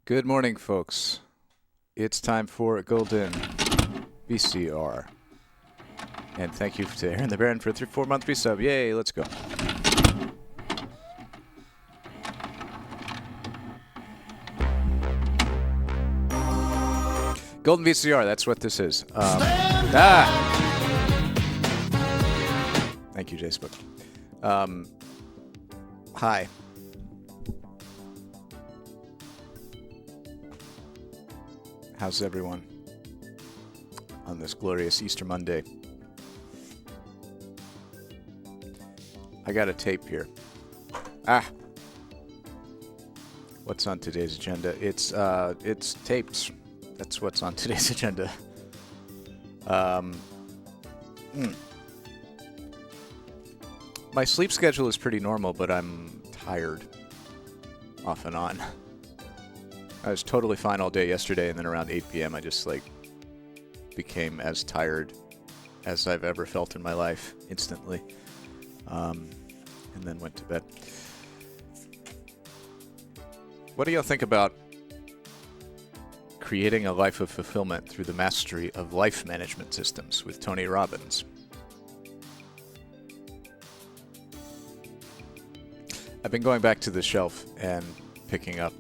Good morning, folks. It's time for Golden VCR. And thank you to Aaron the Baron for a 4-month resub. Yay, let's go. Golden VCR, that's what this is. Thank you, Facebook. Hi. How's everyone on this glorious Easter Monday? I got a tape here. What's on today's agenda? It's tapes. That's what's on today's agenda. My sleep schedule is pretty normal, but I'm tired off and on. I was totally fine all day yesterday, and then around 8 p.m. I just, became as tired as I've ever felt in my life instantly. And then went to bed. What do y'all think about creating a life of fulfillment through the mastery of life management systems with Tony Robbins? I've been going back to the shelf and picking up.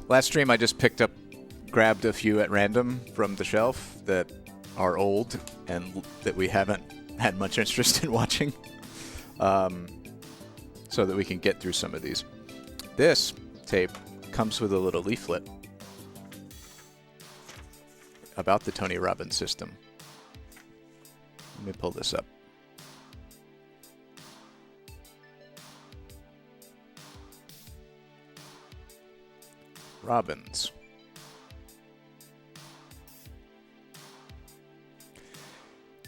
Last stream I just grabbed a few at random from the shelf that are old and that we haven't had much interest in watching, so that we can get through some of these. This tape comes with a little leaflet about the Tony Robbins system. Let me pull this up. Robbins.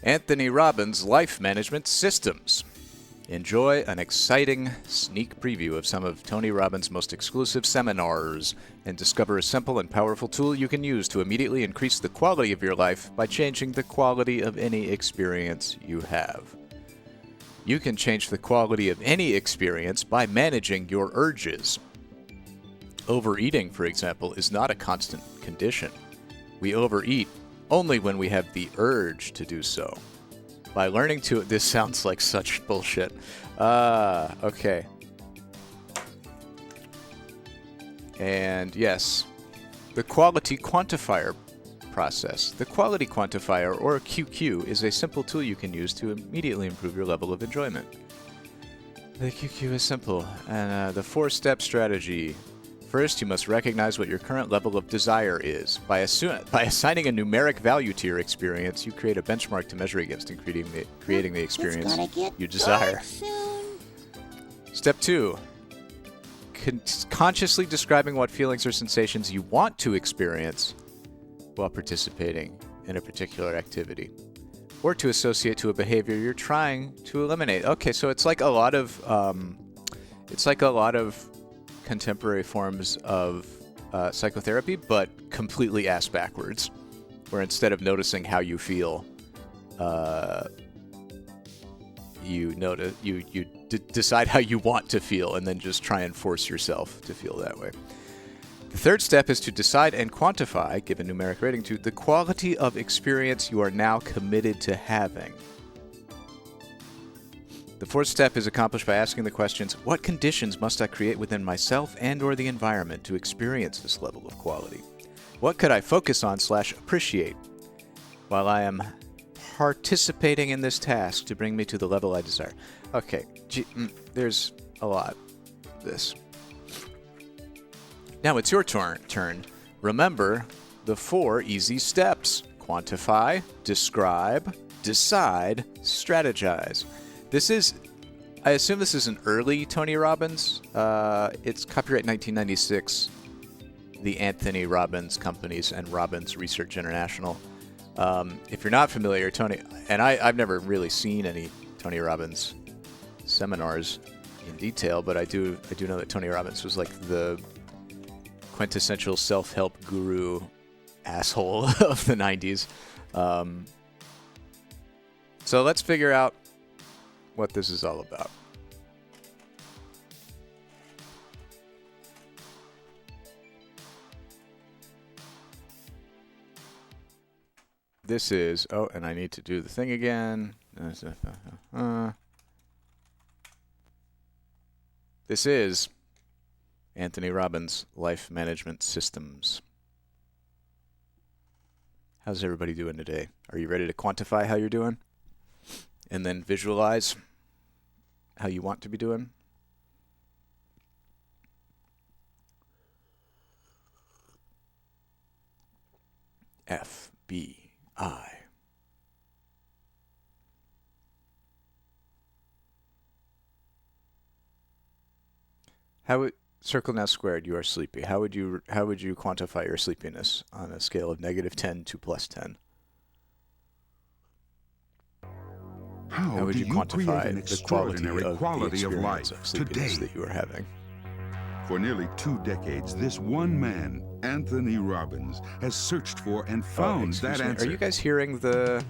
Anthony Robbins Life Management Systems. Enjoy an exciting sneak preview of some of Tony Robbins' most exclusive seminars and discover a simple and powerful tool you can use to immediately increase the quality of your life by changing the quality of any experience you have. You can change the quality of any experience by managing your urges. Overeating, for example, is not a constant condition. We overeat only when we have the urge to do so. By learning to... This sounds like such bullshit. Okay. And yes, the quality quantifier process. The quality quantifier, or QQ, is a simple tool you can use to immediately improve your level of enjoyment. The QQ is simple, and the 4-step strategy. First, you must recognize what your current level of desire is. By assigning a numeric value to your experience, you create a benchmark to measure against in creating the experience you desire. Step 2. Consciously describing what feelings or sensations you want to experience while participating in a particular activity, or to associate to a behavior you're trying to eliminate. Okay, so it's like a lot of contemporary forms of psychotherapy, but completely ass backwards, where instead of noticing how you feel, you decide how you want to feel, and then just try and force yourself to feel that way. The third step is to decide and quantify, give a numeric rating to, the quality of experience you are now committed to having. The fourth step is accomplished by asking the questions, what conditions must I create within myself and or the environment to experience this level of quality? What could I focus on / appreciate while I am participating in this task to bring me to the level I desire? Okay, there's a lot of this. Now it's your turn. Remember the 4 easy steps. Quantify, describe, decide, strategize. I assume this is an early Tony Robbins. It's copyright 1996, the Anthony Robbins Companies and Robbins Research International. If you're not familiar, Tony, and I've never really seen any Tony Robbins seminars in detail, but I do know that Tony Robbins was like the quintessential self-help guru asshole of the 90s. So let's figure out what this is all about. this is, oh, and I need to do the thing again. This is Anthony Robbins' Life Management Systems. How's everybody doing today? Are you ready to quantify how you're doing? And then visualize how you want to be doing? FBI. Circle now squared, you are sleepy. How would you quantify your sleepiness on a scale of -10 to +10? How would you quantify the quality of life of sleepiness that you are having? For nearly 2 decades, this one man, Anthony Robbins, has searched for and found that answer. Are you guys hearing the...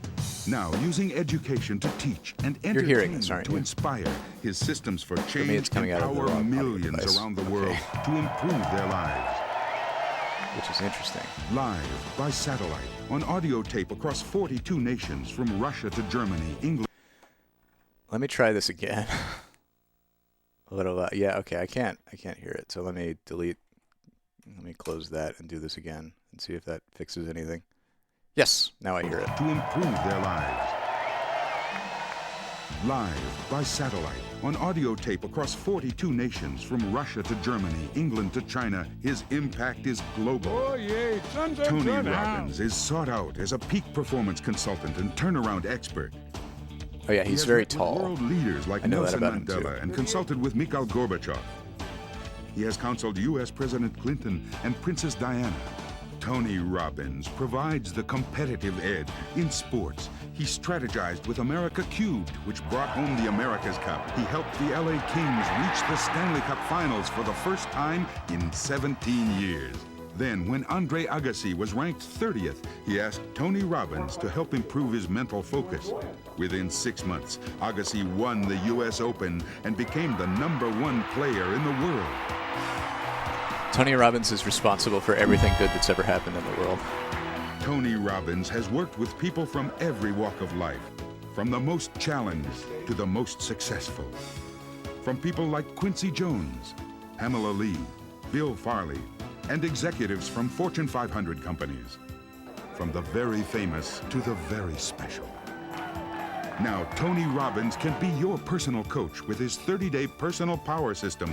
Now, using education to teach and entertainment to inspire, his systems for change empower millions around the world to improve their lives. Which is interesting. Live by satellite, on audio tape across 42 nations, from Russia to Germany, England. Let me try this again. A little, yeah, okay, I can't hear it. So let me close that and do this again and see if that fixes anything. Yes, now I hear it. To improve their lives. Live by satellite, on audio tape across 42 nations, from Russia to Germany, England to China, his impact is global. Oh, yeah, Tony Robbins is sought out as a peak performance consultant and turnaround expert. Oh yeah, he's very tall. World leaders like Nelson Mandela and consulted with Mikhail Gorbachev. He has counseled U.S. President Clinton and Princess Diana. Tony Robbins provides the competitive edge in sports. He strategized with America Cubed, which brought home the America's Cup. He helped the LA Kings reach the Stanley Cup Finals for the first time in 17 years. Then, when Andre Agassi was ranked 30th, he asked Tony Robbins to help improve his mental focus. Within 6 months, Agassi won the U.S. Open and became the #1 player in the world. Tony Robbins is responsible for everything good that's ever happened in the world. Tony Robbins has worked with people from every walk of life, from the most challenged to the most successful. From people like Quincy Jones, Pamela Lee, Bill Farley, and executives from Fortune 500 companies. From the very famous to the very special. Now, Tony Robbins can be your personal coach with his 30-day personal power system.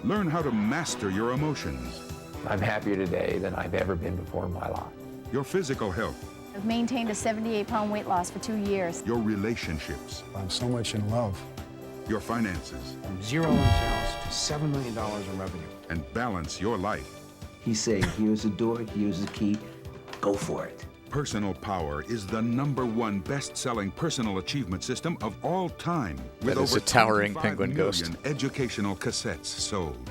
Learn how to master your emotions. I'm happier today than I've ever been before in my life. Your physical health. I've maintained a 78-pound weight loss for 2 years. Your relationships. I'm so much in love. Your finances. From 0 in sales to $7 million in revenue. And balance your life. He's saying, here's the door, here's the key, go for it. Personal Power is the #1 best-selling personal achievement system of all time. With over a towering penguin ghost. Educational cassettes sold.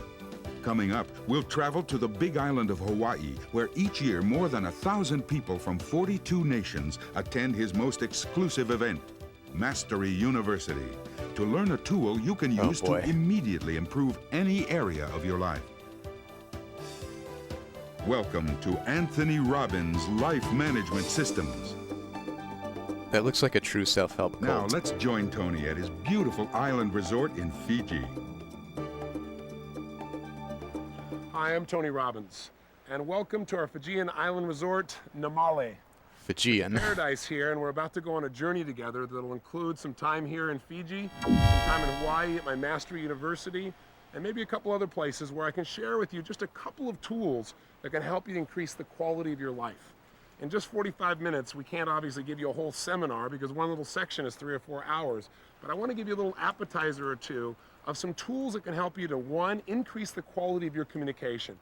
Coming up, we'll travel to the big island of Hawaii, where each year more than 1,000 people from 42 nations attend his most exclusive event, Mastery University, to learn a tool you can use to immediately improve any area of your life. Welcome to Anthony Robbins' Life Management Systems. That looks like a true self-help cult. Now let's join Tony at his beautiful island resort in Fiji. Hi, I'm Tony Robbins, and welcome to our Fijian island resort, Namale. Fijian. Paradise here, and we're about to go on a journey together that'll include some time here in Fiji, some time in Hawaii at my Mastery University, and maybe a couple other places where I can share with you just a couple of tools that can help you increase the quality of your life. In just 45 minutes, we can't obviously give you a whole seminar because one little section is 3 or 4 hours, but I want to give you a little appetizer or two of some tools that can help you to, one, increase the quality of your communication.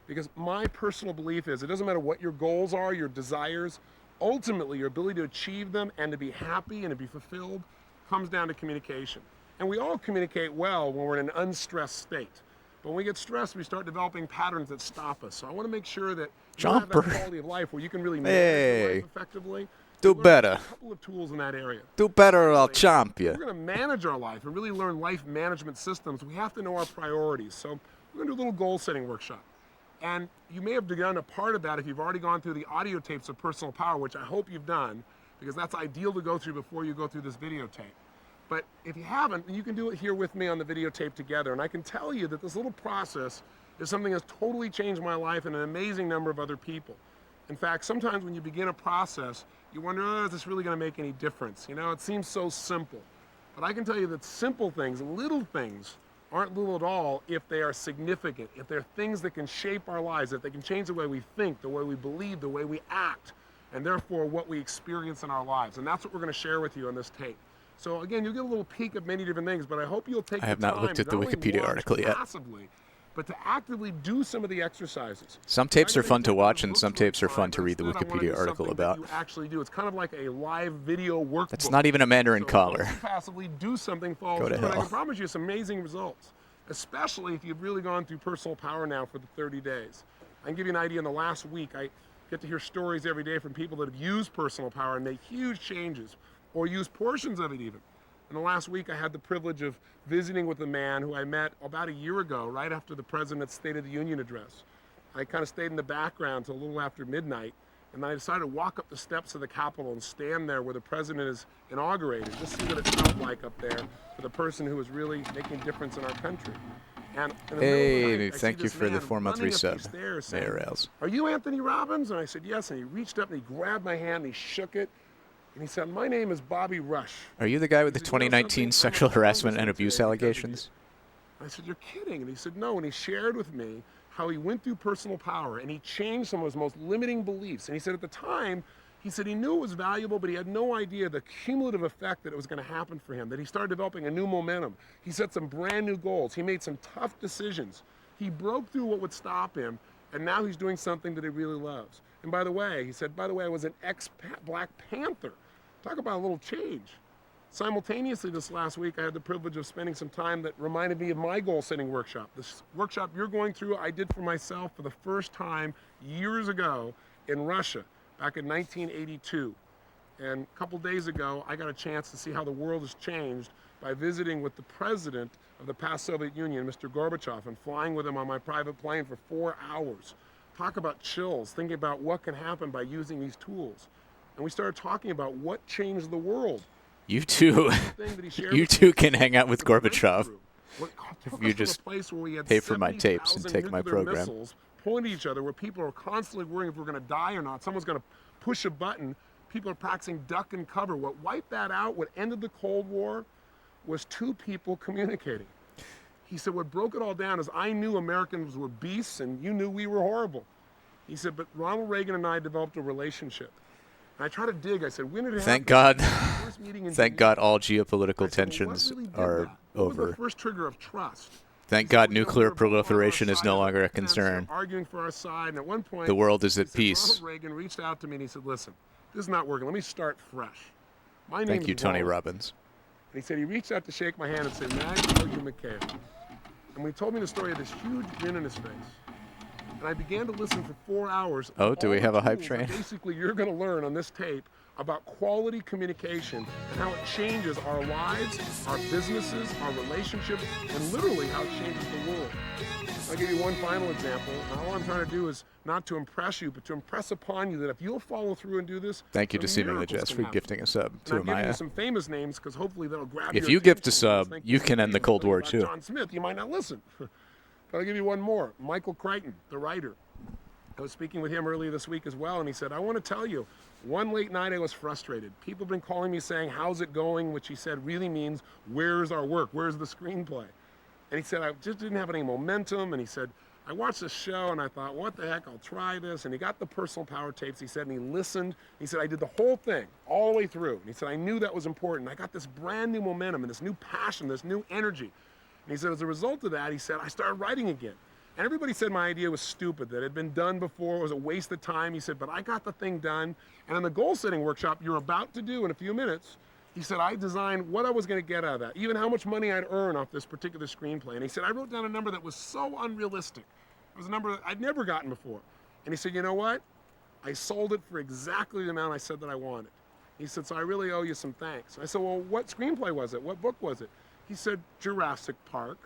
Because my personal belief is it doesn't matter what your goals are, your desires, ultimately your ability to achieve them and to be happy and to be fulfilled comes down to communication. And we all communicate well when we're in an unstressed state. But when we get stressed, we start developing patterns that stop us. So I want to make sure that you have that quality of life where you can really manage your life effectively. Do better. A couple of tools in that area. Do better or I'll chomp you. If we're going to manage our life and really learn life management systems, we have to know our priorities. So we're going to do a little goal setting workshop. And you may have done a part of that if you've already gone through the audio tapes of Personal Power, which I hope you've done, because that's ideal to go through before you go through this videotape. But if you haven't, you can do it here with me on the videotape together. And I can tell you that this little process is something that's totally changed my life and an amazing number of other people. In fact, sometimes when you begin a process, you wonder, oh, is this really going to make any difference? You know, it seems so simple. But I can tell you that simple things, little things, aren't little at all if they are significant, if they're things that can shape our lives, if they can change the way we think, the way we believe, the way we act, and therefore what we experience in our lives. And that's what we're going to share with you on this tape. So again, you'll get a little peek of many different things, but I hope you'll take the time. I have not looked at the Wikipedia article yet. Passively, but to actively do some of the exercises. Some tapes are fun to watch, and some tapes are fun to read the Wikipedia article about. You actually do. It's kind of like a live video workbook. That's not even a Mandarin collar. Passively do something, follow Go to through, and I hell. can promise you some amazing results, especially if you've really gone through Personal Power now for the 30 days. I can give you an idea. In the last week, I get to hear stories every day from people that have used Personal Power and made huge changes, or used portions of it even. In the last week, I had the privilege of visiting with a man who I met about a year ago, right after the President's State of the Union address. I kind of stayed in the background till a little after midnight, and then I decided to walk up the steps of the Capitol and stand there where the President is inaugurated, just see what it felt like up there for the person who is really making a difference in our country. And in the middle of the Hey, night, I thank see you this for the man 4-month running up resub, these stairs saying, Mayor Rails. "Are you Anthony Robbins?" And I said, "Yes." And he reached up and he grabbed my hand and he shook it. And he said, "My name is Bobby Rush." Are you the guy with the He said, "You know 2019 something? sexual I'm a harassment and congressman abuse today because of you." allegations? I said, "You're kidding." And he said, "No." And he shared with me how he went through Personal Power and he changed some of his most limiting beliefs. And he said at the time, he said he knew it was valuable, but he had no idea the cumulative effect that it was going to happen for him, that he started developing a new momentum. He set some brand new goals. He made some tough decisions. He broke through what would stop him, and now he's doing something that he really loves. And by the way, he said, by the way, I was an ex-Black Panther. Talk about a little change. Simultaneously this last week, I had the privilege of spending some time that reminded me of my goal-setting workshop. This workshop you're going through, I did for myself for the first time years ago in Russia, back in 1982. And a couple days ago, I got a chance to see how the world has changed by visiting with the president of the past Soviet Union, Mr. Gorbachev, and flying with him on my private plane for 4 hours. Talk about chills, thinking about what can happen by using these tools. And we started talking about what changed the world. You too. You too can hang out with Gorbachev. If you just pay for my tapes and take my program. Missiles pointing at each other, where people are constantly worrying if we're going to die or not. Someone's going to push a button. People are practicing duck and cover. What wiped that out, what ended the Cold War, was two people communicating. He said, what broke it all down is I knew Americans were beasts and you knew we were horrible. He said, but Ronald Reagan and I developed a relationship. And I tried to dig. I said, when did it happen? Thank God. First meeting in Thank Geneva. God all I geopolitical said, tensions well, what really did are that? What was over. the first trigger of trust? Thank He said, God we know nuclear we're both on our proliferation is side no of the longer a fence, concern. we're arguing for our side, and at one point, The world is he at said, peace. Ronald Reagan reached out to me and he said, listen, this is not working. Let me start fresh. My name Thank is you, Tony Wallace. Robbins. And he said he reached out to shake my hand and said, may I call you McCann? And when he told me the story of this huge grin in his face, and I began to listen for 4 hours. Oh, do we all have the a hype tools that train? Basically, you're going to learn on this tape about quality communication and how it changes our lives, our businesses, our relationships, and literally how it changes the world. I'll give you one final example. Now, all I'm trying to do is not to impress you, but to impress upon you that if you'll follow through and do this, Thank you to some Seemingly miracles Jess can for happen. gifting a sub And to I'm giving you Amaya. some famous names because hopefully that'll grab If your you gift a attention. sub, Think you this can is end the me. Cold Tell you War about too. John Smith, you might not listen. But I'll give you one more. Michael Crichton, the writer. I was speaking with him earlier this week as well, and he said, I want to tell you, one late night I was frustrated. People have been calling me saying, how's it going? Which he said really means, where's our work? Where's the screenplay? And he said, I just didn't have any momentum. And he said, I watched the show and I thought, what the heck, I'll try this. And he got the Personal Power tapes, he said, and he listened. He said, I did the whole thing, all the way through. And he said, I knew that was important. I got this brand new momentum and this new passion, this new energy. And he said, as a result of that, he said, I started writing again. And everybody said my idea was stupid, that it had been done before, it was a waste of time. He said, but I got the thing done. And in the goal-setting workshop you're about to do in a few minutes, he said, I designed what I was going to get out of that, even how much money I'd earn off this particular screenplay. And he said, I wrote down a number that was so unrealistic. It was a number that I'd never gotten before. And he said, you know what? I sold it for exactly the amount I said that I wanted. He said, so I really owe you some thanks. I said, well, what screenplay was it? What book was it? He said, Jurassic Park,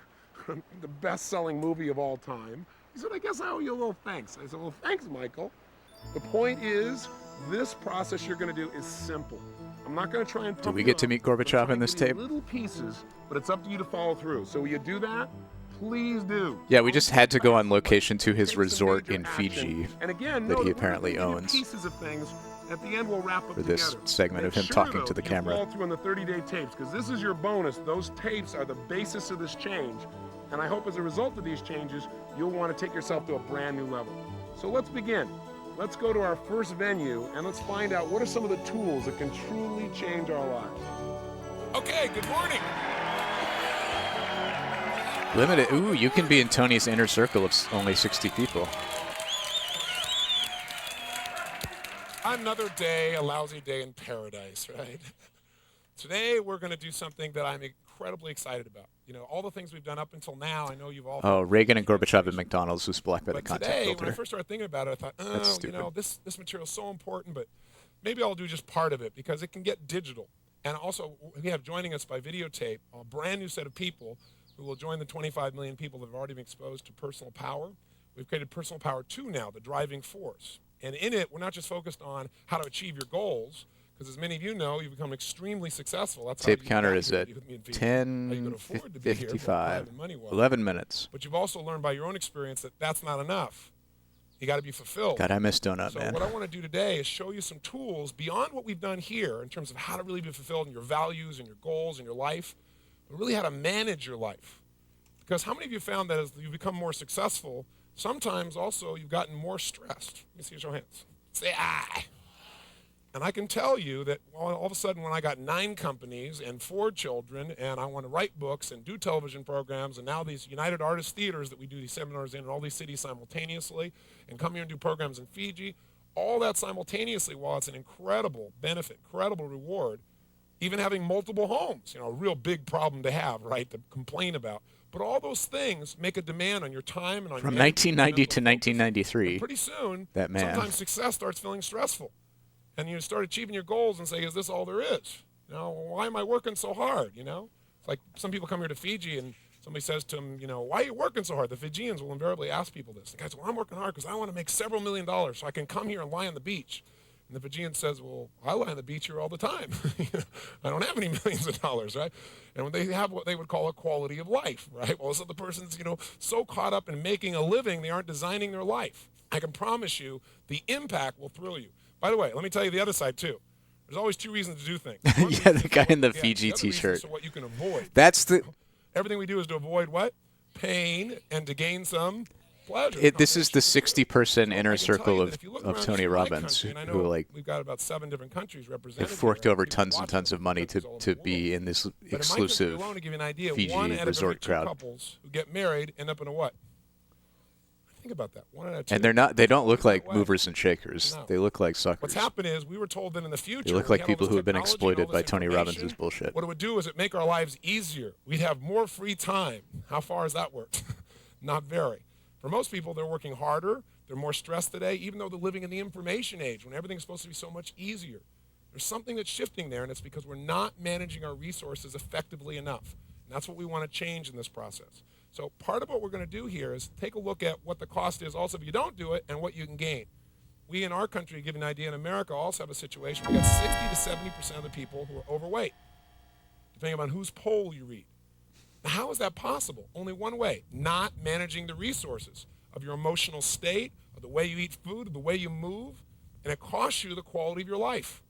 the best-selling movie of all time, He said, I guess I owe you a little thanks. I said, well, thanks, Michael. The point is, this process you're going to do is simple. I'm not going to try and pump Do we you get to up. meet I'm Gorbachev trying in to this give you tape? Little pieces, but it's up to you to follow through. So will you do that? Please do. Yeah, we just had to go on location to his Take some resort major in action. Fiji And again, that know he we're gonna apparently give you owns. Pieces of things. At the end, we'll wrap up for this together. segment of Make him sure, talking though, to the you camera. follow through on the 30-day tapes, because this is your bonus. Those tapes are the basis of this change. And I hope as a result of these changes, you'll want to take yourself to a brand new level. So let's begin. Let's go to our first venue, and let's find out what are some of the tools that can truly change our lives. Okay, good morning. Limited. Ooh, you can be in Tony's inner circle of only 60 people. Another day, a lousy day in paradise, right? Today, we're going to do something that I'm incredibly excited about. You know, all the things we've done up until now, I know you've all... Oh, Reagan and Gorbachev at McDonald's was blocked by the But content today, filter. when I first started thinking about it, I thought, That's oh, stupid. you know, this material is so important, but maybe I'll do just part of it because it can get digital. And also, we have joining us by videotape a brand new set of people who will join the 25 million people that have already been exposed to personal power. We've created Personal Power 2 now, the driving force. And in it, we're not just focused on how to achieve your goals, because as many of you know, you've become extremely successful. That's Tape how you counter got is here at with me in Fiji. How you could afford to be here, both 10:55. time and money-wise. 11 minutes. But you've also learned by your own experience that that's not enough. You got to be fulfilled. God, I miss Donut, So man. what I want to do today is show you some tools beyond what we've done here in terms of how to really be fulfilled in your values and your goals and your life, but really how to manage your life. Because how many of you found that as you become more successful, sometimes also you've gotten more stressed? Let me see your hands. Say aye. And I can tell you that all of a sudden when I got 9 companies and 4 children and I want to write books and do television programs and now these United Artists Theaters that we do these seminars in all these cities simultaneously and come here and do programs in Fiji, all that simultaneously, while it's an incredible benefit, incredible reward, even having multiple homes, you know, a real big problem to have, right, to complain about. But all those things make a demand on your time and on From your energy 1990 and to mental focus. 1993, And pretty soon, that man. sometimes success starts feeling stressful. And you start achieving your goals and say, is this all there is? You know, why am I working so hard, you know? It's like some people come here to Fiji and somebody says to them, you know, why are you working so hard? The Fijians will invariably ask people this. The guy says, well, I'm working hard because I want to make several $1 million so I can come here and lie on the beach. And the Fijian says, well, I lie on the beach here all the time. I don't have any millions of dollars, right? And when they have what they would call a quality of life, right? Well, so the person's, you know, so caught up in making a living, they aren't designing their life. I can promise you the impact will thrill you. By the way, let me tell you the other side, too. There's always 2 reasons to do things. Yeah, the guy in the Fiji t-shirt. So what you can avoid. That's the... Everything we do is to avoid what? Pain and to gain some pleasure. This is the 60-person So I inner can tell circle you of, that if you look of around Tony just my Robbins, country, and I who know like we've got about 7 different countries have represented. forked here, over people tons and watching tons of money countries all over to the world. be in this But in my country exclusive alone, to give you an idea, Fiji 1 out of every resort 2 crowd. couples who get married end up in a what? Think about that. 1 out of 2. And they don't look like way. movers and shakers. No. They look like What's suckers. happened is we were told that in the future, They look when we like had all people this who have been technology and all exploited by this Tony information, Robbins' bullshit. What it would do is it make our lives easier. We'd have more free time. How far has that worked? Not very. For most people, they're working harder. They're more stressed today, even though they're living in the information age when everything's supposed to be so much easier. There's something that's shifting there, and it's because we're not managing our resources effectively enough. And that's what we want to change in this process. So part of what we're going to do here is take a look at what the cost is also if you don't do it and what you can gain. We in our country, to give you an idea, in America also have a situation. We got 60 to 70% of the people who are overweight, depending on whose poll you read. Now, how is that possible? Only one way, not managing the resources of your emotional state, of the way you eat food, of the way you move, and it costs you the quality of your life.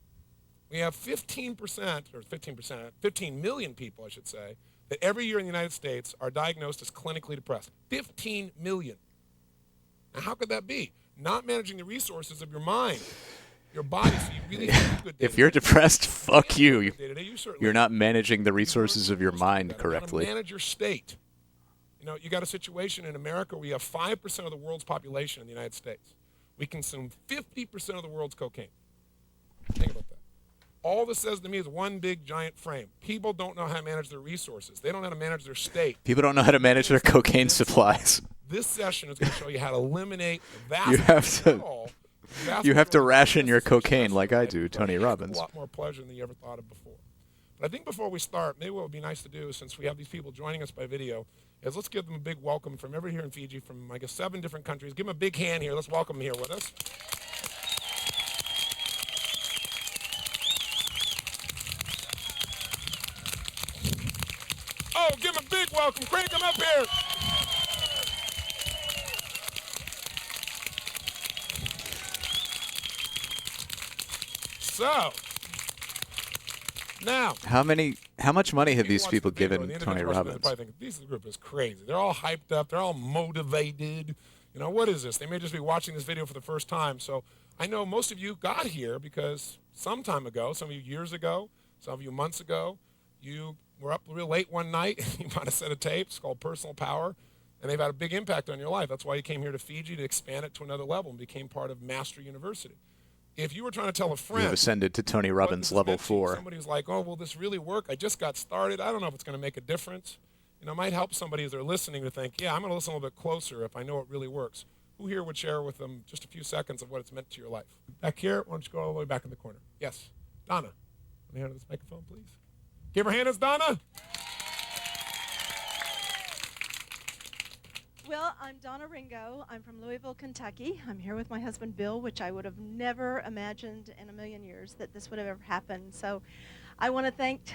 We have 15%, or 15 million people, I should say, that every year in the United States are diagnosed as clinically depressed. 15 million. Now, how could that be? Not managing the resources of your mind, your body, so you really feel good. If you're depressed, fuck you. Day-to-day, certainly You're not managing the resources of your mind you gotta correctly. manage your state. You know, you got a situation in America where you have 5% of the world's population in the United States. We consume 50% of the world's cocaine. Think about that. All this says to me is one big giant frame. People don't know how to manage their resources. They don't know how to manage their state. People don't know how to manage their cocaine supplies. This session is going to show you how to eliminate the vast You have majority to- of all, the vast you have to majority of ration your business and cocaine stress like in I life. do, But Tony it's Robbins. A lot more pleasure than you ever thought of before. But I think before we start, maybe what would be nice to do, since we have these people joining us by video, is let's give them a big welcome from everybody here in Fiji, from, I guess, 7 different countries. Give them a big hand here. Let's welcome them here with us. Oh, give them a big welcome. Crank them up here. So, now, how much money have these watch people the video, given the Tony individual Robbins? probably think, this group is crazy. They're all hyped up. They're all motivated. You know, what is this? They may just be watching this video for the first time. So I know most of you got here because some time ago, some of you years ago, some of you months ago, you were up real late one night. You bought a set of tapes called Personal Power, and they've had a big impact on your life. That's why you came here to Fiji to expand it to another level and became part of Mastery University. If you were trying to tell a friend, You've ascended to Tony Robbins level 4. Somebody's like, oh, will this really work? I just got started. I don't know if it's going to make a difference. You know, it might help somebody as they're listening to think, yeah, I'm going to listen a little bit closer if I know it really works. Who here would share with them just a few seconds of what it's meant to your life? Back here, why don't you go all the way back in the corner? Yes. Donna. Let me hand this microphone, please. Give her hand, it's Donna. Well, I'm Donna Ringo. I'm from Louisville, Kentucky. I'm here with my husband, Bill, which I would have never imagined in a million years that this would have ever happened. So I want to thank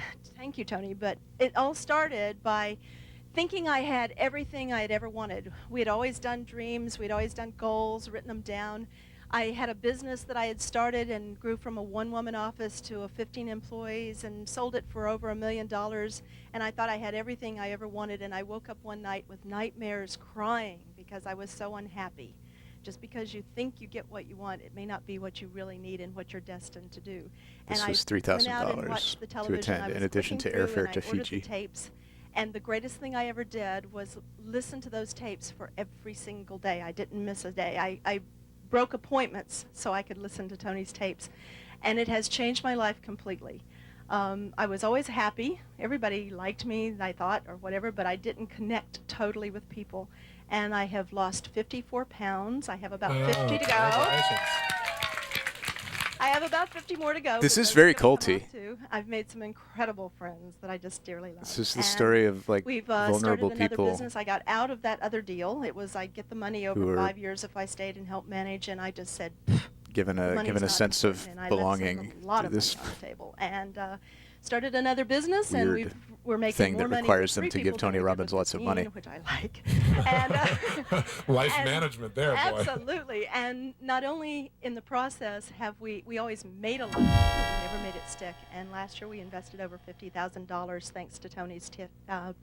you, Tony, but it all started by thinking I had everything I had ever wanted. We had always done dreams. We'd always done goals, written them down. I had a business that I had started and grew from a 1-woman office to a 15 employees and sold it for over $1 million. And I thought I had everything I ever wanted. And I woke up one night with nightmares, crying because I was so unhappy. Just because you think you get what you want, it may not be what you really need and what you're destined to do. This and was I went out and $3,000 watched the to television. attend, I was in addition looking to through airfare and to I ordered Fiji. the tapes. And the greatest thing I ever did was listen to those tapes for every single day. I didn't miss a day. I broke appointments so I could listen to Tony's tapes. And it has changed my life completely. I was always happy. Everybody liked me, I thought, or whatever, but I didn't connect totally with people. And I have lost 54 pounds. I have about 50 to go. I have about 50 more to go. This but is those very are gonna come culty. off too. I've made some incredible friends that I just dearly love. This is the And story of like we've vulnerable started another people business. I got out of that other deal. It was I'd get the money who over are 5 years if I stayed and helped manage, and I just said, given money's a not sense of important, and I left belonging a lot to of this money on the table, and started another business, and weird we're making thing more that money requires with them 3 to give people than Tony we did Robbins with lots of 15, money. which I like. And, Life and management there, boy. Absolutely. And not only in the process have we always made a lot of money, we never made it stick. And last year we invested over $50,000 thanks to Tony's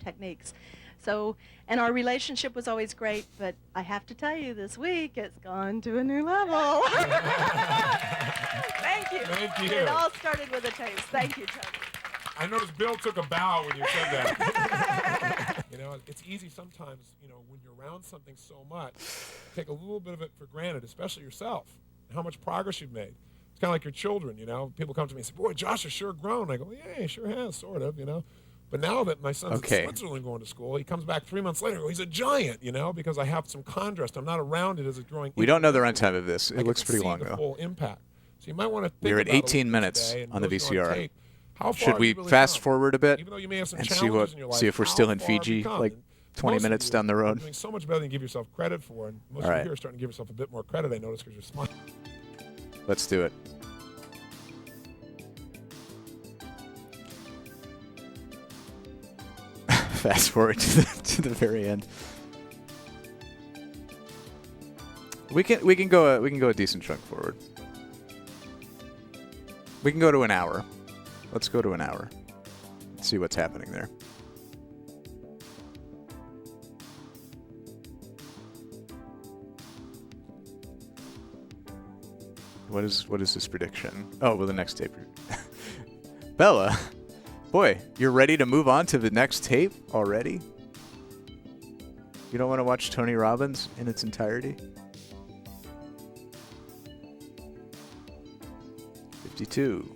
techniques. So, and our relationship was always great, but I have to tell you, this week it's gone to a new level. Thank you. Thank you. It all started with a taste. Thank you, Tony. I noticed Bill took a bow when you said that. You know, it's easy sometimes, you know, when you're around something so much, take a little bit of it for granted, especially yourself, and how much progress you've made. It's kind of like your children, you know. People come to me and say, boy, Josh has sure grown. I go, yeah, he sure has, sort of, you know. But now that my son's in Switzerland going to school, he comes back 3 months later, he's a giant, you know, because I have some contrast. I'm not around it as it's growing. We don't know the runtime of this. I It looks can pretty see long, the though. full impact. So you might want to think We're at about 18 it minutes today and on the really VCR. tape. How far Should have we you really fast come? forward a bit Even though you may have some and challenges in your life, see if we're how still in far have you Fiji, come? like And 20 most of minutes you down the are road? doing so much better than you give yourself credit for, and most All of right. you are starting to give yourself a bit more credit, I notice, because you're smiling. Let's do it. Fast forward to the very end. We can go a decent chunk forward. We can go to an hour. Let's go to an hour. Let's see what's happening there. What is this prediction? Oh, well, the next tape. Bella, boy, you're ready to move on to the next tape already? You don't want to watch Tony Robbins in its entirety? 52.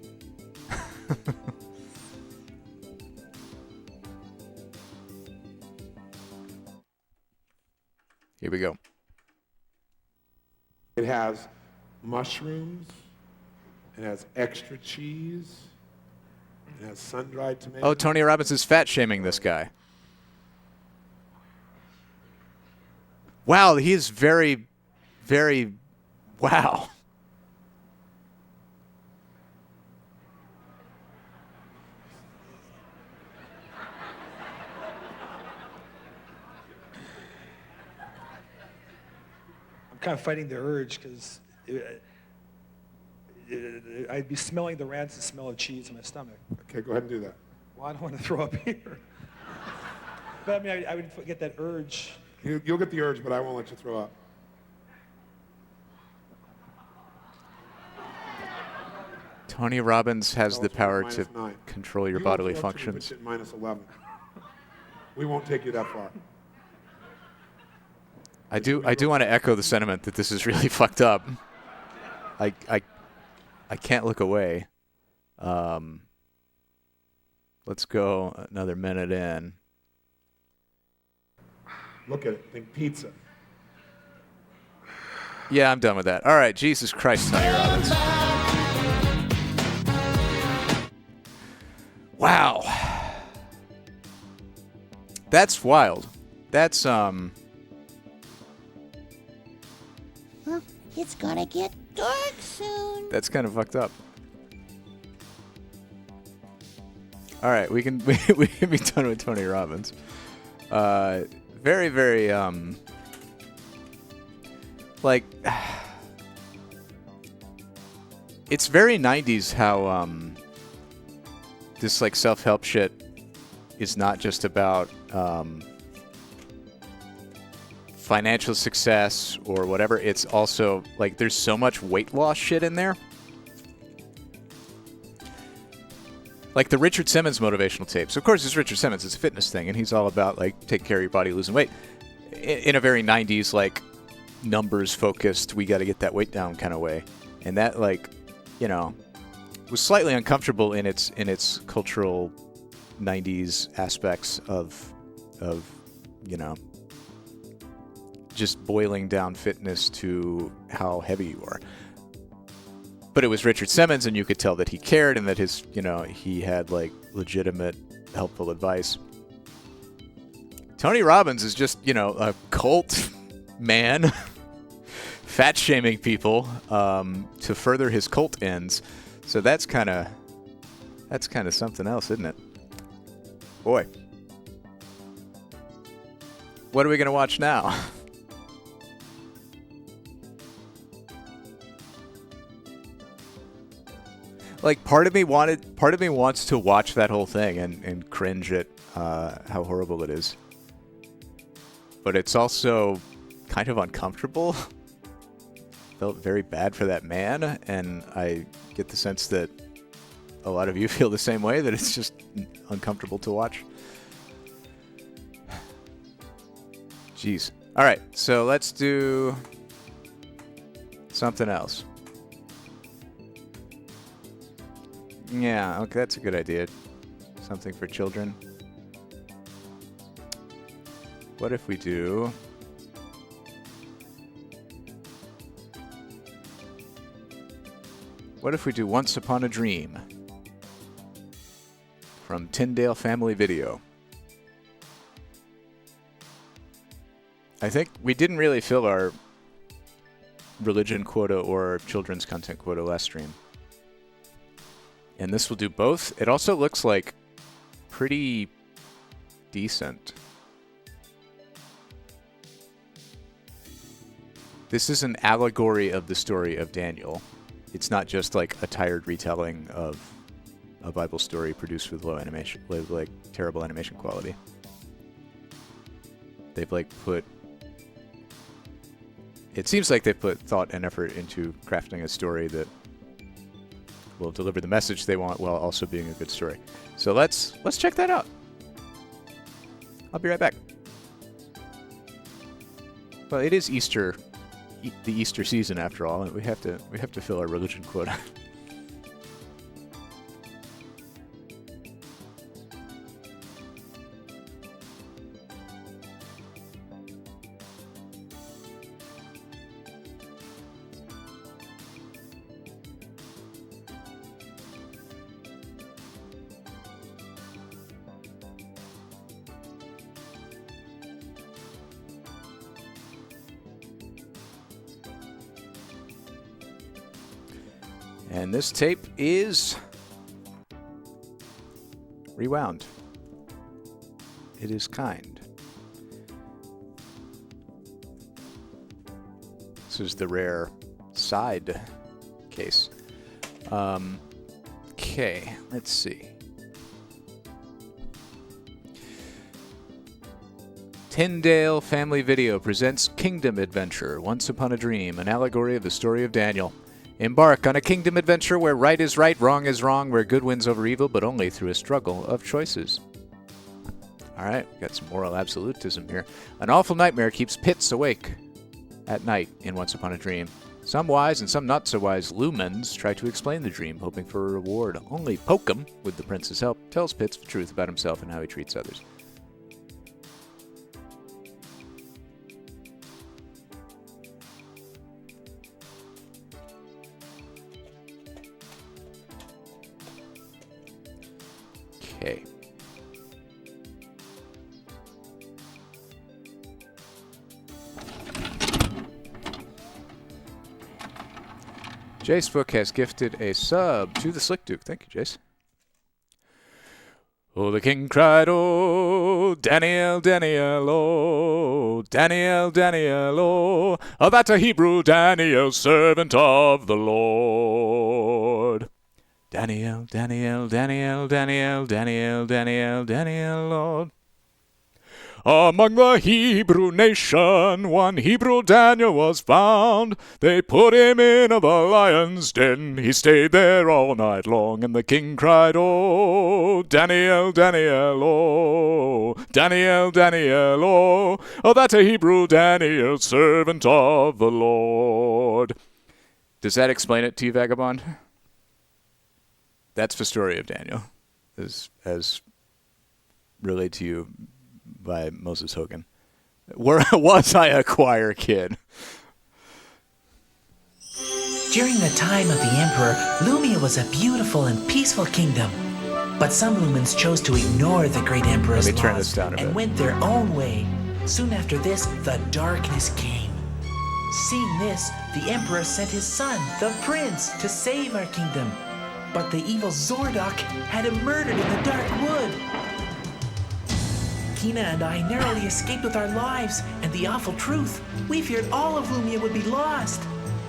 Here we go. It has mushrooms. It has extra cheese. It has sun-dried tomatoes. Oh, Tony Robbins is fat shaming this guy. Wow, he is very, very, wow. I'm kind of fighting the urge because I'd be smelling the rancid smell of cheese in my stomach. Okay, go ahead and do that. Well, I don't want to throw up here. But I mean, I would get that urge. You'll get the urge, but I won't let you throw up. Tony Robbins has Tell the us when power it's to -9. control your You bodily won't throw up till we functions. put you at -11. We won't take you that far. I do want to echo the sentiment that this is really fucked up. I can't look away. Let's go another minute in. Look at it. Think pizza. Yeah, I'm done with that. All right, Jesus Christ, Tony Robbins. Wow. That's wild. That's It's gonna get dark soon. That's kind of fucked up. All right, we can be done with Tony Robbins. Very, very like it's very 90s how this like self-help shit is not just about financial success or whatever. It's also like there's so much weight loss shit in there. Like the Richard Simmons motivational tapes. Of course, it's Richard Simmons. It's a fitness thing, and he's all about like take care of your body, losing weight in a very 90s like numbers focused. We got to get that weight down kind of way, and that like was slightly uncomfortable in its cultural 90s aspects of just boiling down fitness to how heavy you are. But it was Richard Simmons, and you could tell that he cared and that his, he had like legitimate, helpful advice. Tony Robbins is just, a cult man, fat shaming people to further his cult ends. So that's kind of something else, isn't it? Boy. What are we going to watch now? Like part of me wants to watch that whole thing and cringe at how horrible it is. But it's also kind of uncomfortable. Felt very bad for that man, and I get the sense that a lot of you feel the same way, that it's just uncomfortable to watch. Jeez. All right, so let's do something else. Yeah, okay, that's a good idea. Something for children. What if we do... What if we do Once Upon a Dream from Tyndale Family Video? I think we didn't really fill our religion quota or children's content quota last stream. And this will do both. It also looks like pretty decent. This is an allegory of the story of Daniel. It's not just like a tired retelling of a Bible story produced with terrible animation quality. They've it seems like they put thought and effort into crafting a story that will deliver the message they want while also being a good story. So let's check that out. I'll be right back. Well, it is Easter, the Easter season after all, and we have to fill our religion quota. And this tape is rewound. It is kind. This is the rare side case. Okay, let's see. Tyndale Family Video presents Kingdom Adventure, Once Upon a Dream, an allegory of the story of Daniel. Embark on a kingdom adventure where right is right, wrong is wrong, where good wins over evil, but only through a struggle of choices. All right, got some moral absolutism here. An awful nightmare keeps Pitts awake at night in Once Upon a Dream. Some wise and some not so wise lumens try to explain the dream, hoping for a reward. Only Pokem, with the prince's help, tells Pitts the truth about himself and how he treats others. Okay. Jace Book has gifted a sub to the Slick Duke. Thank you, Jace. Oh, the king cried, oh, Daniel, Daniel, oh, Daniel, Daniel, oh, that a Hebrew Daniel, servant of the Lord. Daniel, Daniel, Daniel, Daniel, Daniel, Daniel, Daniel, Lord. Among the Hebrew nation, one Hebrew Daniel was found. They put him in the lion's den. He stayed there all night long, and the king cried, oh, Daniel, Daniel, oh, Daniel, Daniel, oh, that a Hebrew Daniel, servant of the Lord. Does that explain it to you, Vagabond? That's the story of Daniel, as relayed to you by Moses Hogan. Was I a choir kid? During the time of the emperor, Lumia was a beautiful and peaceful kingdom. But some lumens chose to ignore the great emperor's Let me turn laws this down a bit. and went their own way. Soon after this, the darkness came. Seeing this, the emperor sent his son, the prince, to save our kingdom. But the evil Zordok had him murdered in the dark wood. Kina and I narrowly escaped with our lives, and the awful truth, we feared all of Lumia would be lost.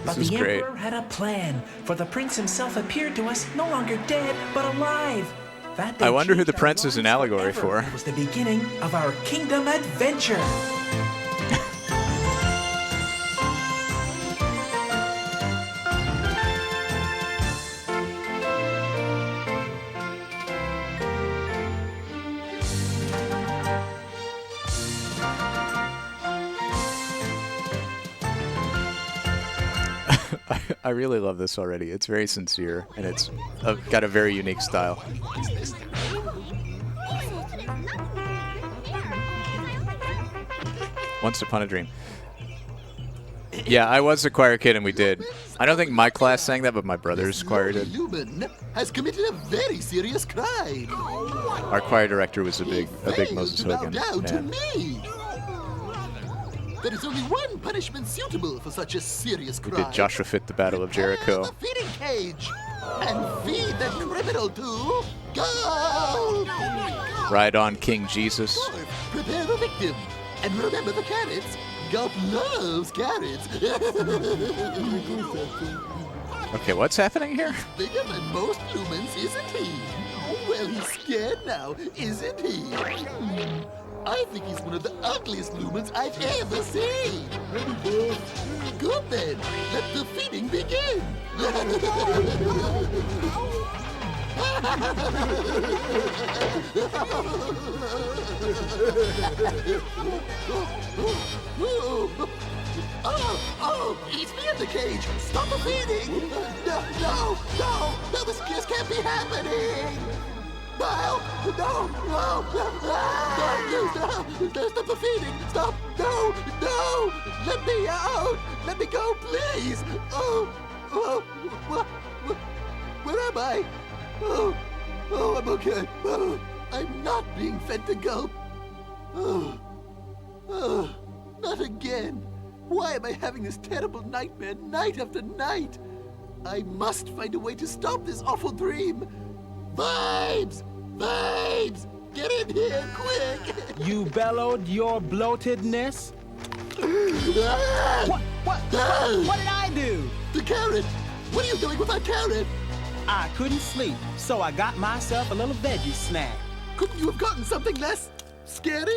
But the emperor had a plan, for the prince himself appeared to us no longer dead, but alive. That day I wonder who the changed our prince is an lives allegory forever. for. It was the beginning of our kingdom adventure. I really love this already. It's very sincere, and it's got a very unique style. Once Upon a Dream. Yeah, I was a choir kid, and we did. I don't think my class sang that, but my brother's choir did. Lumen has committed a very serious crime. Our choir director was a big Moses Hogan Down to fan. me. There is only one punishment suitable for such a serious We crime. did Joshua Fit the Battle of Jericho. The feeding cage. And feed the criminal to go. Ride on King Jesus. Prepare the victim. And remember the carrots. Gulp loves carrots. Okay, what's happening here? Bigger than most lumens, isn't he? Well, he's scared now, isn't he? I think he's one of the ugliest lumens I've ever seen. Good then, let the feeding begin. Oh, he's me in the cage. Stop the feeding. No, this can't be happening. No, stop the feeding. Stop, no, let me out. Let me go, please. Where am I? Oh, I'm okay. I'm not being fed to gulp. Not again. Why am I having this terrible nightmare night after night? I must find a way to stop this awful dream. Vibes! Vibes! Get in here, quick! You bellowed your bloatedness? What did I do? The carrot! What are you doing with that carrot? I couldn't sleep, so I got myself a little veggie snack. Couldn't you have gotten something less scary?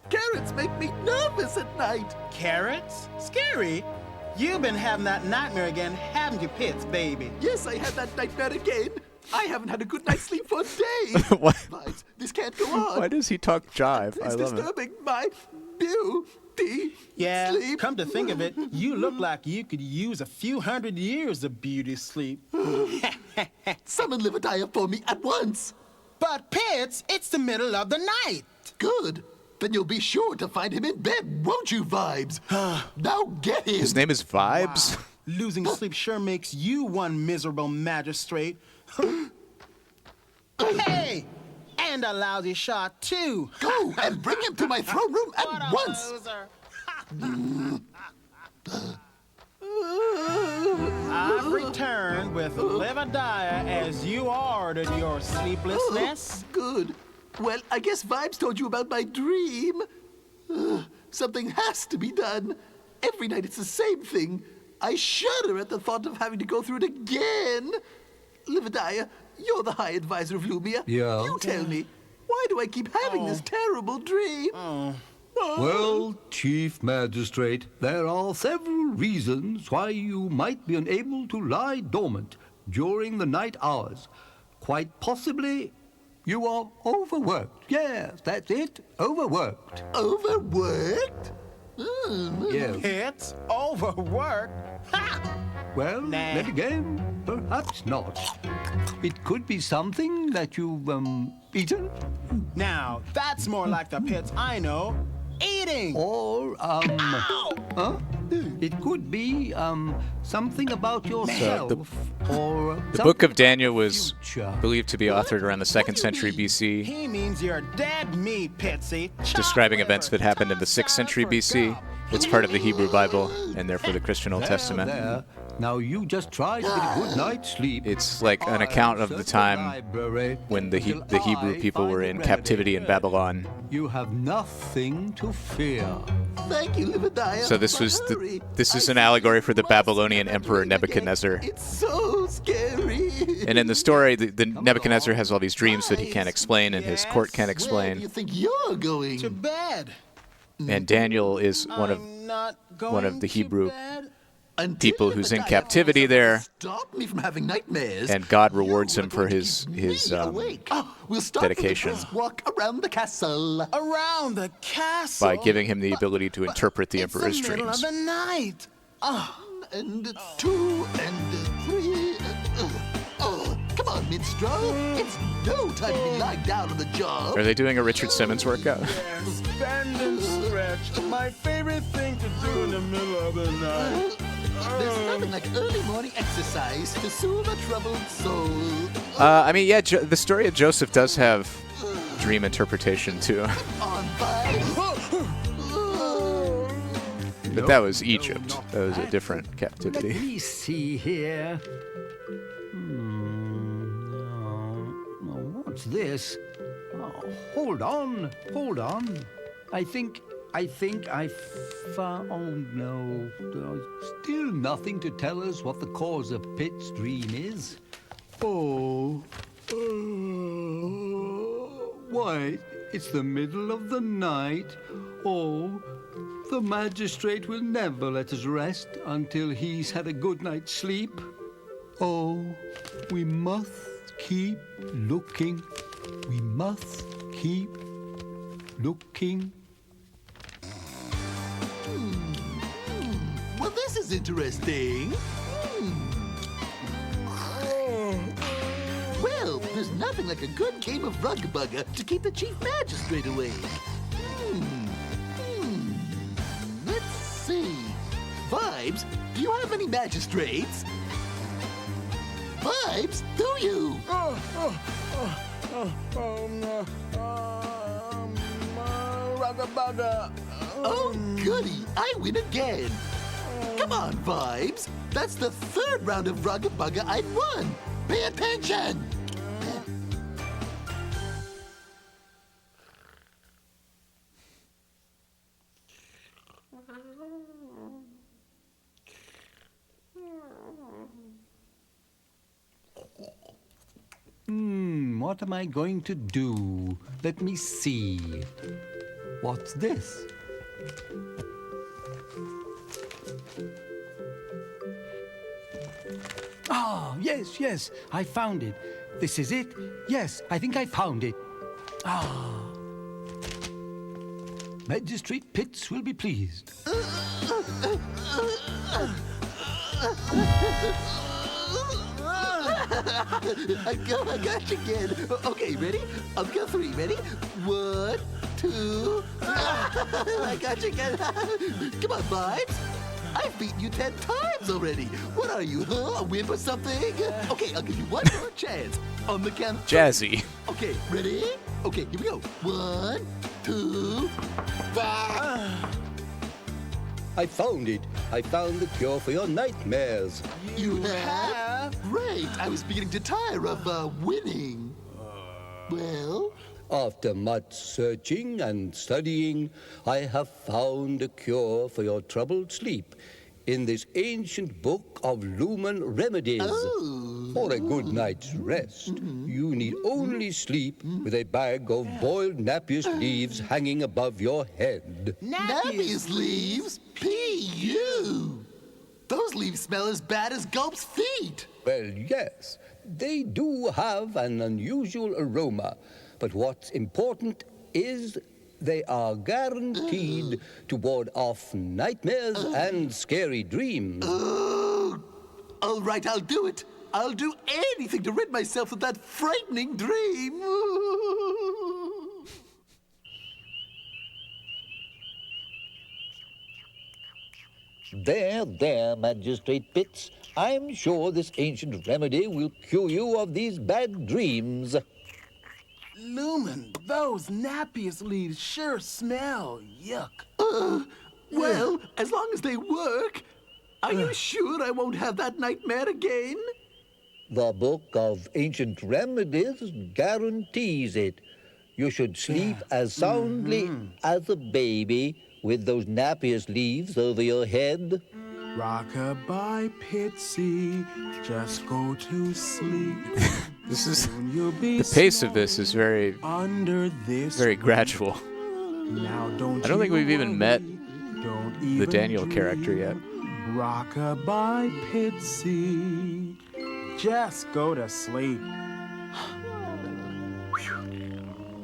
Carrots make me nervous at night. Carrots? Scary? You've been having that nightmare again, haven't you, Pitts, baby? Yes, I had that nightmare again. I haven't had a good night's sleep for days. What? Vibes, this can't go on. Why does he talk jive? I It's love it. disturbing my beauty. Yeah, sleep. come to think of it, you look like you could use a few hundred years of beauty sleep. Summon Lividaya for me at once. But Pitts, it's the middle of the night. Good. Then you'll be sure to find him in bed, won't you, Vibes? Now get him. His name is Vibes? Wow. Losing sleep sure makes you one miserable magistrate. Hey! And a lousy shot, too. Go and bring him to my throne room at once. I've returned with Lividaya as you ordered your sleeplessness. Good. Well, I guess Vibes told you about my dream. Something has to be done. Every night it's the same thing. I shudder at the thought of having to go through it again. Lividaya, you're the High Advisor of Lumia. Yeah? You tell me, why do I keep having this terrible dream? Well, Chief Magistrate, there are several reasons why you might be unable to lie dormant during the night hours. Quite possibly, you are overworked. Yes, that's it, overworked. Overworked? Yes. It's overworked. Ha! Well, then again, perhaps not. It could be something that you've, eaten. Now, that's more like the Pitts I know. Eating! Or, it could be, something about yourself. or The Book of Daniel was believed to be authored around the 2nd century BC, He means you're dead meat, Pitsy. describing events that happened in the 6th century BC. It's part of the Hebrew Bible, and therefore the Christian Old Testament. There. Now you just try to get a good night's sleep. It's like an account of the time when the Hebrew people were in captivity in Babylon. You have nothing to fear. Thank you, Lividaya. So this is an allegory for the Babylonian Emperor Nebuchadnezzar. It's so scary. And in the story, the Nebuchadnezzar has all these dreams that he can't explain and his court can't Where do explain. you think you're going? To bed. And Daniel is one of the Hebrew people who's in captivity there, Stop me from having nightmares. and God rewards him for his We'll start dedication with the first walk around the castle. Around the castle. by giving him the ability to interpret the emperor's It's the middle dreams. of the night. And 2 and 3. Come on, minstrel. It's no time to be lying down on the job. Are they doing a Richard Simmons workout? Yes, bend and stretch. My favorite thing to do in the middle of the night. There's nothing like early morning exercise to soothe a troubled soul. I mean, yeah, the story of Joseph does have dream interpretation too. On fire. But that was Egypt. That was a different Let captivity. me see here. What's this? Oh, hold on. I think I found. Oh no, there's still nothing to tell us what the cause of Pitt's dream is. Why? It's the middle of the night. Oh, the magistrate will never let us rest until he's had a good night's sleep. Oh, we must keep looking. We must keep looking. Well, this is interesting. Well, there's nothing like a good game of rug bugger to keep the chief magistrate awake. Let's see. Vibes, do you have any magistrates? Vibes, do you? Rugga bugga. Oh, goody. I win again. Come Come on, Vibes. That's the third round of Rugga Bugga I've won. Pay attention. What am I going to do? Let me see. What's this? Ah, yes, I found it. This is it? Yes, I think I found it. Ah. Magistrate Pitts will be pleased. I got you again. Okay, ready? I'll go 3. Ready? 1, 2. I got you again. Come on, Vibes. I've beaten you 10 times already. What are you, huh? A wimp or something? Okay, I'll give you one more chance. On the count. Jazzy. Okay, ready? Okay, here we go. 1, 2, 5. I found it. I found the cure for your nightmares. You have? Great. I was beginning to tire of winning. Well? After much searching and studying, I have found a cure for your troubled sleep in this ancient book of lumen remedies. Oh. For a good night's rest, you need only sleep with a bag of boiled Napier leaves hanging above your head. Napier leaves? P.U. Those leaves smell as bad as Gulp's feet. Well, yes, they do have an unusual aroma, but what's important is they are guaranteed to ward off nightmares and scary dreams. All right, I'll do it. I'll do anything to rid myself of that frightening dream. There, Magistrate Pitts. I'm sure this ancient remedy will cure you of these bad dreams. Lumen, those Napier leaves sure smell. Yuck. Well, as long as they work. Are you sure I won't have that nightmare again? The Book of Ancient Remedies guarantees it. You should sleep as soundly as a baby with those Napier leaves over your head. Rock-a-bye, Pitsy, just go to sleep. This is the pace of this is very gradual. Now I don't think we've even met the Daniel character yet. Rock-a-bye, Pitsy, just go to sleep.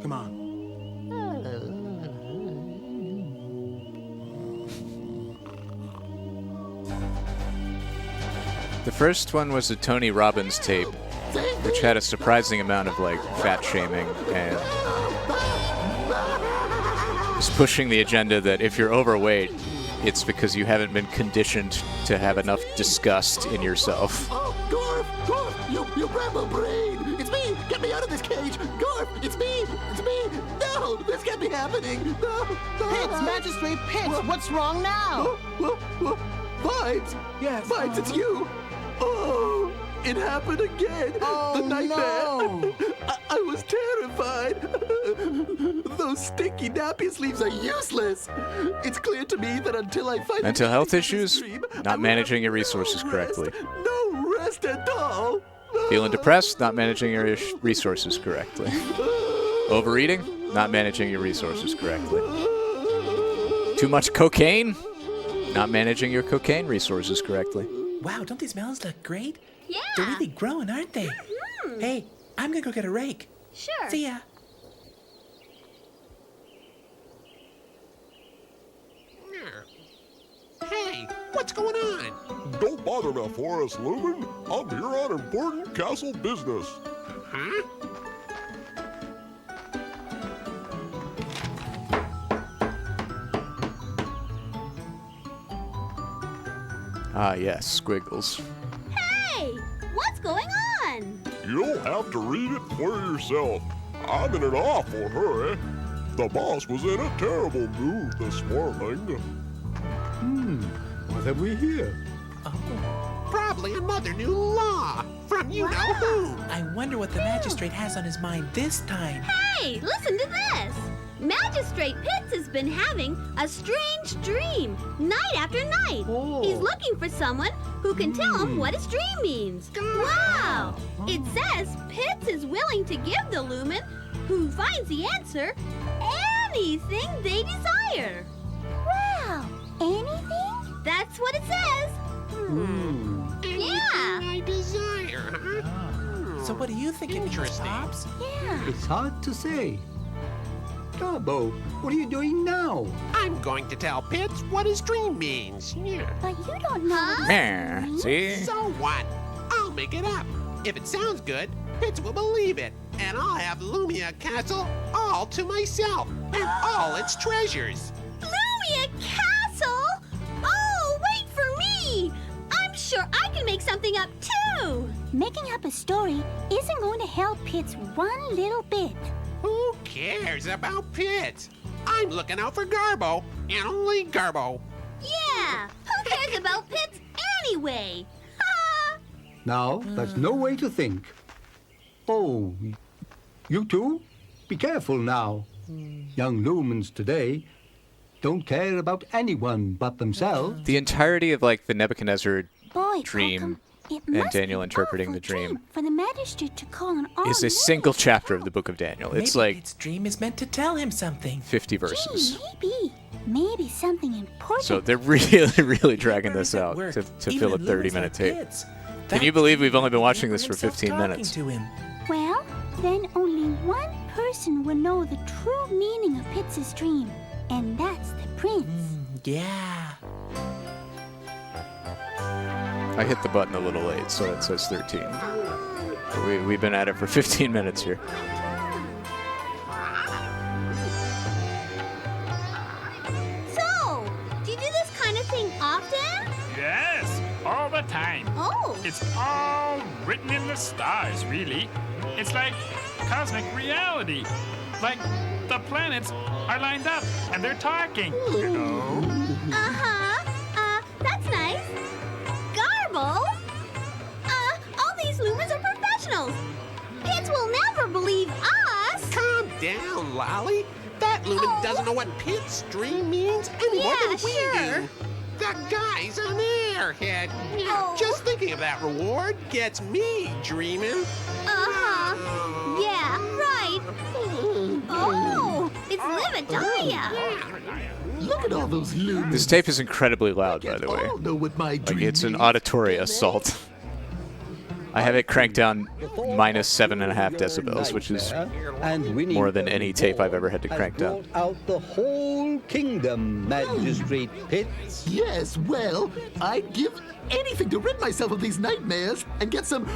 Come on. The first one was a Tony Robbins tape, which had a surprising amount of fat shaming and was pushing the agenda that if you're overweight, it's because you haven't been conditioned to have enough disgust in yourself. Oh, Gorf, you Rambo brain. It's me. Get me out of this cage. Gorf, it's me. No, this can't be happening. No. Pitts, Magistrate Pitts, what's wrong now? Vibes. Yes. Vibes, it's you. Oh, it happened again. Oh, the nightmare. no. I was terrified. Those stinky Napier leaves are useless. It's clear to me that until I find mental health issues, not managing your resources correctly. No rest at all. Feeling depressed, not managing your resources correctly. Overeating, not managing your resources correctly. Too much cocaine, not managing your cocaine resources correctly. Wow, don't these melons look great? Yeah. They're really growing, aren't they? Hey, I'm gonna go get a rake. Sure. See ya. Hey, what's going on? Don't bother me, Forrest Lumen. I'm here on important castle business. Huh? Ah, yes, Squiggles. Hey, what's going on? You'll have to read it for yourself. I'm in an awful hurry. The boss was in a terrible mood this morning. What have we here? Probably another new law from you know who. I wonder what the magistrate has on his mind this time. Hey, listen to this. Magistrate Pitts has been having a strange dream night after night. He's looking for someone who can tell him what his dream means. Wow! It says Pitts is willing to give the lumen who finds the answer anything they desire. Wow! Anything? That's what it says. Yeah. I desire, huh? So what do you think it means, Pops? Yeah. It's hard to say. Garbo, what are you doing now? I'm going to tell Pitts what his dream means. Yeah. But you don't know. There, see? So what? I'll make it up. If it sounds good, Pitts will believe it, and I'll have Lumia Castle all to myself and all its treasures. Lumia Castle? Oh, wait for me! I'm sure I can make something up too! Making up a story isn't going to help Pitts one little bit. Who cares about Pitts? I'm looking out for Garbo, and only Garbo. Yeah, who cares about Pitts anyway? Now, that's no way to think. Oh, you two? Be careful now. Young lumens today don't care about anyone but themselves. The entirety of like the Nebuchadnezzar Boy, dream it and must Daniel be interpreting the awful dream for the magistrate to call an all is a single chapter of the book of Daniel. It's Maybe like its dream is meant to tell him something. 50 verses. Maybe something important. So they're really dragging this out to fill a 30-minute tape. Can you believe we've only been watching this for 15 minutes? To him. Well, then only one person will know the true meaning of Pitts' dream, and that's the prince. Yeah. I hit the button a little late, so it says 13. We've been at it for 15 minutes here. So, do you do this kind of thing often? Yes, all the time. Oh. It's all written in the stars, really. It's like cosmic reality. Like the planets are lined up and they're talking, you know? That's nice. Garble? All these lumens are professionals. Pitts will never believe us. Calm down, Lolly. That lumen doesn't know what Pitts' dream means any more than we do. The guy's an airhead. Just thinking of that reward gets me dreaming. Yeah, right. Oh, it's Lividaya. Look at all those lumens. This tape is incredibly loud, by the way. Know what my Like it's an auditory assault. I have it cranked down minus 7.5 decibels, which is more than any tape I've ever had to crank down. Out the whole kingdom, Magistrate Pitts. Yes, well, I'd give anything to rid myself of these nightmares and get some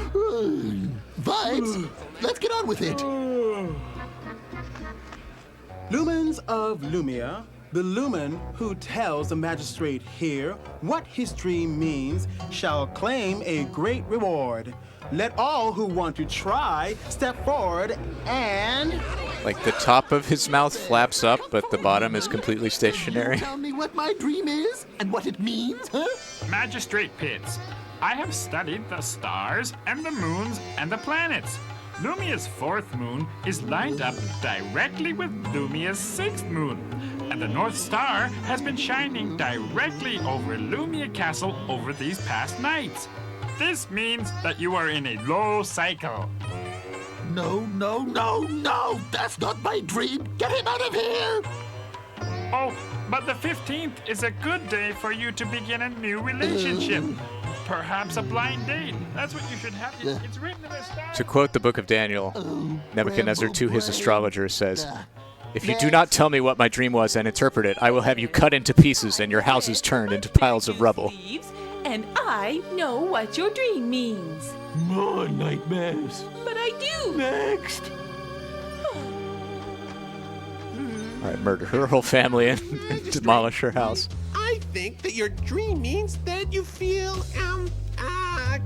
vibes. Let's get on with it. Lumens of Lumia, the lumen who tells the magistrate here what his dream means shall claim a great reward. Let all who want to try step forward and... Like the top of his mouth flaps up, but the bottom is completely stationary. Tell me what my dream is and what it means, huh? Magistrate Pitts, I have studied the stars and the moons and the planets. Lumia's fourth moon is lined up directly with Lumia's sixth moon, and the North Star has been shining directly over Lumia Castle over these past nights. This means that you are in a low cycle. No, that's not my dream. Get him out of here. Oh, but the 15th is a good day for you to begin a new relationship. Perhaps a blind date. That's what you should have. It's written in the stars. To quote the book of Daniel, Nebuchadnezzar to his astrologer says, "If you do not tell me what my dream was and interpret it, I will have you cut into pieces and your houses turned into piles of rubble." And I know what your dream means. More nightmares. But I do. Next. All right, murder her whole family and demolish her house. I think that your dream means that you feel,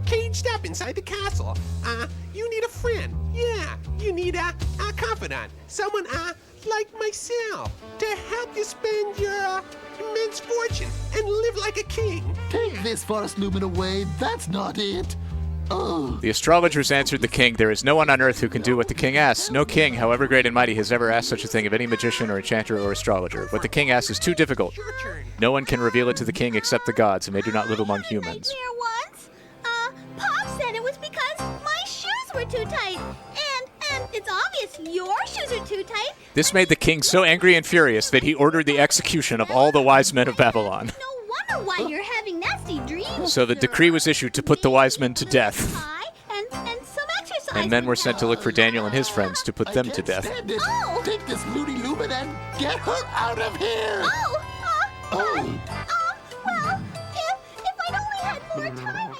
caged up inside the castle. You need a friend. Yeah, you need a confidant. Someone, like myself, to help you spend your immense fortune and live like a king. King? this forest lumen away. That's not it. Oh. The astrologers answered the king, "There is no one on earth who can do what the king asks. No king, however great and mighty, has ever asked such a thing of any magician or enchanter or astrologer. What the king asks is too difficult. No one can reveal it to the king except the gods, and they do not live among humans." Here once, Pop said it was because my shoes were too tight. And it's obvious your shoes are too tight. This made the king so angry and furious that he ordered the execution of all the wise men of Babylon. No wonder why you're having nasty dreams. So the decree was issued to put the wise men to death. And some exercise. And men were sent to look for Daniel and his friends to put them to death. Oh. Take this Looney Lumen and get her out of here. Well, if I'd only had more time, I could.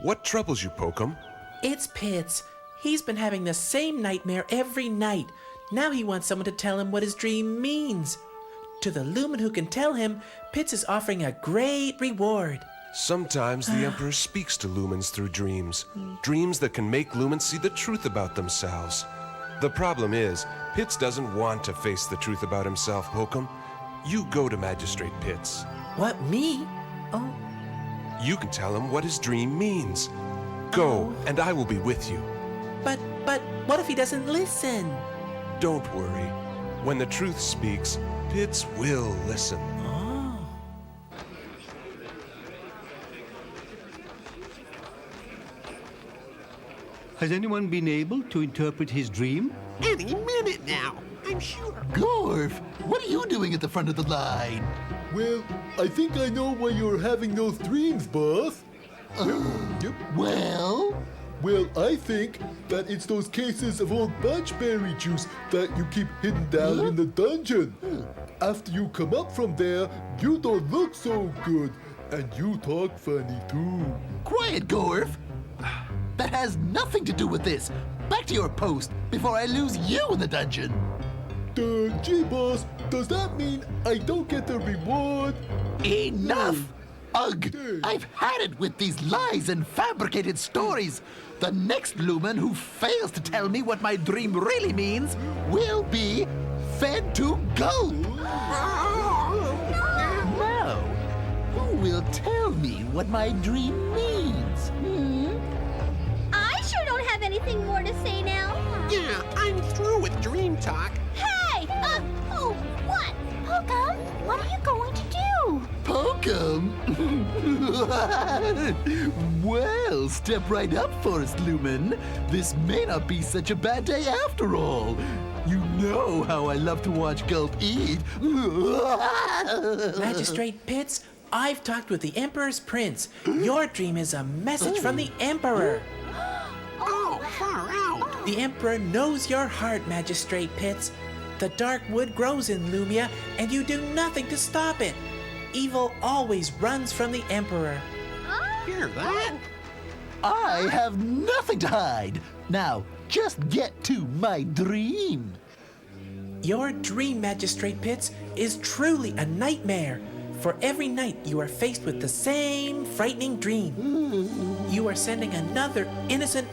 What troubles you, Pokum? It's Pitts. He's been having the same nightmare every night. Now he wants someone to tell him what his dream means. To the lumen who can tell him, Pitts is offering a great reward. Sometimes the Emperor speaks to lumens through dreams. Dreams that can make lumens see the truth about themselves. The problem is, Pitts doesn't want to face the truth about himself, Pokum. You go to Magistrate Pitts. What, me? Oh. You can tell him what his dream means. Go, and I will be with you. But what if he doesn't listen? Don't worry. When the truth speaks, Pitts will listen. Oh. Has anyone been able to interpret his dream? Any minute now, I'm sure. Gorf, what are you doing at the front of the line? Well, I think I know why you're having those dreams, boss. Well? Well, I think that it's those cases of old bunchberry juice that you keep hidden down in the dungeon. After you come up from there, you don't look so good, and you talk funny too. Quiet, Gorf. That has nothing to do with this. Back to your post before I lose you in the dungeon. Gee, boss, does that mean I don't get the reward? Enough! Ugh! I've had it with these lies and fabricated stories. The next lumen who fails to tell me what my dream really means will be fed to gulp. Now, who will tell me what my dream means? I sure don't have anything more to say now. Yeah, I'm through with dream talk. Hey! What? Pokum, what are you going to do? Pokum? Well, step right up, Forest Lumen. This may not be such a bad day after all. You know how I love to watch Gulp eat. Magistrate Pitts, I've talked with the Emperor's prince. Your dream is a message from the Emperor. Oh, far out. The Emperor knows your heart, Magistrate Pitts. The dark wood grows in Lumia, and you do nothing to stop it. Evil always runs from the Emperor. Hear that? I have nothing to hide. Now, just get to my dream. Your dream, Magistrate Pitts, is truly a nightmare. For every night you are faced with the same frightening dream. You are sending another innocent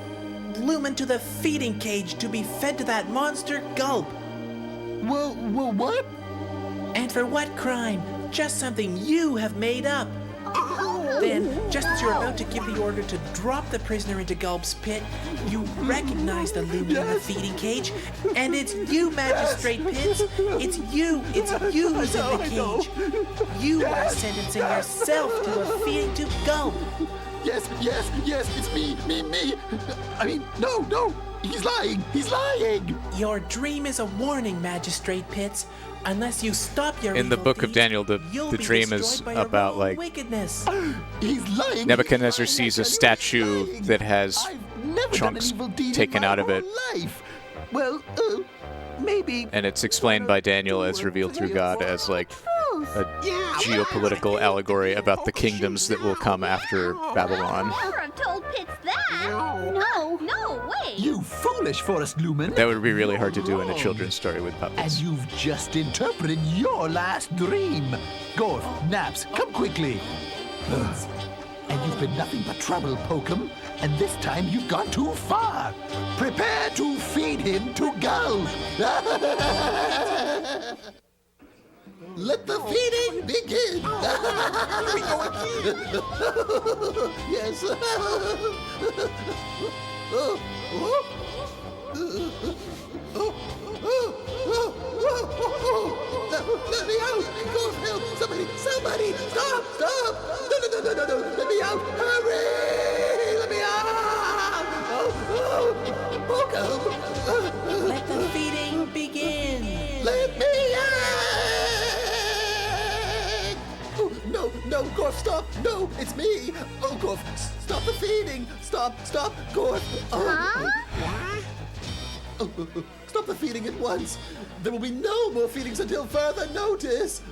lumen to the feeding cage to be fed to that monster Gulp. Well, what? And for what crime? Just something you have made up. Then, just as you're about to give the order to drop the prisoner into Gulp's pit, you recognize the lumen in the feeding cage, and it's you, Magistrate Pitts. It's you who's in the cage. You are sentencing yourself to a feeding to Gulp. Yes, it's me. I mean, no, he's lying. Your dream is a warning, Magistrate Pitts. Unless you stop your In the evil book of deeds, Daniel, the you'll be dream is destroyed by your about own like wickedness. He's lying. Nebuchadnezzar sees a statue that has chunks taken out of it, Life. Well, maybe. and it's explained by Daniel as revealed through God as like a geopolitical allegory about the kingdoms that will come after Babylon. Never have told Pitts that. No way. You foolish Forest Lumen. That would be really hard to do in a children's story with And puppets. you've just interpreted your last dream. Gorf, Naps, come quickly. And you've been nothing but trouble, Pokum. And this time you've gone too far. Prepare to feed him to Gulp. let the feeding begin. Here we go again. Yes. Let me out! Go, help! Somebody! Stop! No! Let me out! Hurry! Let me out! Welcome! Let the feeding begin. Let me out! No, Gorf, stop! No, it's me! Oh, Gorf, stop the feeding! Stop, Gorf! Huh? Stop the feeding at once! There will be no more feedings until further notice!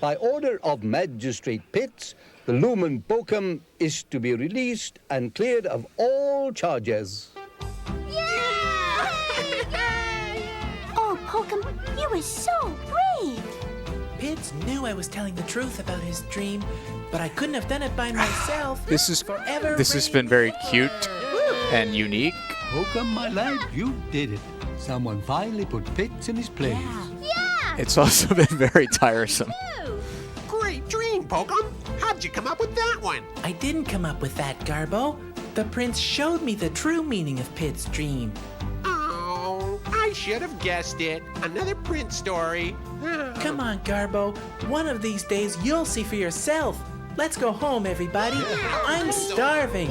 By order of Magistrate Pitts, the Lumen Bochum is to be released and cleared of all charges. Oh, Bochum, you were so brave. Pitts knew I was telling the truth about his dream, but I couldn't have done it by myself. This has been very cute and unique. Bochum, my lad, you did it. Someone finally put Pitts in his place. Yeah! It's also been very tiresome. Great dream, Bochum. How'd you come up with that one? I didn't come up with that, Garbo. The prince showed me the true meaning of Pitt's dream. Oh, I should have guessed it. Another prince story. Come on, Garbo. One of these days you'll see for yourself. Let's go home, everybody. I'm starving.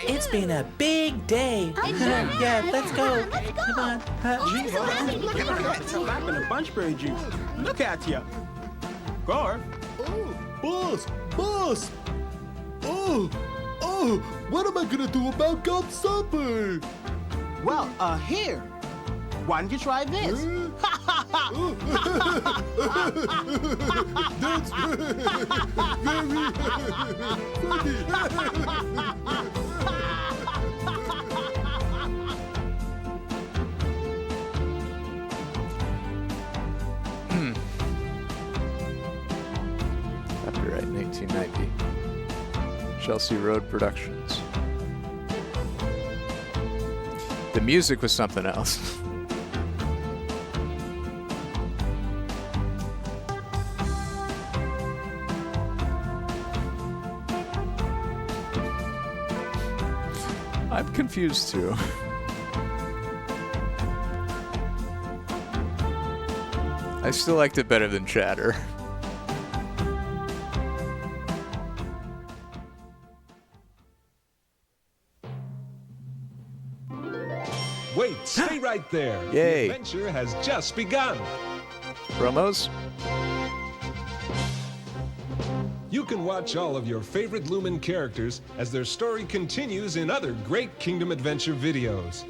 It's been a big day. Yeah, let's go. Come on. Look at that. It's wrapping the bunchberry juice. Look at ya. Garf. Boss! Oh, what am I gonna do about God's supper? Well, here. Why don't you try this? That's Copyright 1990. Chelsea Road Productions. The music was something else. I'm confused too. I still liked it better than Chatter. Wait, stay right there. Yay. The adventure has just begun. Promos? You can watch all of your favorite Lumen characters as their story continues in other great Kingdom Adventure videos.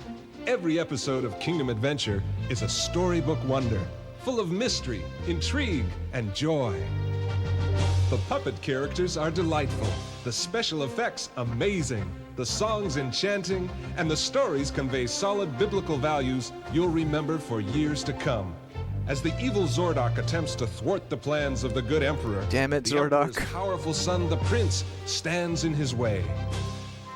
Every episode of Kingdom Adventure is a storybook wonder, full of mystery, intrigue, and joy. The puppet characters are delightful, the special effects amazing, the songs enchanting, and the stories convey solid biblical values you'll remember for years to come. As the evil Zordok attempts to thwart the plans of the good Emperor, damn it, the Zordok. Emperor's powerful son, the Prince, stands in his way.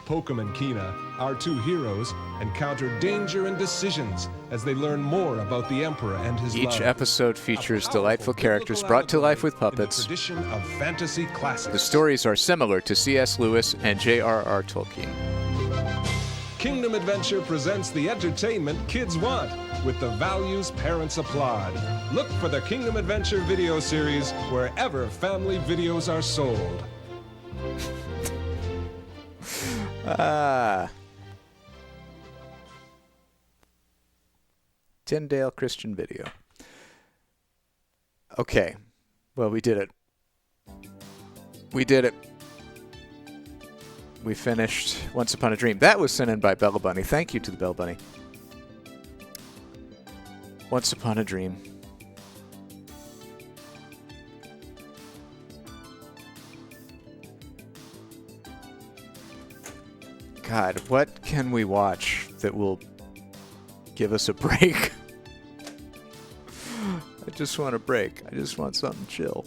Bochum and Kina, our two heroes, encounter danger and decisions as they learn more about the Emperor and his Each love. episode features delightful characters brought to life with puppets. Tradition of fantasy classics. The stories are similar to C.S. Lewis and J.R.R. Tolkien. Kingdom Adventure presents the entertainment kids want with the values parents applaud. Look for the Kingdom Adventure video series wherever family videos are sold. Tyndale Christian Video. Okay. Well, we did it. We did it. We finished Once Upon a Dream. That was sent in by Bella Bunny. Thank you to the Bella Bunny. Once Upon a Dream. God, what can we watch that will give us a break? I just want a break. I just want something chill.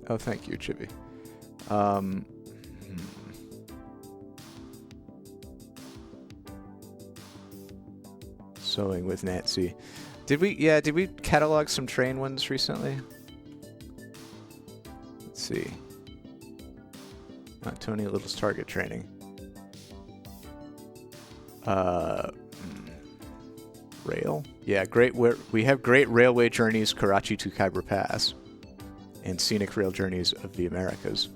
Oh, thank you, Chibi. Sewing with Nancy. Did we catalog some train ones recently? Let's see. Tony Little's target training. Rail? Yeah, we have great railway journeys Karachi to Khyber Pass and scenic rail journeys of the Americas.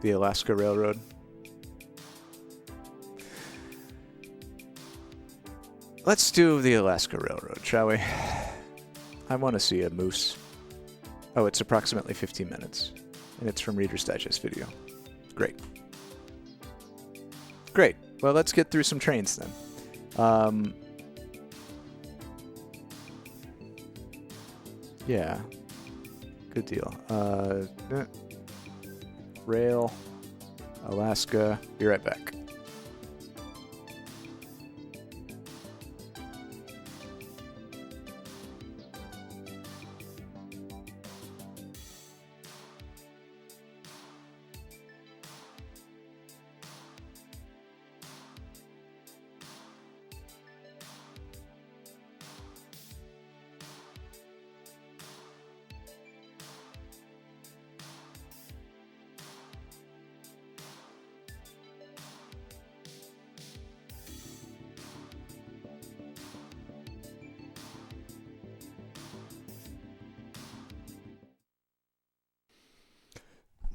The Alaska Railroad. Let's do the Alaska Railroad, shall we? I want to see a moose. Oh, it's approximately 15 minutes. And it's from Reader's Digest video. Great. Great. Well, let's get through some trains then. Yeah. Good deal. Rail. Alaska. Be right back.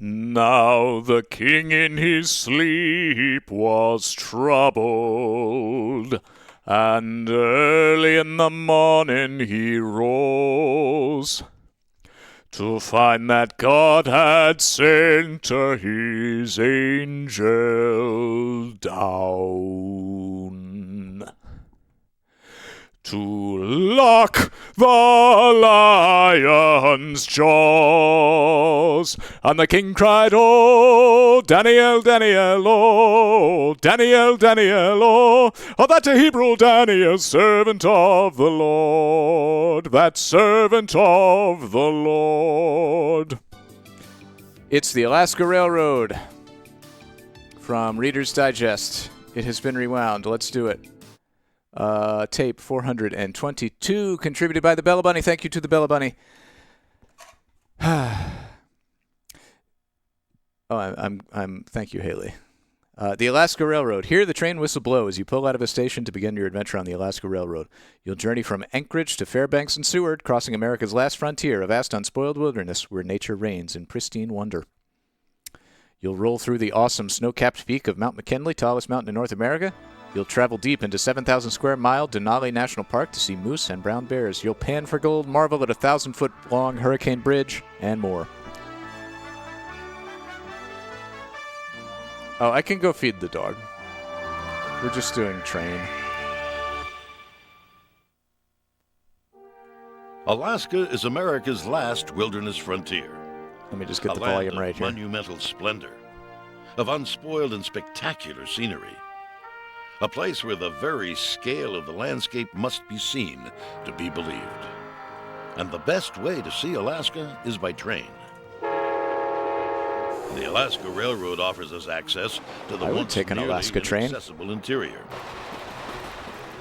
Now the king in his sleep was troubled, and early in the morning he rose, to find that God had sent his angel down to lock the lion's jaws. And the king cried, "Oh, Daniel, Daniel, oh, Daniel, Daniel, oh, that Hebrew Daniel, servant of the Lord, that servant of the Lord." It's the Alaska Railroad from Reader's Digest. It has been rewound. Let's do it. Tape 422, contributed by the Bella Bunny. Thank you to the Bella Bunny. Thank you, Haley. The Alaska Railroad. Hear the train whistle blow as you pull out of a station to begin your adventure on the Alaska Railroad. You'll journey from Anchorage to Fairbanks and Seward, crossing America's last frontier, a vast unspoiled wilderness where nature reigns in pristine wonder. You'll roll through the awesome snow-capped peak of Mount McKinley, tallest mountain in North America. You'll travel deep into 7,000 square mile Denali National Park to see moose and brown bears. You'll pan for gold, marvel at a 1,000-foot-long Hurricane Bridge, and more. Oh, I can go feed the dog. We're just doing train. Alaska is America's last wilderness frontier. Let me just get the volume right here. Monumental splendor, of unspoiled and spectacular scenery. A place where the very scale of the landscape must be seen to be believed. And the best way to see Alaska is by train. The Alaska Railroad offers us access to the once nearly inaccessible interior.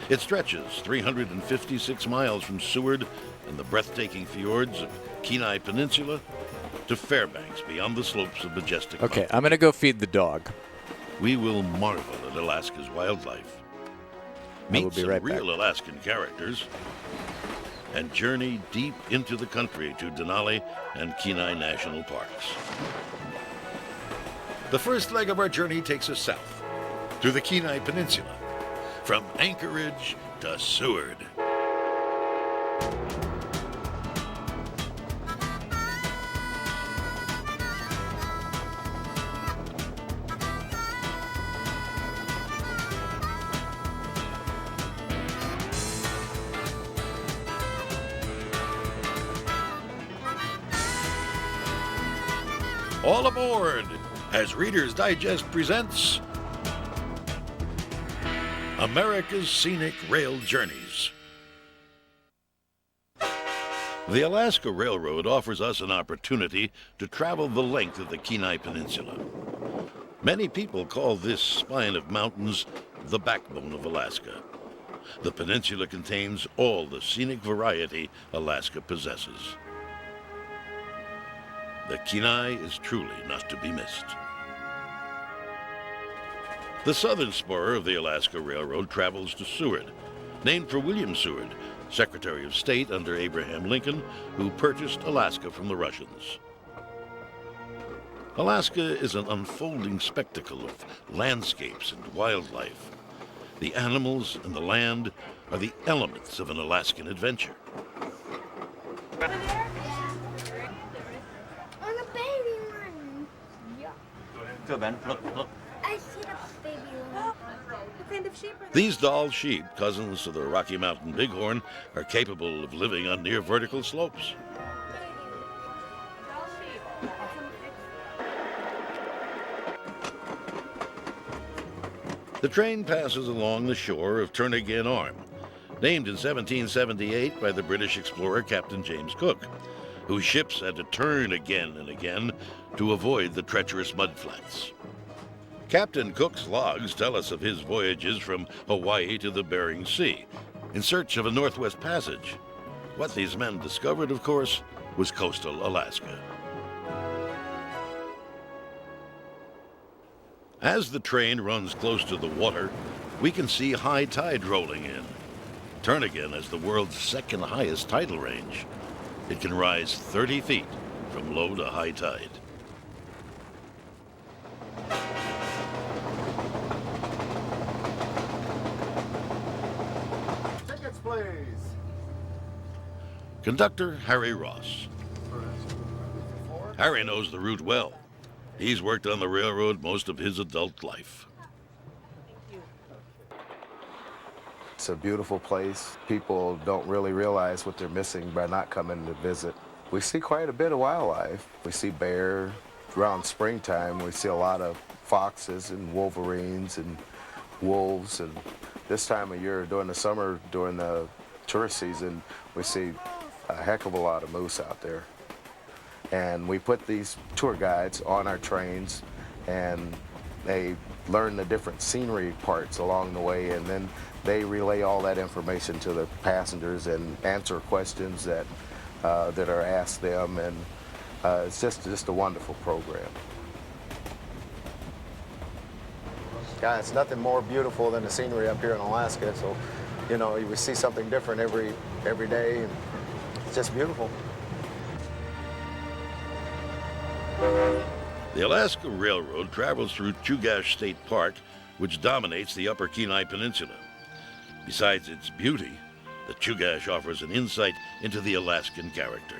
It stretches 356 miles from Seward and the breathtaking fjords of Kenai Peninsula to Fairbanks beyond the slopes of majestic Okay, I'm going to go feed the dog. We will marvel at Alaska's wildlife, meet some real Alaskan characters, and journey deep into the country to Denali and Kenai National Parks. The first leg of our journey takes us south to the Kenai Peninsula, from Anchorage to Seward. All aboard as Reader's Digest presents America's Scenic Rail Journeys. The Alaska Railroad offers us an opportunity to travel the length of the Kenai Peninsula. Many people call this spine of mountains the backbone of Alaska. The peninsula contains all the scenic variety Alaska possesses. The Kenai is truly not to be missed. The southern spur of the Alaska Railroad travels to Seward, named for William Seward, Secretary of State under Abraham Lincoln, who purchased Alaska from the Russians. Alaska is an unfolding spectacle of landscapes and wildlife. The animals and the land are the elements of an Alaskan adventure. On a baby one. Yeah. Go, Ben. Look. I see a baby one. What kind of sheep are they? These doll sheep, cousins of the Rocky Mountain bighorn, are capable of living on near vertical slopes. The train passes along the shore of Turnagain Arm, named in 1778 by the British explorer Captain James Cook, whose ships had to turn again and again to avoid the treacherous mudflats. Captain Cook's logs tell us of his voyages from Hawaii to the Bering Sea in search of a Northwest Passage. What these men discovered, of course, was coastal Alaska. As the train runs close to the water, we can see high tide rolling in. Turnagain has the world's second highest tidal range. It can rise 30 feet from low to high tide. Tickets, please. Conductor Harry Ross. Harry knows the route well. He's worked on the railroad most of his adult life. It's a beautiful place. People don't really realize what they're missing by not coming to visit. We see quite a bit of wildlife. We see bear. Around springtime, we see a lot of foxes and wolverines and wolves. And this time of year, during the summer, during the tourist season, we see a heck of a lot of moose out there. And we put these tour guides on our trains, and they learn the different scenery parts along the way, and then they relay all that information to the passengers and answer questions that are asked them, and it's just a wonderful program. Yeah, it's nothing more beautiful than the scenery up here in Alaska. So, you know, we see something different every day, and it's just beautiful. The Alaska Railroad travels through Chugach State Park, which dominates the Upper Kenai Peninsula. Besides its beauty, the Chugach offers an insight into the Alaskan character.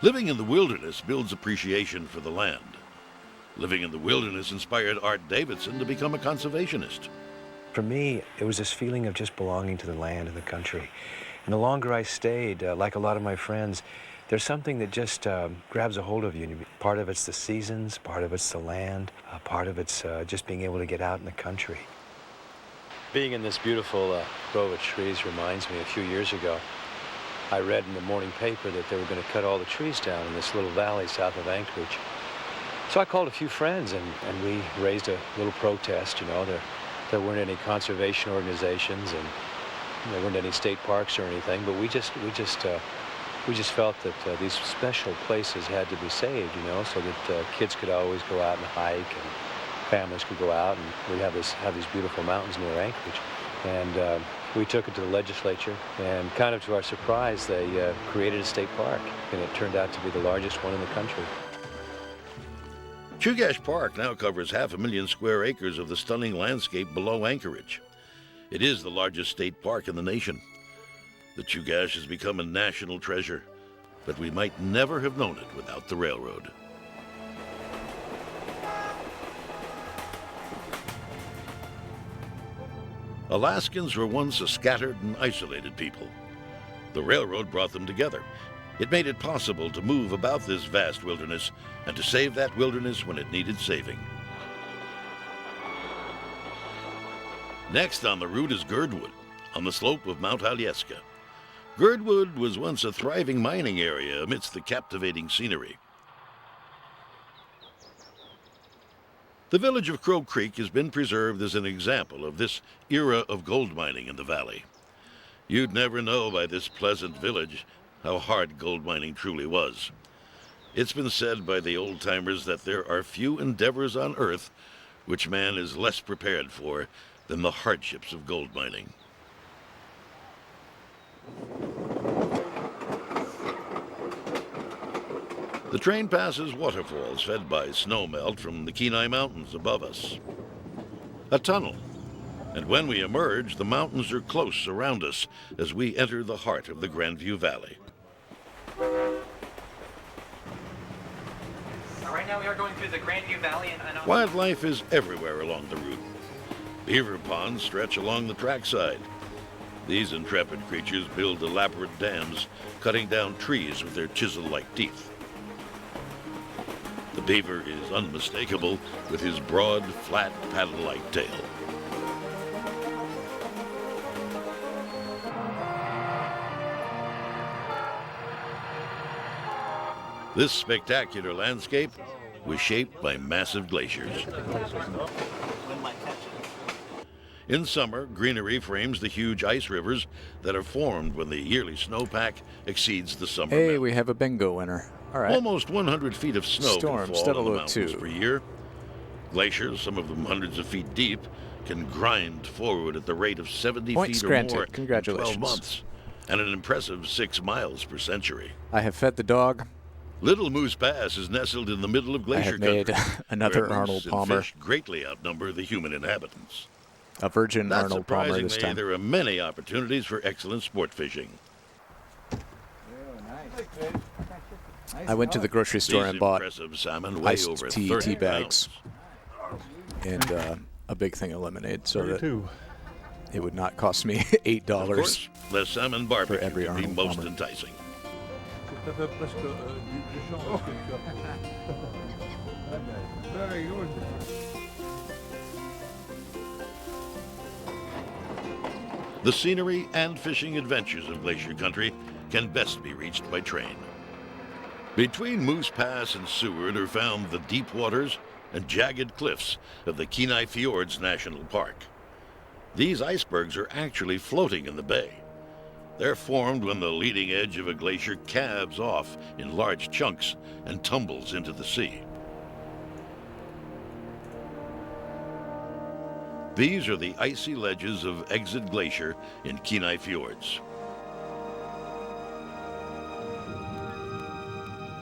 Living in the wilderness builds appreciation for the land. Living in the wilderness inspired Art Davidson to become a conservationist. For me, it was this feeling of just belonging to the land and the country. And the longer I stayed, like a lot of my friends, there's something that just grabs a hold of you. Part of it's the seasons, part of it's the land, part of it's just being able to get out in the country. Being in this beautiful grove of trees reminds me, a few years ago, I read in the morning paper that they were going to cut all the trees down in this little valley south of Anchorage. So I called a few friends, and we raised a little protest. You know, there weren't any conservation organizations, and there weren't any state parks or anything, but we just felt that these special places had to be saved, you know, so that kids could always go out and hike, and families could go out, and we'd have these beautiful mountains near Anchorage. And we took it to the legislature, and kind of to our surprise, they created a state park, and it turned out to be the largest one in the country. Chugach Park now covers 500,000 square acres of the stunning landscape below Anchorage. It is the largest state park in the nation. The Chugach has become a national treasure, but we might never have known it without the railroad. Alaskans were once a scattered and isolated people. The railroad brought them together. It made it possible to move about this vast wilderness and to save that wilderness when it needed saving. Next on the route is Girdwood, on the slope of Mount Alyeska. Girdwood was once a thriving mining area amidst the captivating scenery. The village of Crow Creek has been preserved as an example of this era of gold mining in the valley. You'd never know by this pleasant village how hard gold mining truly was. It's been said by the old-timers that there are few endeavors on earth which man is less prepared for than the hardships of gold mining. The train passes waterfalls fed by snowmelt from the Kenai Mountains above us. A tunnel. And when we emerge, the mountains are close around us as we enter the heart of the Grandview Valley. Right now we are going through the Grandview Valley and Wildlife is everywhere along the route. Beaver ponds stretch along the trackside. These intrepid creatures build elaborate dams, cutting down trees with their chisel-like teeth. The beaver is unmistakable with his broad, flat, paddle-like tail. This spectacular landscape was shaped by massive glaciers. In summer, greenery frames the huge ice rivers that are formed when the yearly snowpack exceeds the summer Hey, melt. we have a bingo winner. All right. Almost 100 feet of snow Storm, can fall on the Stella mountains 2. per year. Glaciers, some of them hundreds of feet deep, can grind forward at the rate of 70 Points feet or granted. more Congratulations. in 12 months, and an impressive 6 miles per century. I have fed the dog. Little Moose Pass is nestled in the middle of glacier have made country, another where moose Arnold and Palmer. fish greatly outnumber the human inhabitants. A virgin Not Arnold Palmer surprisingly, this time. there are many opportunities for excellent sport fishing. I went to the grocery store These and bought impressive salmon weigh iced over tea 30 bags and a big thing of lemonade, so that it would not cost me $8 Of course, the salmon barbecue for every can be Arnold most Palmer. enticing. Very good. The scenery and fishing adventures of Glacier Country can best be reached by train. Between Moose Pass and Seward are found the deep waters and jagged cliffs of the Kenai Fjords National Park. These icebergs are actually floating in the bay. They're formed when the leading edge of a glacier calves off in large chunks and tumbles into the sea. These are the icy ledges of Exit Glacier in Kenai Fjords.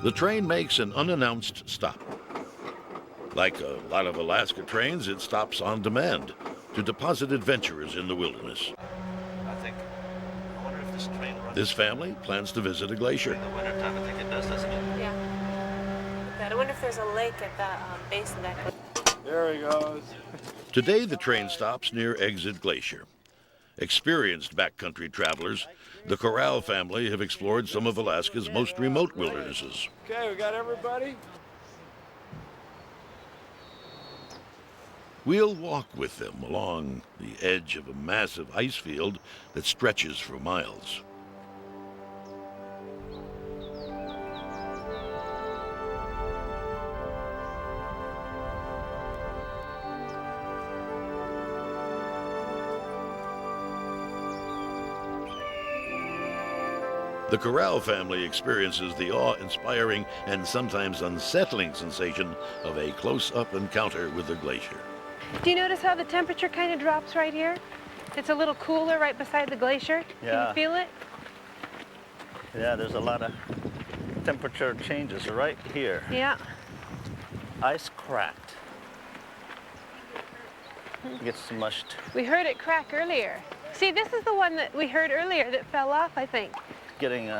The train makes an unannounced stop. Like a lot of Alaska trains, it stops on demand to deposit adventurers in the wilderness. I wonder if this train runs This family plans to visit a glacier. in the wintertime. I think it does, doesn't it? Yeah. I wonder if there's a lake at the base of that. There he goes. Today, the train stops near Exit Glacier. Experienced backcountry travelers, the Corral family have explored some of Alaska's most remote wildernesses. Okay, we got everybody. We'll walk with them along the edge of a massive ice field that stretches for miles. The Corral family experiences the awe-inspiring and sometimes unsettling sensation of a close-up encounter with the glacier. Do you notice how the temperature kind of drops right here? It's a little cooler right beside the glacier. Can Yeah. you feel it? Yeah, there's a lot of temperature changes right here. Yeah. Ice cracked. It gets smushed. We heard it crack earlier. See, this is the one that we heard earlier that fell off, I think. Getting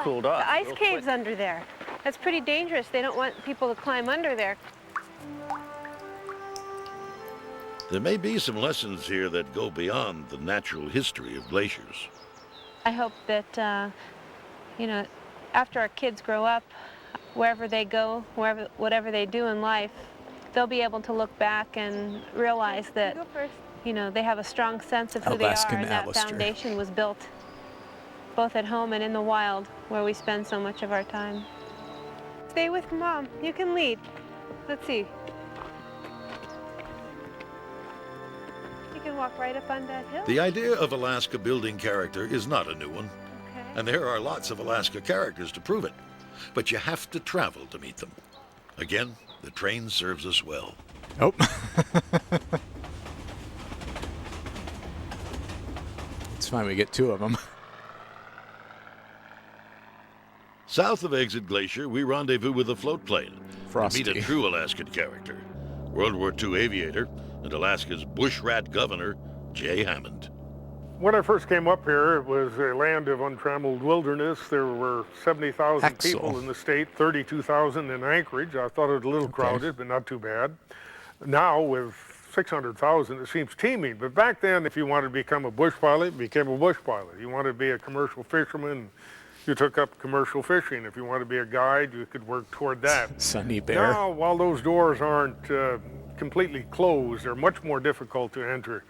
cooled off. The ice real cave's quick. under there. That's pretty dangerous. They don't want people to climb under there. There may be some lessons here that go beyond the natural history of glaciers. I hope that, you know, after our kids grow up, wherever they go, whatever they do in life, they'll be able to look back and realize that, you know, they have a strong sense of who Alaskan they are, and that Alistair. foundation was built both at home and in the wild, where we spend so much of our time. Stay with Mom. You can lead. Let's see. You can walk right up on that hill. The idea of Alaska building character is not a new one. Okay. And there are lots of Alaska characters to prove it. But you have to travel to meet them. Again, the train serves us well. Oh. It's fine, we get 2 of them. South of Exit Glacier, we rendezvous with a float plane Frosty. to meet a true Alaskan character, World War II aviator and Alaska's bushrat governor, Jay Hammond. When I first came up here, it was a land of untrammeled wilderness. There were 70,000 people in the state, 32,000 in Anchorage. I thought it was a little crowded, but not too bad. Now, with 600,000, it seems teeming. But back then, if you wanted to become a bush pilot, you became a bush pilot. You wanted to be a commercial fisherman, you took up commercial fishing. If you wanted to be a guide, you could work toward that. Sunny Bear. Now, while those doors aren't completely closed, they're much more difficult to enter.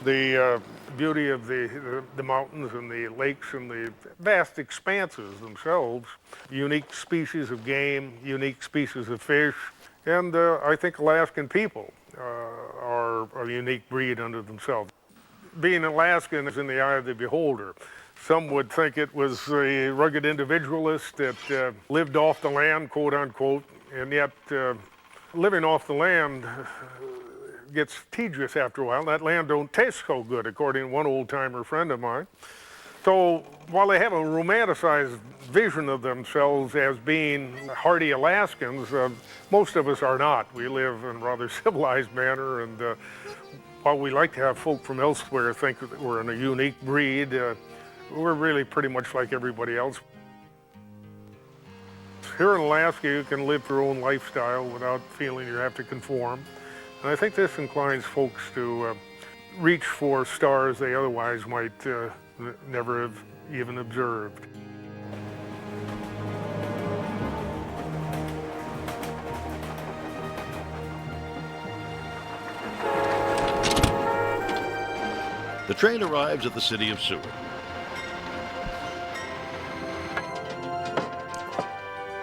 The beauty of the mountains and the lakes and the vast expanses themselves, unique species of game, unique species of fish, and I think Alaskan people are a unique breed unto themselves. Being Alaskan is in the eye of the beholder. Some would think it was a rugged individualist that lived off the land, quote unquote, and yet living off the land gets tedious after a while. That land don't taste so good, according to one old-timer friend of mine. So while they have a romanticized vision of themselves as being hardy Alaskans, most of us are not. We live in a rather civilized manner, and while we like to have folk from elsewhere think that we're in a unique breed, we're really pretty much like everybody else. Here in Alaska, you can live your own lifestyle without feeling you have to conform. And I think this inclines folks to reach for stars they otherwise might never have even observed. The train arrives at the city of Seward.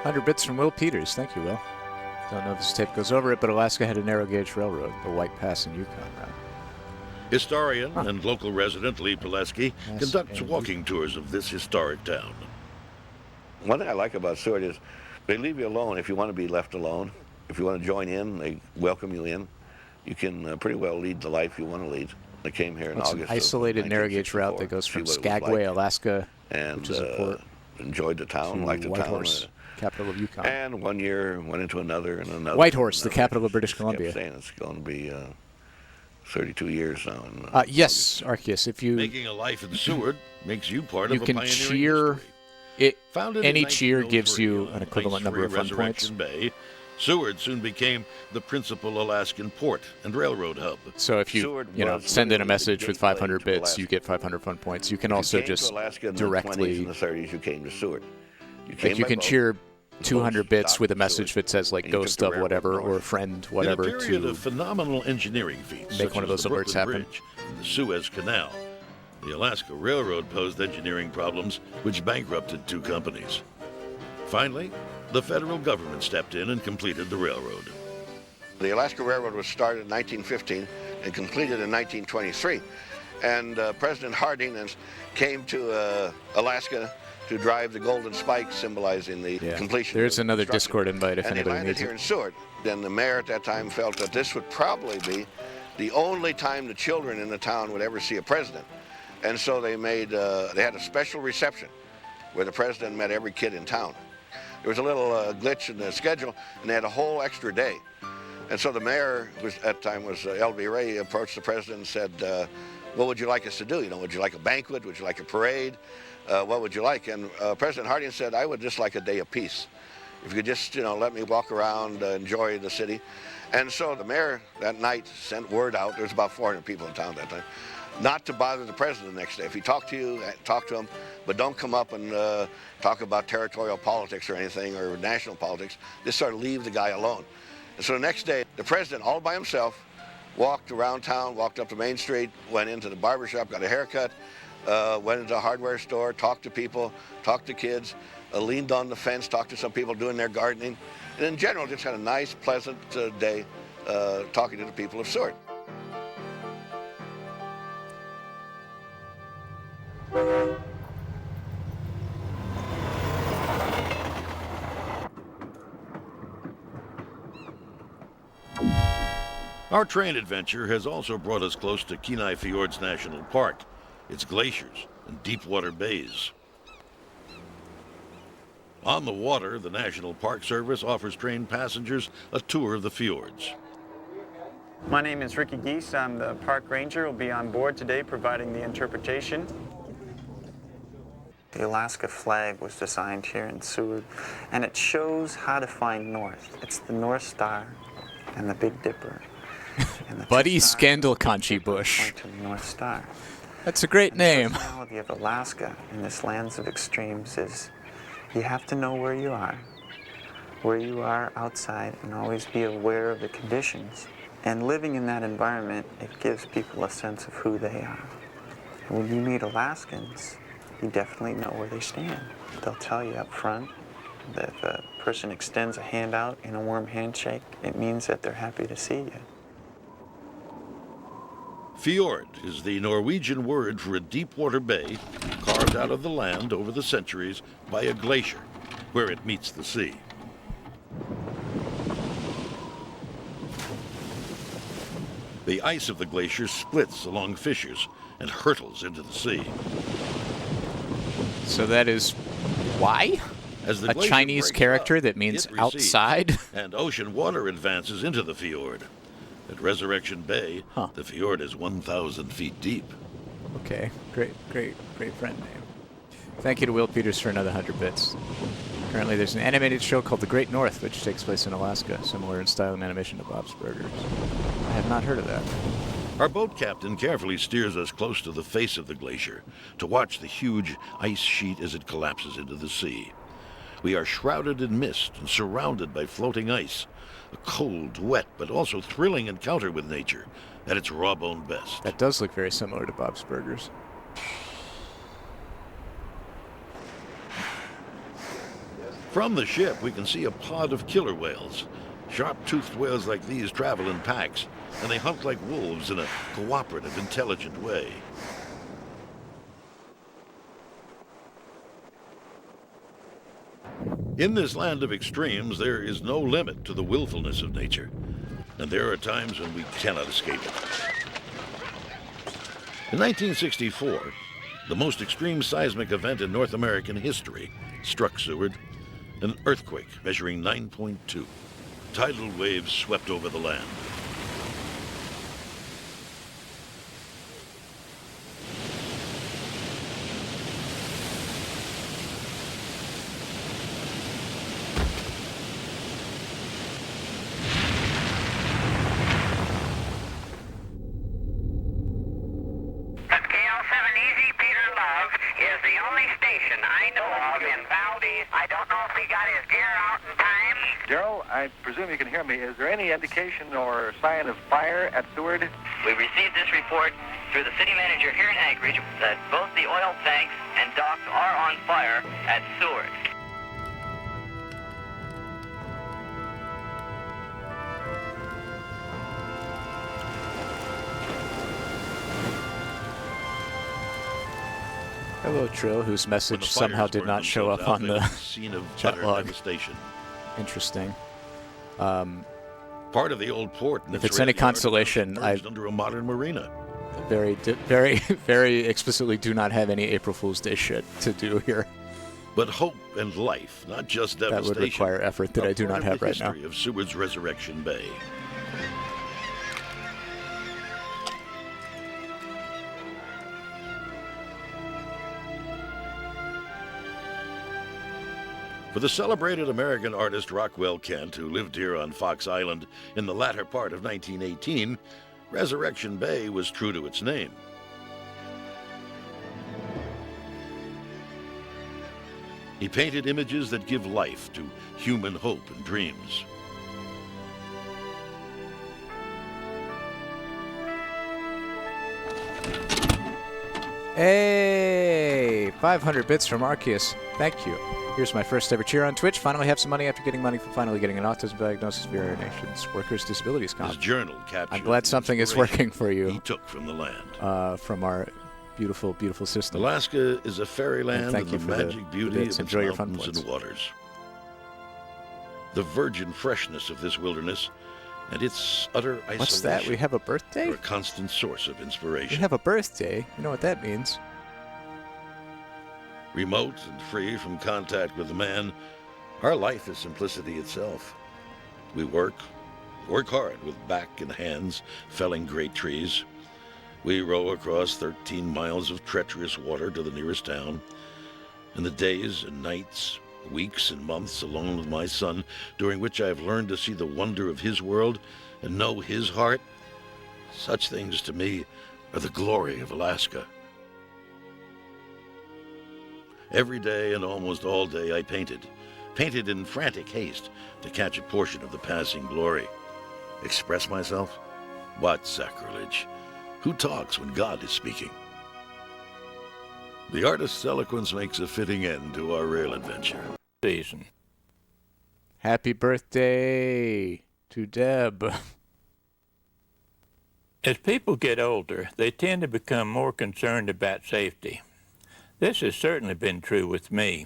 100 bits from Will Peters. Thank you, Will. Don't know if this tape goes over it, but Alaska had a narrow gauge railroad, the White Pass and Yukon route. Historian and local resident Lee Pileski conducts walking tours of this historic town. One thing I like about Seward is they leave you alone if you want to be left alone. If you want to join in, they welcome you in. You can pretty well lead the life you want to lead. I came here in August. It's an isolated narrow gauge route that goes from Skagway, Alaska, which is a port, enjoyed the town, liked the town. Capital of Yukon. And 1 year went into another and another. Whitehorse, the capital of British Columbia. Kept saying it's going to be 32 years now. Yes, Arceus, if you... Making a life in Seward makes you part of a can pioneering cheer. Founded Any in cheer gives 1903 you on an equivalent number of fun points. Resurrection Bay, Seward soon became the principal Alaskan port and railroad hub. So if you send in a message with 500 bits, you get 500 fun points. You can also just directly... In the 20s and the 30s, you came to Seward. You can cheer 200 bits with a message that says like ghost of whatever or friend whatever in a period to of phenomenal engineering feats, make such one of as those the alerts Brooklyn happen. Bridge and the Suez Canal. The Alaska Railroad posed engineering problems which bankrupted 2 companies. Finally, the federal government stepped in and completed the railroad. The Alaska Railroad was started in 1915 and completed in 1923. And President Harding came to Alaska to drive the Golden Spike, symbolizing the completion. There's another Discord invite if anybody landed needs here it. in Seward. Then the mayor at that time felt that this would probably be the only time the children in the town would ever see a president. And so they had a special reception where the president met every kid in town. There was a little glitch in the schedule, and they had a whole extra day. And so the mayor, who at that time was L.B. Ray, approached the president and said, what would you like us to do? Would you like a banquet? Would you like a parade? What would you like? And President Harding said, I would just like a day of peace. If you could just, let me walk around, enjoy the city. And so the mayor that night sent word out, there was about 400 people in town that time, not to bother the president the next day. If he talked to you, talk to him, but don't come up and talk about territorial politics or anything or national politics. Just sort of leave the guy alone. And so the next day, the president, all by himself, walked around town, walked up to Main Street, went into the barber shop, got a haircut, went into a hardware store, talked to people, talked to kids, leaned on the fence, talked to some people doing their gardening, and in general just had a nice, pleasant day talking to the people of Seward. Our train adventure has also brought us close to Kenai Fjords National Park, its glaciers and deep water bays. On the water, the National Park Service offers train passengers a tour of the fjords. My name is Ricky Geese. I'm the park ranger. Will be on board today providing the interpretation. The Alaska flag was designed here in Seward, and it shows how to find north. It's the North Star and the Big Dipper. Buddy Scandalconchi Bush. To the North Star. That's a great name. The personality of Alaska in this lands of extremes is you have to know where you are outside, and always be aware of the conditions. And living in that environment, it gives people a sense of who they are. And when you meet Alaskans, you definitely know where they stand. They'll tell you up front that if a person extends a hand out in a warm handshake, it means that they're happy to see you. Fjord is the Norwegian word for a deep water bay carved out of the land over the centuries by a glacier where it meets the sea. The ice of the glacier splits along fissures and hurtles into the sea. So that is why? As the a glacier Chinese breaks character up, that means it recedes, outside? And ocean water advances into the fjord. At Resurrection Bay, the fjord is 1,000 feet deep. Okay, great friend name. Thank you to Will Peters for another 100 bits. Currently there's an animated show called The Great North, which takes place in Alaska, similar in style and animation to Bob's Burgers. I have not heard of that. Our boat captain carefully steers us close to the face of the glacier to watch the huge ice sheet as it collapses into the sea. We are shrouded in mist and surrounded by floating ice. A cold, wet, but also thrilling encounter with nature at its raw-boned best. That does look very similar to Bob's Burgers. From the ship, we can see a pod of killer whales. Sharp-toothed whales like these travel in packs, and they hunt like wolves in a cooperative, intelligent way. In this land of extremes, there is no limit to the willfulness of nature, and there are times when we cannot escape it. In 1964, the most extreme seismic event in North American history struck Seward, an earthquake measuring 9.2. Tidal waves swept over the land. I presume you can hear me. Is there any indication or sign of fire at Seward? We received this report through the city manager here in Anchorage that both the oil tanks and docks are on fire at Seward. Hello, Trill, whose message somehow did not show up on the chat log. Interesting. Part of the old port. If it's any consolation, I under a modern marina. Very explicitly do not have any April Fool's Day shit to do here. But hope and life, not just devastation. That would require effort that I do not have right now. History of Seward's Resurrection Bay. For the celebrated American artist Rockwell Kent, who lived here on Fox Island in the latter part of 1918, Resurrection Bay was true to its name. He painted images that give life to human hope and dreams. Hey, 500 bits from Arceus. Thank you. Here's my first ever cheer on Twitch. Finally have some money after getting money for finally getting an autism diagnosis via our nation's workers' disabilities comp. His journal captures I'm glad something is working for you. He took from the land. From our beautiful, beautiful system. Alaska is a fairyland and the magic beauty of its Enjoy your fun mountains points. and waters. The virgin freshness of this wilderness and its utter isolation. What's that? We have a birthday? Are a constant source of inspiration. We have a birthday. You know what that means. Remote and free from contact with man, our life is simplicity itself. We work hard with back and hands, felling great trees. We row across 13 miles of treacherous water to the nearest town. And the days and nights, weeks and months alone with my son, during which I have learned to see the wonder of his world and know his heart, such things to me are the glory of Alaska. Every day and almost all day I painted in frantic haste to catch a portion of the passing glory. Express myself? What sacrilege! Who talks when God is speaking? The artist's eloquence makes a fitting end to our rail adventure. Season. Happy birthday to Deb. As people get older, they tend to become more concerned about safety. This has certainly been true with me.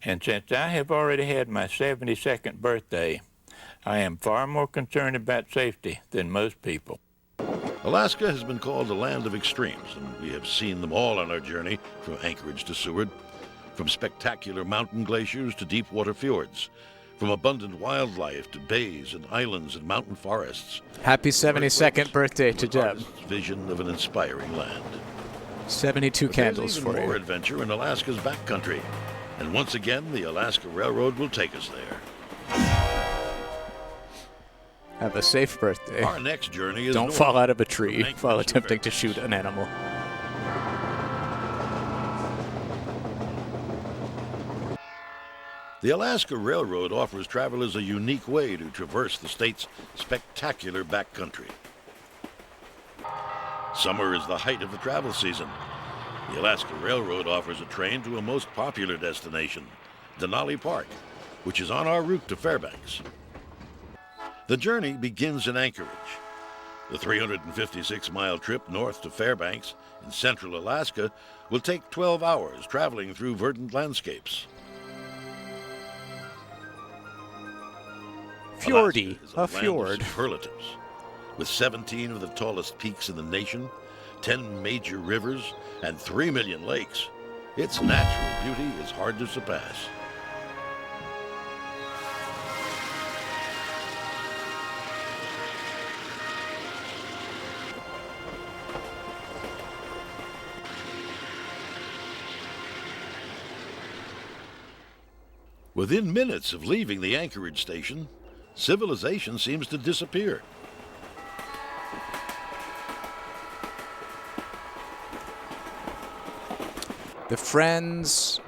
And since I have already had my 72nd birthday, I am far more concerned about safety than most people. Alaska has been called a land of extremes, and we have seen them all on our journey from Anchorage to Seward, from spectacular mountain glaciers to deep water fjords, from abundant wildlife to bays and islands and mountain forests. Happy 72nd birthday to Deb. Vision of an inspiring land. 72 candles for more you. Adventure in Alaska's backcountry, and once again the Alaska Railroad will take us there. Have a safe birthday. Our next journey is Don't north fall out of a tree from Anchorage while to attempting to shoot an animal. The Alaska Railroad offers travelers a unique way to traverse the state's spectacular backcountry. Summer is the height of the travel season. The Alaska Railroad offers a train to a most popular destination, Denali Park, which is on our route to Fairbanks. The journey begins in Anchorage. The 356-mile trip north to Fairbanks in central Alaska will take 12 hours traveling through verdant landscapes. Fjordy, a a fjord. Land of superlatives, with 17 of the tallest peaks in the nation, 10 major rivers, and 3 million lakes. Its natural beauty is hard to surpass. Within minutes of leaving the Anchorage station, civilization seems to disappear. The Friends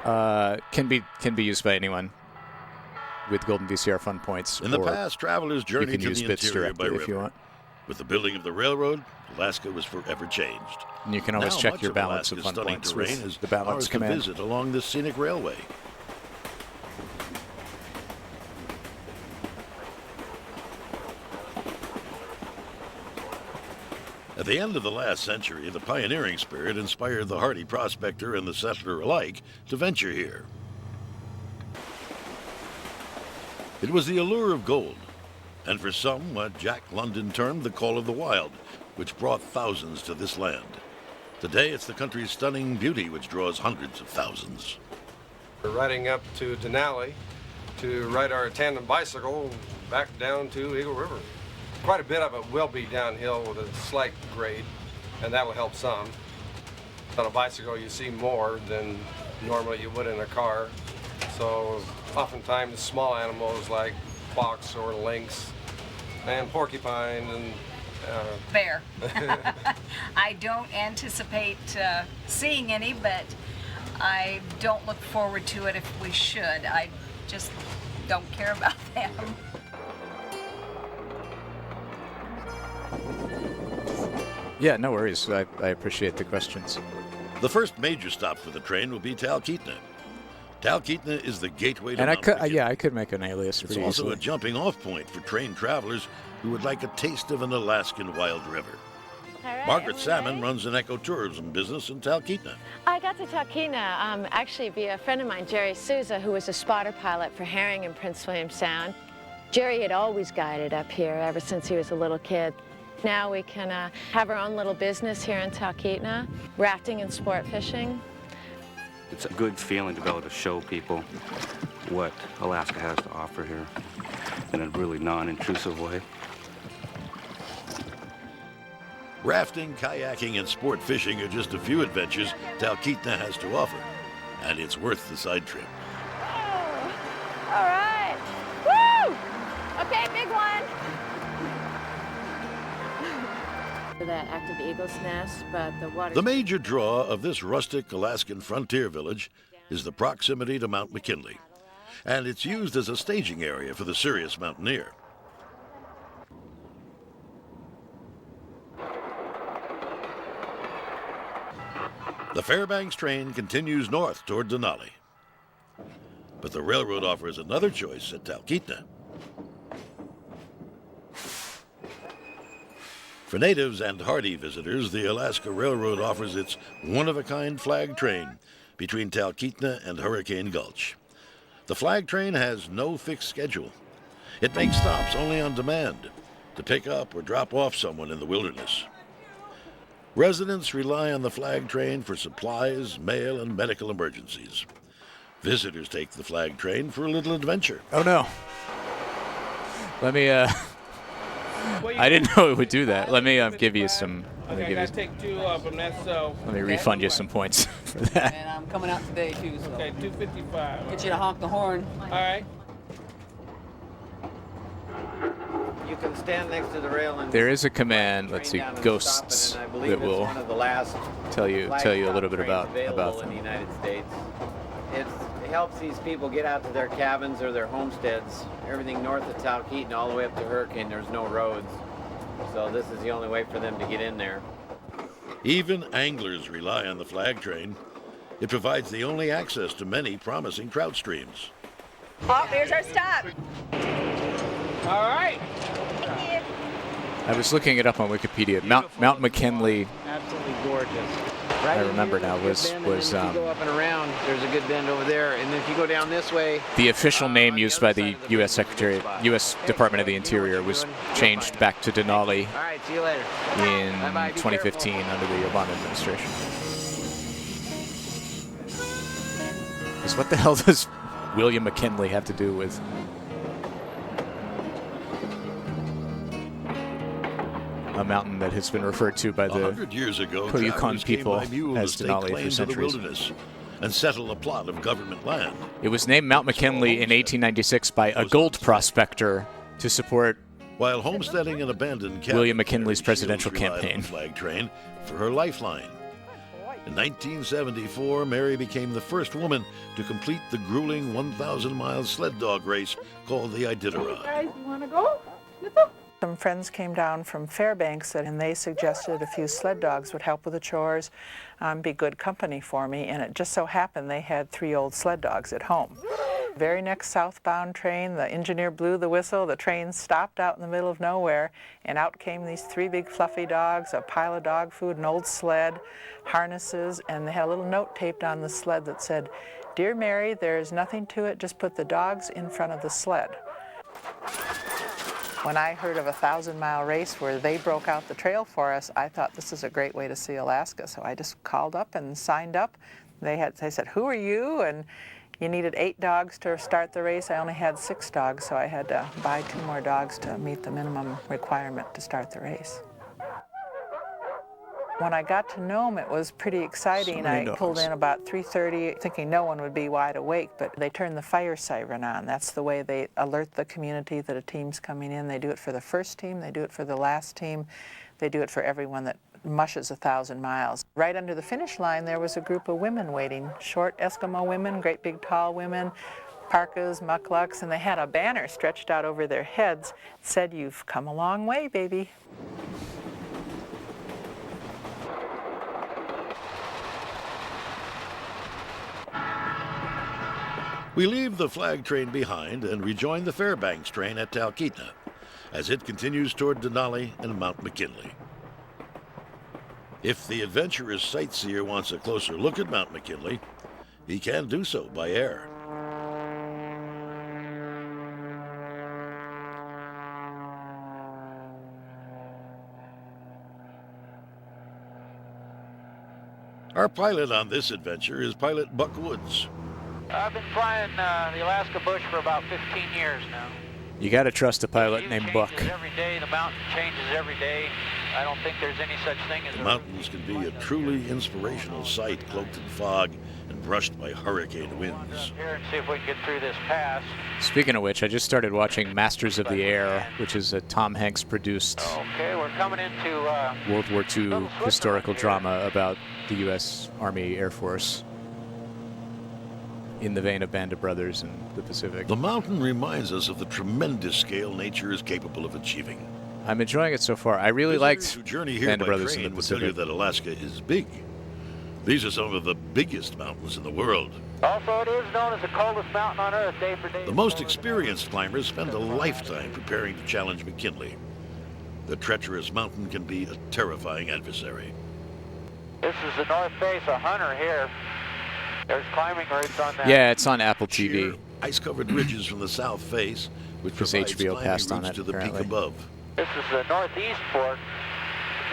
can be used by anyone with golden VCR fun points. In the past, travelers journeyed you can to use the bits interior by directly river. if you want. With the building of the railroad, Alaska was forever changed. And you can always Now, check much your of balance of Alaska's fun stunning points terrain with is the balance ours command. to visit along the Scenic Railway. At the end of the last century, the pioneering spirit inspired the hardy prospector and the settler alike to venture here. It was the allure of gold, and for some, what Jack London termed the call of the wild, which brought thousands to this land. Today, it's the country's stunning beauty which draws hundreds of thousands. We're riding up to Denali to ride our tandem bicycle back down to Eagle River. Quite a bit of it will be downhill with a slight grade, and that'll help some. On a bicycle, you see more than normally you would in a car. So oftentimes small animals like fox or lynx and porcupine and bear. I don't anticipate seeing any, but I don't look forward to it if we should. I just don't care about them. Yeah, no worries. I appreciate the questions. The first major stop for the train will be Talkeetna. Talkeetna is the gateway to And Mount McKinley. I could make an alias It's pretty also easily. a jumping-off point for train travelers who would like a taste of an Alaskan wild river. Margaret Salmon runs an ecotourism business in Talkeetna. I got to Talkeetna actually via a friend of mine, Jerry Souza, who was a spotter pilot for herring in Prince William Sound. Jerry had always guided up here ever since he was a little kid. Now we can have our own little business here in Talkeetna, rafting and sport fishing. It's a good feeling to be able to show people what Alaska has to offer here in a really non-intrusive way. Rafting, kayaking, and sport fishing are just a few adventures Talkeetna has to offer, and it's worth the side trip. All right. Woo! Okay, big one. That active eagle's nest, but the water. The major draw of this rustic Alaskan frontier village is the proximity to Mount McKinley, and it's used as a staging area for the serious mountaineer. The Fairbanks train continues north toward Denali, but the railroad offers another choice at Talkeetna. For natives and hardy visitors, the Alaska Railroad offers its one-of-a-kind flag train between Talkeetna and Hurricane Gulch. The flag train has no fixed schedule. It makes stops only on demand to pick up or drop off someone in the wilderness. Residents rely on the flag train for supplies, mail, and medical emergencies. Visitors take the flag train for a little adventure. Oh no. Let me I didn't know it would do that. Let me give you some. Okay, I gotta take 2 of them. That's so. Let me refund you some points for that. And I'm coming out today too. So. Okay, 255. Get you to honk the horn. All right. You can stand next to the rail and. There is a command. Let's see, ghosts that will tell you a little bit about them. In the United States. It helps these people get out to their cabins or their homesteads. Everything north of Talkeetna all the way up to Hurricane, there's no roads. So this is the only way for them to get in there. Even anglers rely on the flag train. It provides the only access to many promising trout streams. Oh, here's our stop. All right. I was looking it up on Wikipedia. Mount McKinley. Absolutely gorgeous. I remember now was if you go up and around, there's a good bend over there, and then if you go down this way, the official name used by the U.S. U.S. Department of the Interior was changed back to Denali. All right, see you later. In 2015 under the Obama administration. Because what the hell does William McKinley have to do with? A mountain that has been referred to by the 100 years ago, Yukon people by mule as to stake Denali claim for to the centuries. wilderness and settle a plot of government land. It was named Mount McKinley in 1896 by a gold prospector to support While homesteading an abandoned cabin, William McKinley's Mary presidential Shields relied on campaign. the flag train for her lifeline. In 1974, Mary became the first woman to complete the grueling 1,000-mile sled dog race called the Iditarod. Guys, you want to go? Some friends came down from Fairbanks and they suggested a few sled dogs would help with the chores, be good company for me, and it just so happened they had 3 old sled dogs at home. Very next southbound train, the engineer blew the whistle, the train stopped out in the middle of nowhere, and out came these 3 big fluffy dogs, a pile of dog food, an old sled, harnesses, and they had a little note taped on the sled that said, "Dear Mary, there's nothing to it, just put the dogs in front of the sled." When I heard of a 1,000-mile race where they broke out the trail for us, I thought this is a great way to see Alaska. So I just called up and signed up. They said, "Who are you?" And you needed 8 dogs to start the race. I only had 6 dogs, so I had to buy 2 more dogs to meet the minimum requirement to start the race. When I got to Nome, it was pretty exciting. I pulled in about 3:30, thinking no one would be wide awake, but they turned the fire siren on. That's the way they alert the community that a team's coming in. They do it for the first team, they do it for the last team, they do it for everyone that mushes 1,000 miles. Right under the finish line, there was a group of women waiting, short Eskimo women, great big tall women, parkas, mukluks, and they had a banner stretched out over their heads that said, "You've come a long way, baby." We leave the flag train behind and rejoin the Fairbanks train at Talkeetna as it continues toward Denali and Mount McKinley. If the adventurous sightseer wants a closer look at Mount McKinley, he can do so by air. Our pilot on this adventure is pilot Buck Woods. I've been flying the Alaska bush for about 15 years now. You got to trust a pilot named Buck. Every day, the mountain changes every day. I don't think there's any such thing as the mountains can be a truly inspirational sight, cloaked in fog and brushed by hurricane winds. Here and see if we can get through this pass. Speaking of which, I just started watching Masters of the Air, which is a Tom Hanks produced we're coming into World War II historical drama about the U.S. Army Air Force in the vein of Band of Brothers and the Pacific. The mountain reminds us of the tremendous scale nature is capable of achieving. I'm enjoying it so far. I really liked who journey here Band of by Brothers in train the will tell you Pacific. that Alaska is big. These are some of the biggest mountains in the world. Also, it is known as the coldest mountain on Earth, day for day. The most experienced climbers spend a lifetime preparing to challenge McKinley. The treacherous mountain can be a terrifying adversary. This is the North Face of Hunter here. There's climbing rates on that. Yeah, it's on Apple TV. Sheer, ice-covered ridges from the south face, which Because provides HBO climbing passed on routes it, to the apparently. peak above. This is the northeast fork.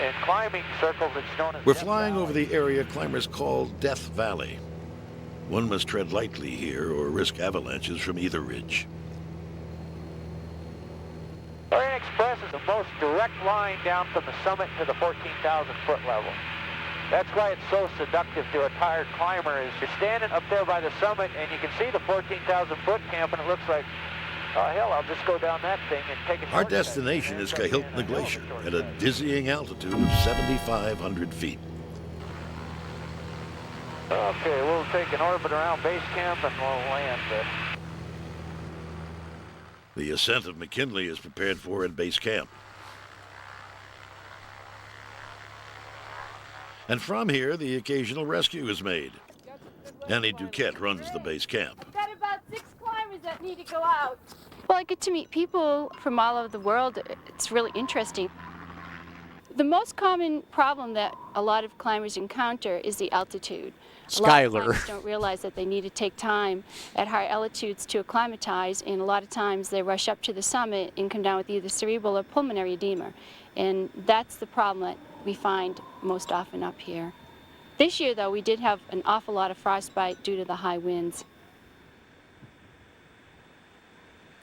In climbing circles, it's known as We're Death flying Valley. over the area climbers call Death Valley. One must tread lightly here or risk avalanches from either ridge. Orient Express is the most direct line down from the summit to the 14,000 foot level. That's why it's so seductive to a tired climber, is you're standing up there by the summit and you can see the 14,000 foot camp and it looks like, oh hell, I'll just go down that thing and take a Our shortcut. destination is Kahiltna Glacier at a dizzying altitude of 7,500 feet. Okay, we'll take an orbit around base camp and we'll land there. The ascent of McKinley is prepared for at base camp. And from here, the occasional rescue is made. Annie Duquette runs the base camp. We've got about 6 climbers that need to go out. Well, I get to meet people from all over the world. It's really interesting. The most common problem that a lot of climbers encounter is the altitude. A lot of climbers don't realize that they need to take time at higher altitudes to acclimatize, and a lot of times they rush up to the summit and come down with either cerebral or pulmonary edema. And that's the problem that we find most often up here. This year, though, we did have an awful lot of frostbite due to the high winds.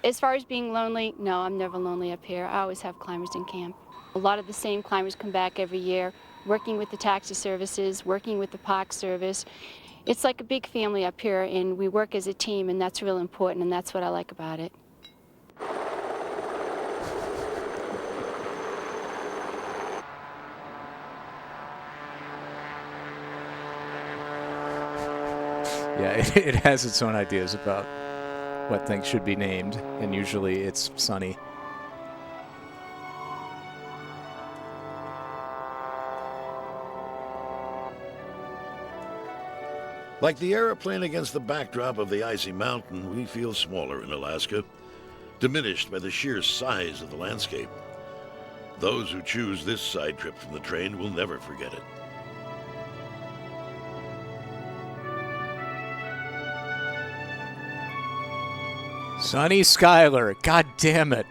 As far as being lonely, no, I'm never lonely up here. I always have climbers in camp. A lot of the same climbers come back every year, working with the taxi services, working with the park service. It's like a big family up here, and we work as a team, and that's real important, and that's what I like about it. Yeah, it has its own ideas about what things should be named, and usually it's sunny. Like the airplane against the backdrop of the icy mountain, we feel smaller in Alaska, diminished by the sheer size of the landscape. Those who choose this side trip from the train will never forget it. Sonny Schuyler, god damn it.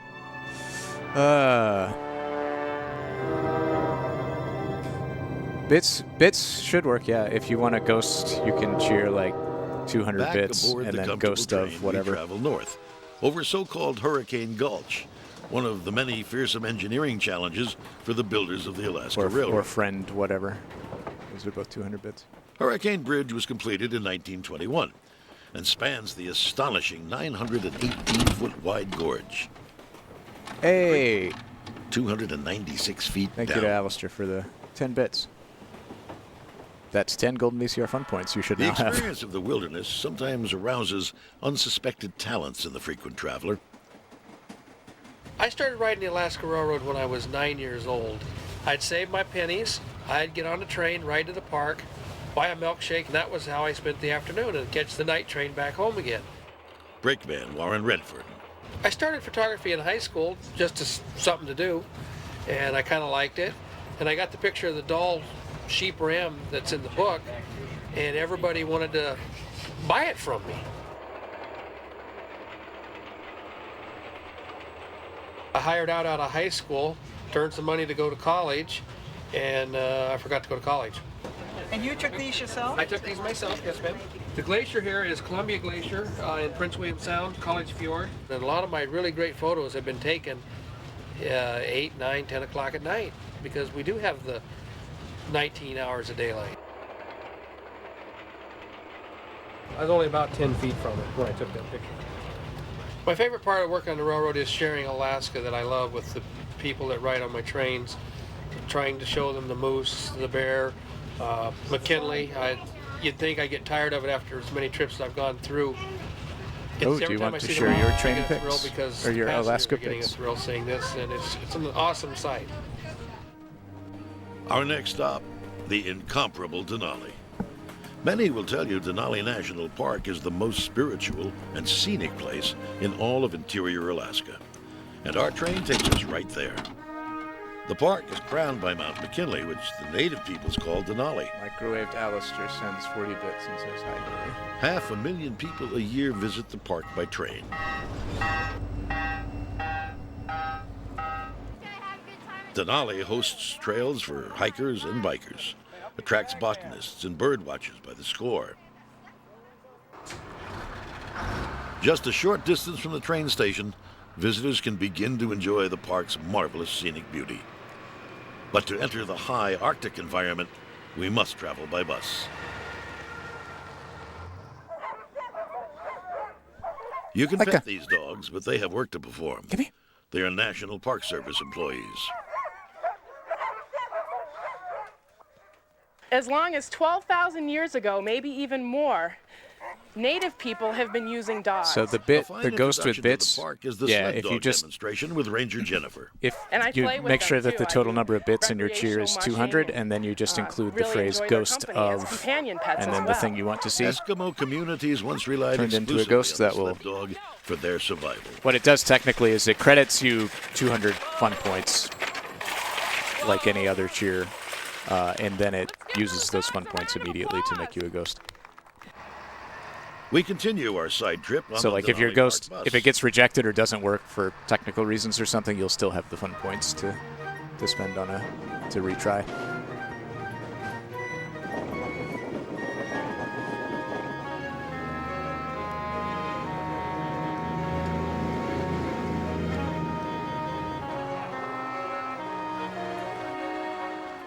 Bits should work, yeah. If you want a ghost, you can cheer like 200 Back bits aboard and the then comfortable ghost train, of whatever. We travel north over so-called Hurricane Gulch, one of the many fearsome engineering challenges for the builders of the Alaska Railroad. Or friend, whatever. Those are both 200 bits. Hurricane Bridge was completed in 1921 and spans the astonishing 918-foot wide gorge. Hey! 296 feet Thank down. you to Alistair for the 10 bits. That's 10 golden VCR fun points you should The now have. experience of the wilderness sometimes arouses unsuspected talents in the frequent traveler. I started riding the Alaska Railroad when I was 9 years old. I'd save my pennies, I'd get on a train, ride to the park, buy a milkshake, and that was how I spent the afternoon, and catch the night train back home again. brakeman Warren Redford. I started photography in high school just as something to do, and I kind of liked it. And I got the picture of the doll sheep ram that's in the book, and everybody wanted to buy it from me. I hired out of high school, turned some money to go to college, and I forgot to go to college. And you took these yourself? I took these myself, yes ma'am. The glacier here is Columbia Glacier in Prince William Sound, College Fjord. And a lot of my really great photos have been taken 8, 9, 10 o'clock at night because we do have the 19 hours of daylight. I was only about 10 feet from it when I took that picture. My favorite part of working on the railroad is sharing Alaska that I love with the people that ride on my trains, trying to show them the moose, the bear, McKinley. You'd think I get tired of it after as many trips as I've gone through. Do you want to share your train pics or your Alaska pics? Getting a thrill seeing this, and it's an awesome sight. Our next stop, the incomparable Denali. Many will tell you Denali National Park is the most spiritual and scenic place in all of interior Alaska. And our train takes us right there. The park is crowned by Mount McKinley, which the native peoples call Denali. Microwaved Alistair sends 40 bits and says hi. 500,000 people a year visit the park by train. Denali hosts trails for hikers and bikers, attracts botanists and bird watchers by the score. Just a short distance from the train station, visitors can begin to enjoy the park's marvelous scenic beauty. But to enter the high Arctic environment, we must travel by bus. You can pet these dogs, but they have work to perform. They are National Park Service employees. As long as 12,000 years ago, maybe even more, native people have been using dogs. So the ghost with bits, if you just demonstration with Ranger Jennifer. If you make sure that the total number of bits in your cheer is 200, and then you just include the phrase "ghost of," and then the thing you want to see. Eskimo communities once relied turned into a ghost that will dog for their survival. What it does technically is it credits you 200 fun points, like any other cheer, and then it uses those fun points immediately to make you a ghost. We continue our side trip on so the like if your Denali ghost, Park bus. if it gets rejected or doesn't work for technical reasons or something, you'll still have the fun points to spend on to retry.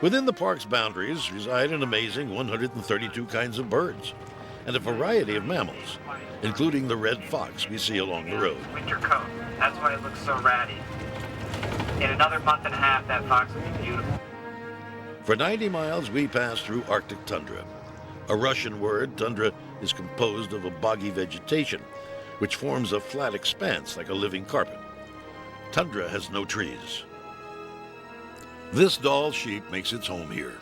Within the park's boundaries reside an amazing 132 kinds of birds and a variety of mammals, including the red fox we see along the road. Winter coat. That's why it looks so ratty. In another month and a half, that fox will be beautiful. For 90 miles, we pass through Arctic tundra. A Russian word, tundra is composed of a boggy vegetation, which forms a flat expanse like a living carpet. Tundra has no trees. This doll sheep makes its home here.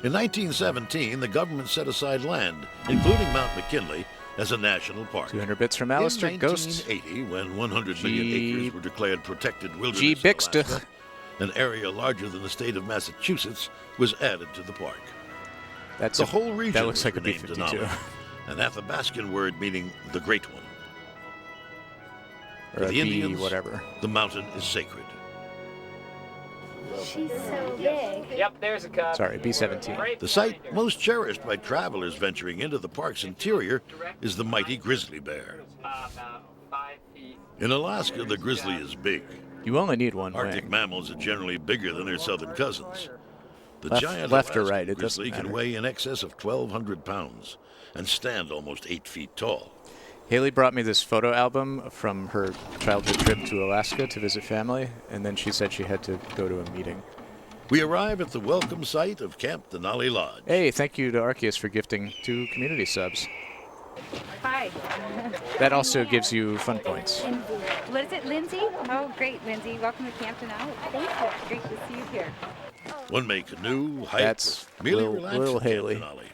In 1917, the government set aside land, including Mount McKinley, as a national park. 200 bits from Alistair. In Ghost. 1980, when 100 million acres were declared protected wilderness G. in Bixter. Alaska, an area larger than the state of Massachusetts was added to the park. That's the whole region that looks was like a renamed B-52. Denali, an Athabascan word meaning the Great One. Or For a the B Indians, whatever. the mountain is sacred. She's so big. Yep, there's a cub. Sorry, B-17. The site most cherished by travelers venturing into the park's interior is the mighty grizzly bear. In Alaska, the grizzly is big. You only need one Arctic wing. mammals are generally bigger than their southern cousins. The Left- giant left or Alaskan right, it doesn't grizzly can matter. weigh in excess of 1,200 pounds and stand almost 8 feet tall. Haley brought me this photo album from her childhood trip to Alaska to visit family, and then she said she had to go to a meeting. We arrive at the welcome site of Camp Denali Lodge. Hey, thank you to Arceus for gifting 2 community subs. Hi. That also gives you fun points. What is it, Lindsay? Oh, great, Lindsay. Welcome to Camp Denali. Thank you. Great to see you here. One may canoe, hike, That's merely Lil relax Lil at Camp Haley. Denali.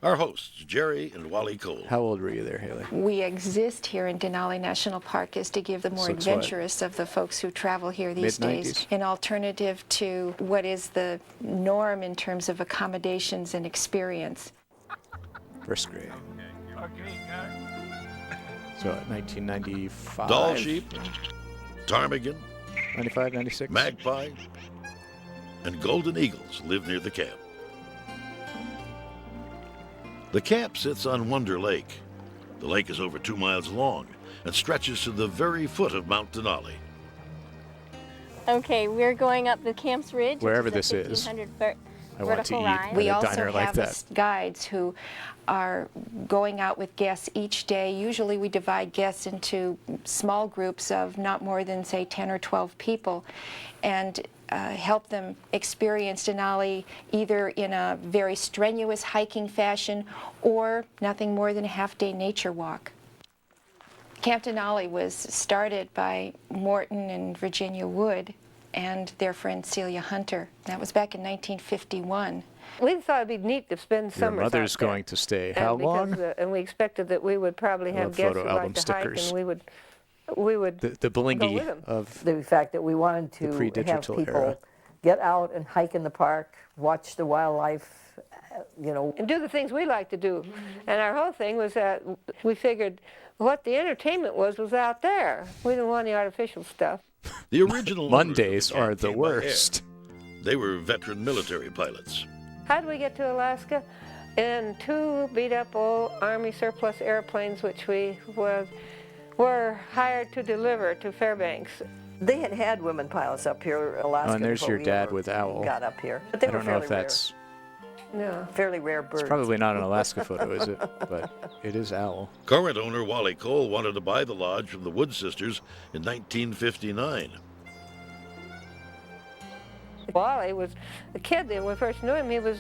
Our hosts, Jerry and Wally Cole. How old were you there, Haley? We exist here in Denali National Park is to give the more adventurous of the folks who travel here these days an alternative to what is the norm in terms of accommodations and experience. First grade. So 1995. Doll sheep, ptarmigan, 95, 96. magpie, and golden eagles live near the camp. The camp sits on Wonder Lake. The lake is over 2 miles long and stretches to the very foot of Mount Denali. Okay, we're going up the camp's ridge. Wherever this is. 1,500-foot I want to eat at We a also diner like have that. guides who are going out with guests each day. Usually we divide guests into small groups of not more than, say, 10 or 12 people, and help them experience Denali either in a very strenuous hiking fashion or nothing more than a half-day nature walk. Camp Denali was started by Morton and Virginia Wood and their friend Celia Hunter. That was back in 1951. We thought it'd be neat to spend summers Your mother's out there. going to stay how long? And we expected that we would probably have guests who liked to hike, and we would the blingy go with them. of The fact that we wanted the to have pre-digital people era. get out and hike in the park, watch the wildlife, you know. And do the things we like to do. And our whole thing was that we figured what the entertainment was out there. We didn't want the artificial stuff. The original Mondays owners of the are camp the came by air. worst. They were veteran military pilots. How did we get to Alaska? In 2 beat-up old Army surplus airplanes, which we were hired to deliver to Fairbanks. They had women pilots up here, Alaska. Oh, and there's before your we dad ever with Owl. got up here. But they I were don't know if fairly that's... rare. No, fairly rare birds. It's probably not an Alaska photo, is it? But it is Owl. Current owner Wally Cole wanted to buy the lodge from the Wood sisters in 1959. Wally was a kid then. When we first knew him, he was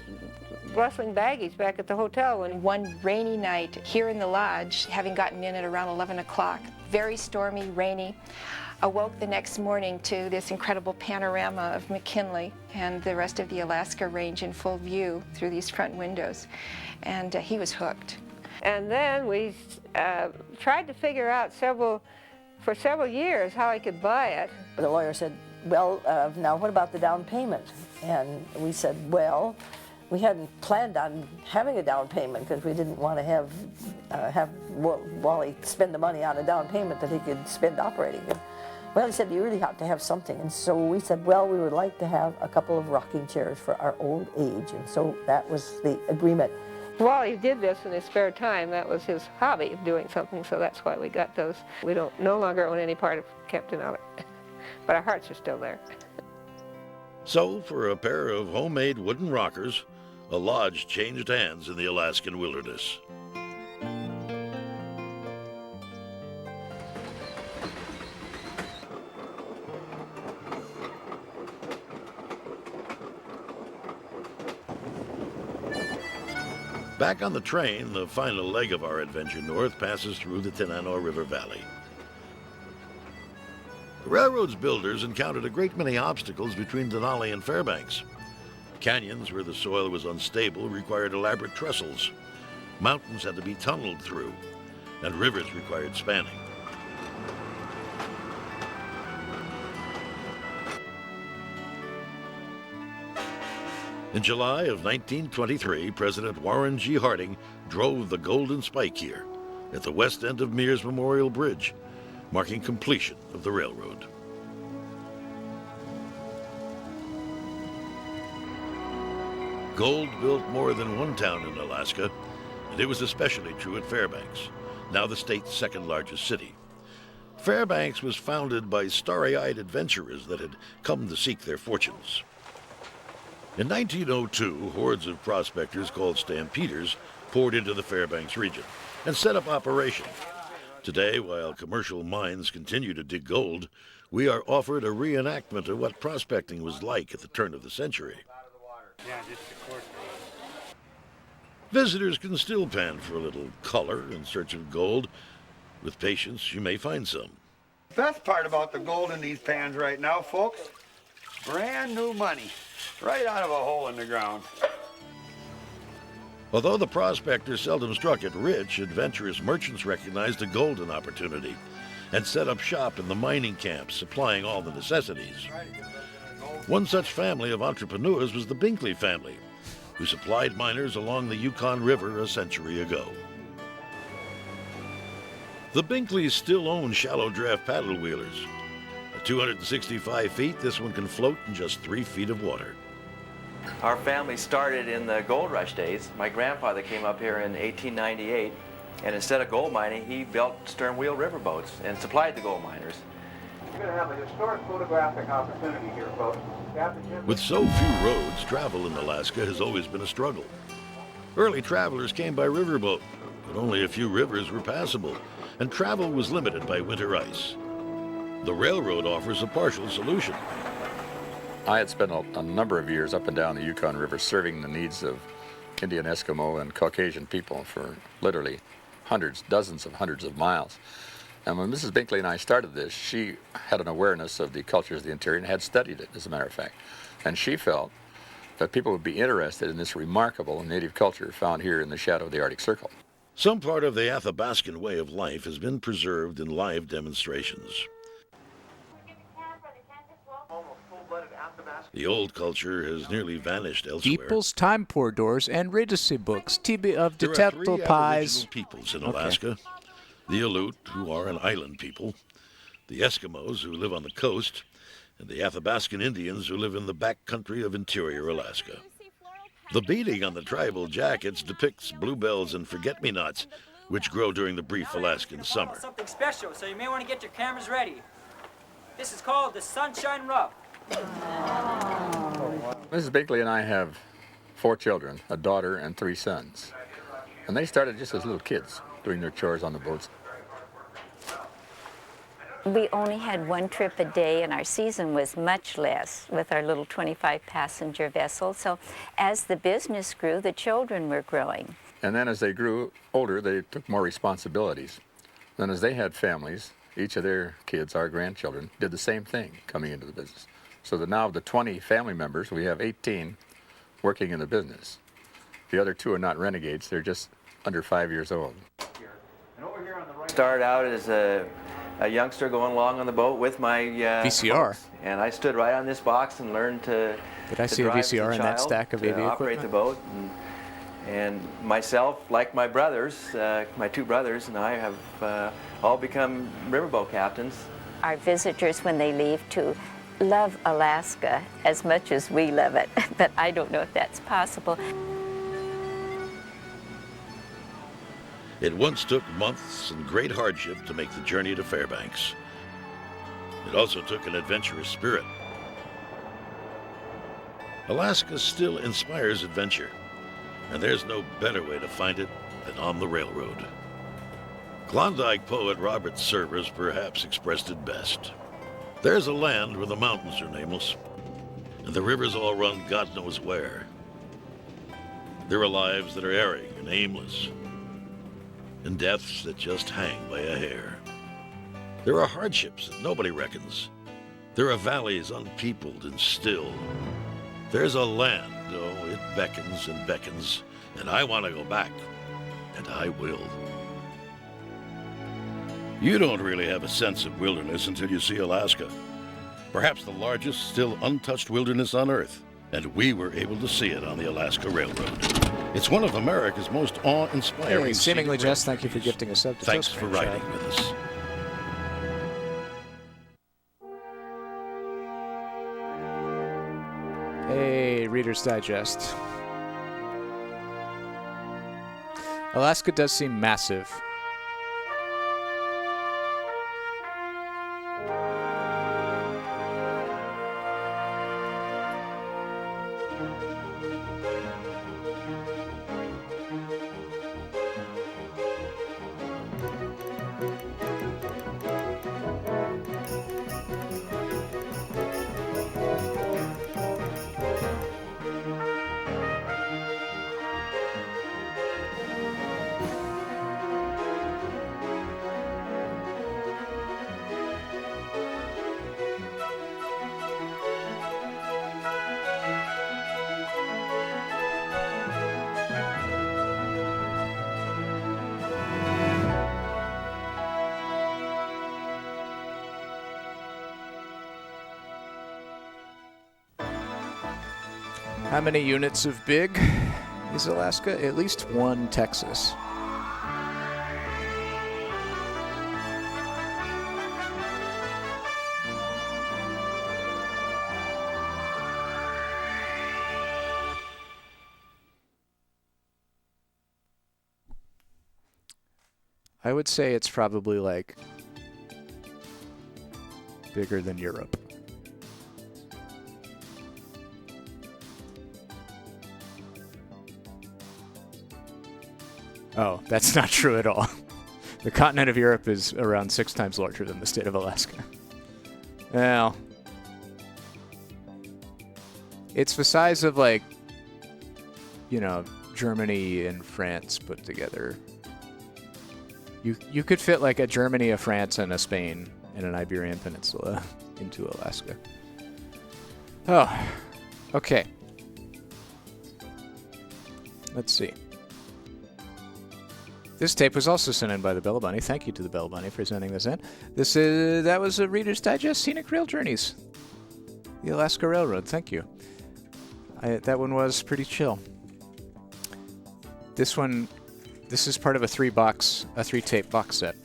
rustling baggies back at the hotel. One rainy night here in the lodge, having gotten in at around 11 o'clock, very stormy, rainy, awoke the next morning to this incredible panorama of McKinley and the rest of the Alaska Range in full view through these front windows. And he was hooked. And then we tried to figure out for several years how he could buy it. The lawyer said, well, now what about the down payment? And we said, well, we hadn't planned on having a down payment because we didn't want to have Wally spend the money on a down payment that he could spend operating it. Well, he said, you really have to have something. And so we said, well, we would like to have a couple of rocking chairs for our old age. And so that was the agreement. Wally did this in his spare time. That was his hobby of doing something, so that's why we got those. We no longer own any part of Camp Denali, but our hearts are still there. So, for a pair of homemade wooden rockers, a lodge changed hands in the Alaskan wilderness. Back on the train, the final leg of our adventure north passes through the Tenano River Valley. The railroad's builders encountered a great many obstacles between Denali and Fairbanks. Canyons where the soil was unstable required elaborate trestles. Mountains had to be tunneled through, and rivers required spanning. In July of 1923, President Warren G. Harding drove the Golden Spike here at the west end of Mears Memorial Bridge, marking completion of the railroad. Gold built more than one town in Alaska, and it was especially true at Fairbanks, now the state's second largest city. Fairbanks was founded by starry-eyed adventurers that had come to seek their fortunes. In 1902, hordes of prospectors called stampeders poured into the Fairbanks region and set up operation. Today, while commercial mines continue to dig gold, we are offered a reenactment of what prospecting was like at the turn of the century. Visitors can still pan for a little color in search of gold. With patience, you may find some. The best part about the gold in these pans right now, folks, brand new money, right out of a hole in the ground. Although the prospector seldom struck it rich, adventurous merchants recognized a golden opportunity and set up shop in the mining camps, supplying all the necessities. One such family of entrepreneurs was the Binkley family, who supplied miners along the Yukon River a century ago. The Binkleys still own shallow draft paddle wheelers. At 265 feet, this one can float in just 3 feet of water. Our family started in the gold rush days. My grandfather came up here in 1898, and instead of gold mining, he built stern wheel riverboats and supplied the gold miners. We're going to have a historic photographic opportunity here, folks. With so few roads, travel in Alaska has always been a struggle. Early travelers came by riverboat, but only a few rivers were passable, and travel was limited by winter ice. The railroad offers a partial solution. I had spent a number of years up and down the Yukon River serving the needs of Indian, Eskimo, and Caucasian people for literally dozens of hundreds of miles. And when Mrs. Binkley and I started this, she had an awareness of the cultures of the interior and had studied it, as a matter of fact. And she felt that people would be interested in this remarkable native culture found here in the shadow of the Arctic Circle. Some part of the Athabascan way of life has been preserved in live demonstrations. The old culture has nearly vanished elsewhere. People's time poor doors and Regency books, TB of There are Detectable 3 Pies. Aboriginal peoples in Alaska. The Aleut, who are an island people, the Eskimos, who live on the coast, and the Athabascan Indians, who live in the backcountry of interior Alaska. The beading on the tribal jackets depicts bluebells and forget-me-nots, which grow during the brief Alaskan summer. Something special, so you may want to get your cameras ready. This is called the Sunshine Rub. Mrs. Binkley and I have 4 children, a daughter and 3 sons. And they started just as little kids, doing their chores on the boats. We only had 1 trip a day, and our season was much less with our little 25-passenger vessel. So as the business grew, the children were growing. And then as they grew older, they took more responsibilities. Then as they had families, each of their kids, our grandchildren, did the same thing coming into the business. So that now of the 20 family members, we have 18 working in the business. The other 2 are not renegades, they're just under 5 years old. Started out as a youngster going along on the boat with my VCR. folks, and I stood right on this box and learned to Did I see a VCR in that stack of AV operate equipment? the boat. And myself, like my brothers, my 2 brothers and I have all become riverboat captains. Our visitors, when they leave, to love Alaska as much as we love it, but I don't know if that's possible. It once took months and great hardship to make the journey to Fairbanks. It also took an adventurous spirit. Alaska still inspires adventure, and there's no better way to find it than on the railroad. Klondike poet Robert Service perhaps expressed it best. There's a land where the mountains are nameless, and the rivers all run God knows where. There are lives that are erring and aimless, and deaths that just hang by a hair. There are hardships that nobody reckons. There are valleys unpeopled and still. There's a land, oh, it beckons and beckons, and I want to go back, and I will. You don't really have a sense of wilderness until you see Alaska. Perhaps the largest, still untouched wilderness on Earth, and we were able to see it on the Alaska Railroad. It's one of America's most awe-inspiring. Hey, seemingly scenic Jess, thank you for gifting us up to Thanks for riding with us. Hey, Reader's Digest. Alaska does seem massive. How many units of big is Alaska? At least one Texas. I would say it's probably like bigger than Europe. Oh, that's not true at all. The continent of Europe is around 6 times larger than the state of Alaska. Well, it's the size of, like, you know, Germany and France put together. You could fit like a Germany, a France, and a Spain and an Iberian Peninsula into Alaska. Oh, okay. Let's see. This tape was also sent in by the Bell Bunny. Thank you to the Bell Bunny for sending this in. That was a Reader's Digest Scenic Rail Journeys. The Alaska Railroad. Thank you. That one was pretty chill. This is part of a 3-tape box set.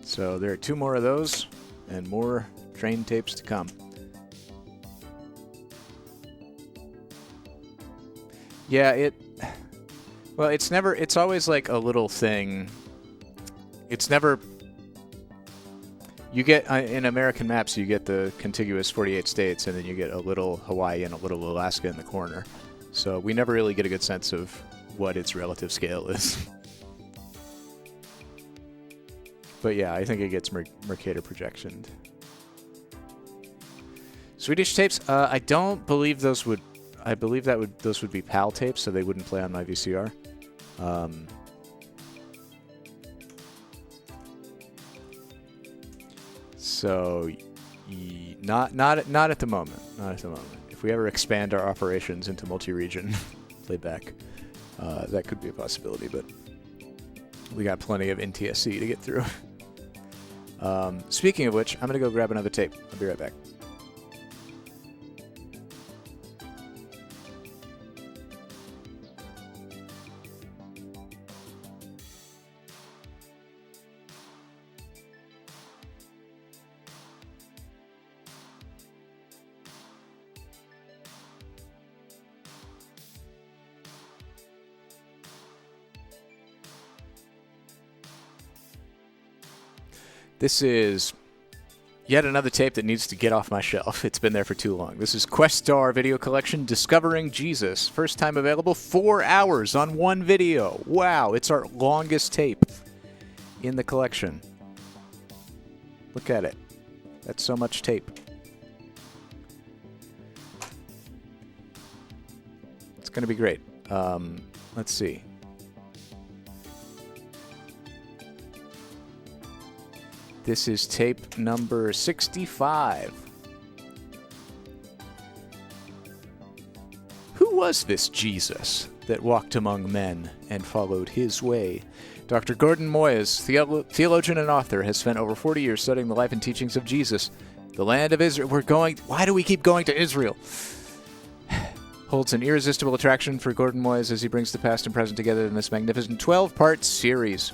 So there are 2 more of those and more train tapes to come. Yeah, it's always like a little thing. It's never, you get, in American maps, you get the contiguous 48 states, and then you get a little Hawaii and a little Alaska in the corner. So we never really get a good sense of what its relative scale is. But yeah, I think it gets Mercator projectioned. Swedish tapes, I don't believe those would, those would be PAL tapes, so they wouldn't play on my VCR. So not at the moment. Not at the moment. If we ever expand our operations into multi-region playback, that could be a possibility, but we got plenty of NTSC to get through. Speaking of which, I'm going to go grab another tape. I'll be right back. This is yet another tape that needs to get off my shelf. It's been there for too long. This is Questar video collection, Discovering Jesus. First time available, 4 hours on one video. Wow, it's our longest tape in the collection. Look at it. That's so much tape. It's going to be great. Let's see. This is tape number 65. Who was this Jesus that walked among men and followed his way? Dr. Gordon Moyes, theologian and author, has spent over 40 years studying the life and teachings of Jesus. The land of Israel. Why do we keep going to Israel? Holds an irresistible attraction for Gordon Moyes as he brings the past and present together in this magnificent 12-part series.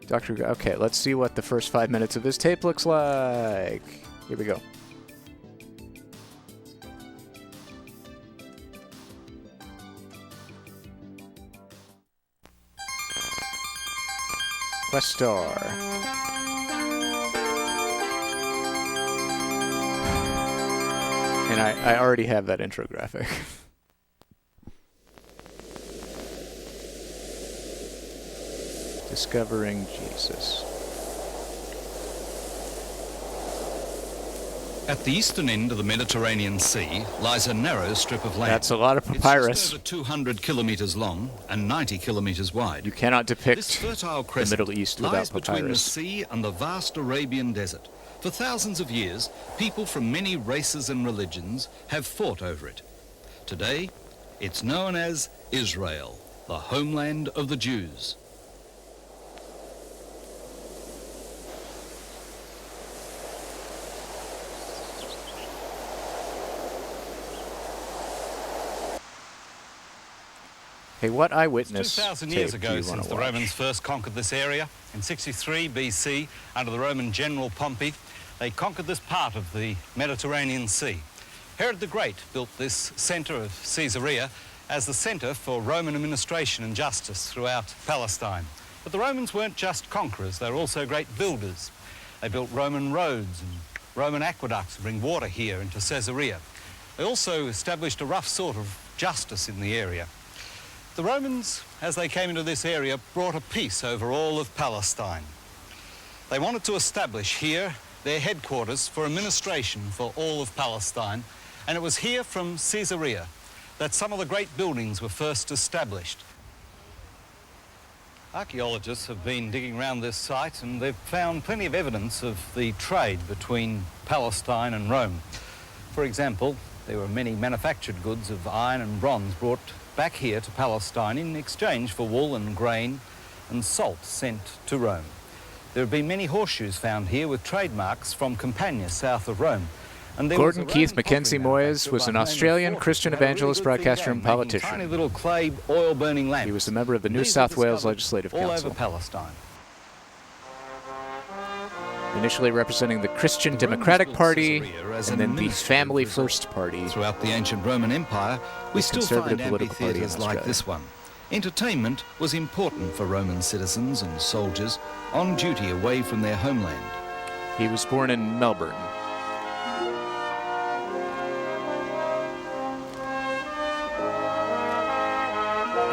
Okay, let's see what the first 5 minutes of this tape looks like. Here we go. Questar. And I already have that intro graphic. Discovering Jesus. At the eastern end of the Mediterranean Sea lies a narrow strip of land. That's a lot of papyrus. It's just over 200 kilometers long and 90 kilometers wide. You cannot depict this fertile the crescent Middle East without lies papyrus. between the sea and the vast Arabian desert. For thousands of years, people from many races and religions have fought over it. Today, it's known as Israel, the homeland of the Jews. Hey, what Eyewitness 2,000 tape years do ago you since want to the watch? Romans first conquered this area. In 63 BC, under the Roman general Pompey, they conquered this part of the Mediterranean Sea. Herod the Great built this centre of Caesarea as the centre for Roman administration and justice throughout Palestine. But the Romans weren't just conquerors, they were also great builders. They built Roman roads and Roman aqueducts to bring water here into Caesarea. They also established a rough sort of justice in the area. The Romans, as they came into this area, brought a peace over all of Palestine. They wanted to establish here their headquarters for administration for all of Palestine, and it was here from Caesarea that some of the great buildings were first established. Archaeologists have been digging around this site and they've found plenty of evidence of the trade between Palestine and Rome. For example, there were many manufactured goods of iron and bronze brought back here to Palestine in exchange for wool and grain and salt sent to Rome. There have been many horseshoes found here with trademarks from Campania, south of Rome. And there Gordon was a Keith Roman Mackenzie pottery Moyes was manufacturer an by the name of Australian Fortis, Christian who had a really evangelist, good thing broadcaster, and going, making politician. tiny little clay oil-burning lamps. He was a member of the New These South were Wales discovered Legislative all Council. over Palestine. Initially representing the Christian Democratic Party, and then the Family First Party. Throughout the ancient Roman Empire, we still find conservative political party in amphitheatres like Australia. this one. Entertainment was important for Roman citizens and soldiers on duty away from their homeland. He was born in Melbourne.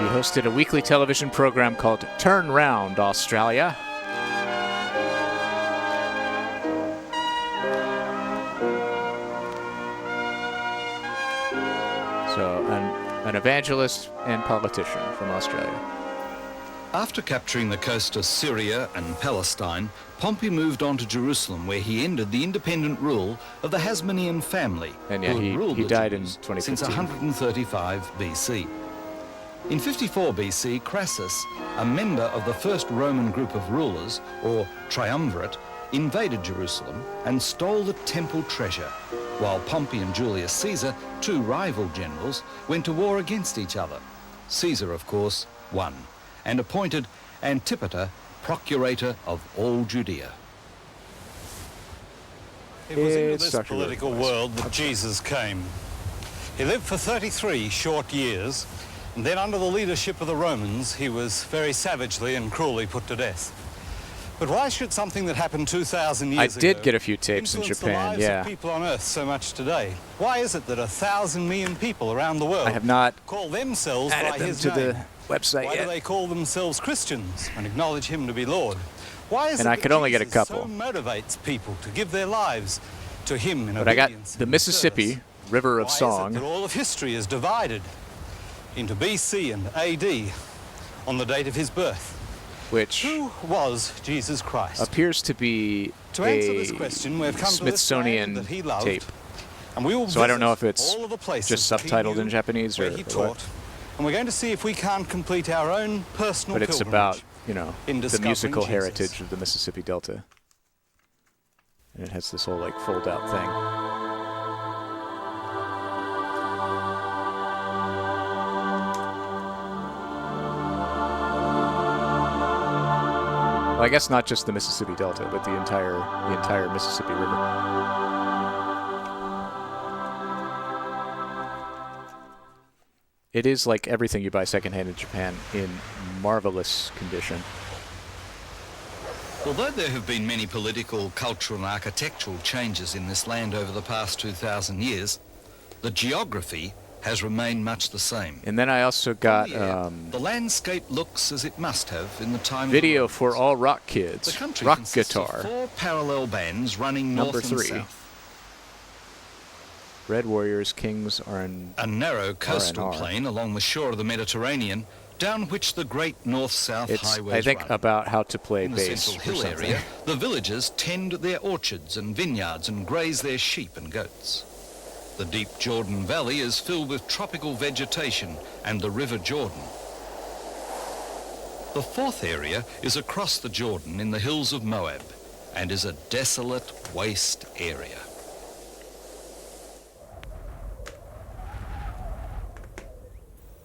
He hosted a weekly television program called Turn Round Australia. So, an evangelist and politician from Australia. After capturing the coast of Syria and Palestine, Pompey moved on to Jerusalem, where he ended the independent rule of the Hasmonean family, And yeah, who had ruled he the died in Jews 2015. since 135 BC. In 54 BC, Crassus, a member of the first Roman group of rulers, or triumvirate, invaded Jerusalem and stole the temple treasure, while Pompey and Julius Caesar, two rival generals, went to war against each other. Caesar, of course, won, and appointed Antipater procurator of all Judea. It was into this political world that Jesus came. He lived for 33 short years, and then under the leadership of the Romans, he was very savagely and cruelly put to death. But why should something that happened 2,000 years ago I did get a few tapes in influence the Japan, lives yeah. of people on Earth so much today? Why is it that 1,000 million people around the world I have not call themselves by added them his to name? the website Why yet. do they call themselves Christians and acknowledge him to be Lord? Why is And it I that could only get a Jesus couple. so motivates people to give their lives to him in But I got obedience the and Mississippi River of Why is it Song. that all of history is divided into BC and AD on the date of his birth? Which Who was Jesus Christ? appears to be To answer a this question, we have come to this Smithsonian land that he loved, tape. and we will So I don't know if visit it's all of the places just that he subtitled knew, in Japanese or where he what. taught, and we're going to see if we can't complete our own personal But it's pilgrimage about, you know, in the discovering musical Jesus. heritage of the Mississippi Delta. And it has this whole, like, fold-out thing. Well, I guess not just the Mississippi Delta, but the entire Mississippi River. It is like everything you buy secondhand in Japan in marvelous condition. Although there have been many political, cultural and architectural changes in this land over the past 2,000 years, the geography has remained much the same. And then I also got The landscape looks as it must have in the time video of the for all rock kids, The country rock consists of guitar, 4 parallel bands running number north and 3. south. Red Warriors, Kings are in A narrow coastal R&R. plain along the shore of the Mediterranean, down which the great north-south It's, highways I think, run. about how to play In the bass central or hill something. area, the villagers tend their orchards and vineyards and graze their sheep and goats. The deep Jordan Valley is filled with tropical vegetation and the River Jordan. The fourth area is across the Jordan in the hills of Moab and is a desolate waste area.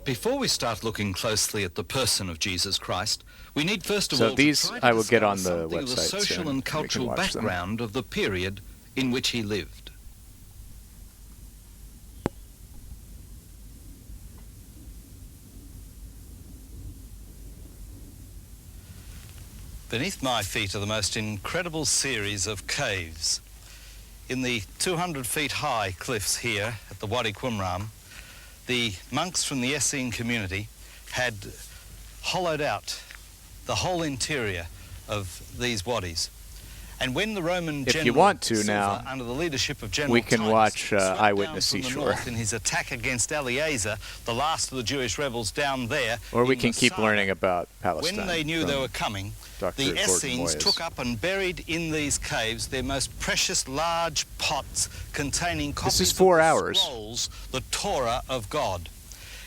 before we start looking closely at the person of Jesus Christ, we need first of all these to try to I will get on discover the something of the website social soon. and We can cultural watch them. background of the period in which he lived. Beneath my feet are the most incredible series of caves. In the 200 feet high cliffs here at the Wadi Qumran, the monks from the Essene community had hollowed out the whole interior of these wadis. And when the Roman If general you want to Silva, now, under the leadership of General we can Titus, watch swept Eyewitness down from the Seashore. north in his attack against Eliezer, the last of the Jewish rebels down there. Or we in can keep Masada. learning about Palestine. When they knew they from were coming, Dr. the Gordon Essenes Moyes. took up and buried in these caves their most precious large pots containing copies This is 4 of the hours. scrolls, the Torah of God.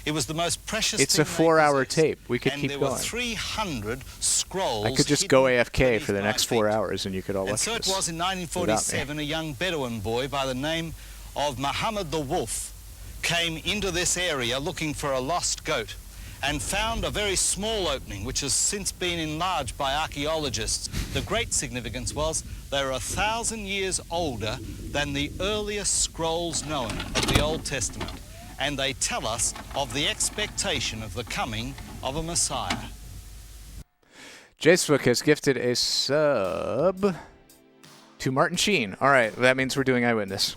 It was the most precious It's thing a 4-hour possessed, tape. We could and keep there going. were 300 scrolls. I could just hidden go AFK beneath for the my next feet. 4 hours, and you could all watch And so it this was in without me. 1947, a young Bedouin boy by the name of Muhammad the Wolf came into this area looking for a lost goat and found a very small opening which has since been enlarged by archaeologists. The great significance was they were 1,000 years older than the earliest scrolls known of the Old Testament, and they tell us of the expectation of the coming of a Messiah. Jacefook has gifted a sub to Martin Sheen. All right, that means we're doing Eyewitness.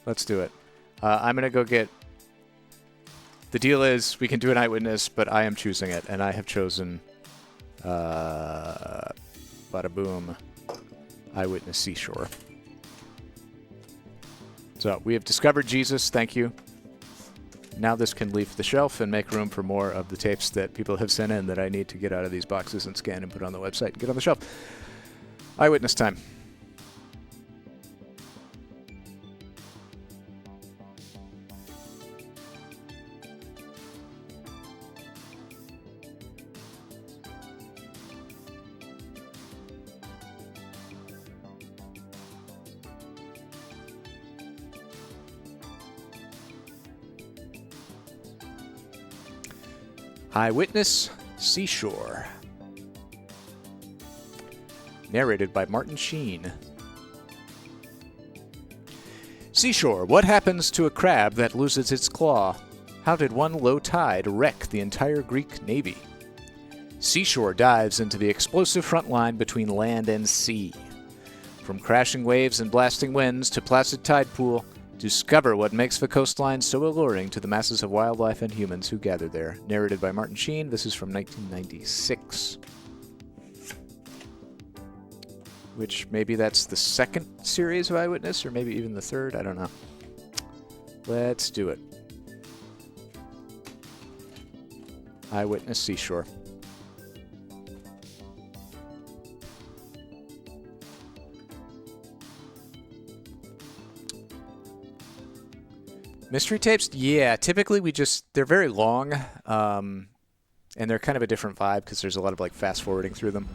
Let's do it. I'm going to go get... The deal is we can do an Eyewitness, but I am choosing it, and I have chosen... bada boom. Eyewitness Seashore. So, we have discovered Jesus. Thank you. Now this can leave the shelf and make room for more of the tapes that people have sent in that I need to get out of these boxes and scan and put on the website and get on the shelf. Eyewitness time. Eyewitness Seashore. Narrated by Martin Sheen. Seashore, what happens to a crab that loses its claw? How did one low tide wreck the entire Greek navy? Seashore dives into the explosive front line between land and sea. From crashing waves and blasting winds to placid tide pool, discover what makes the coastline so alluring to the masses of wildlife and humans who gather there. Narrated by Martin Sheen. This is from 1996. Which, maybe that's the second series of Eyewitness, or maybe even the third. I don't know. Let's do it. Eyewitness Seashore. Mystery tapes? Yeah, typically they're very long, and they're kind of a different vibe because there's a lot of like fast forwarding through them.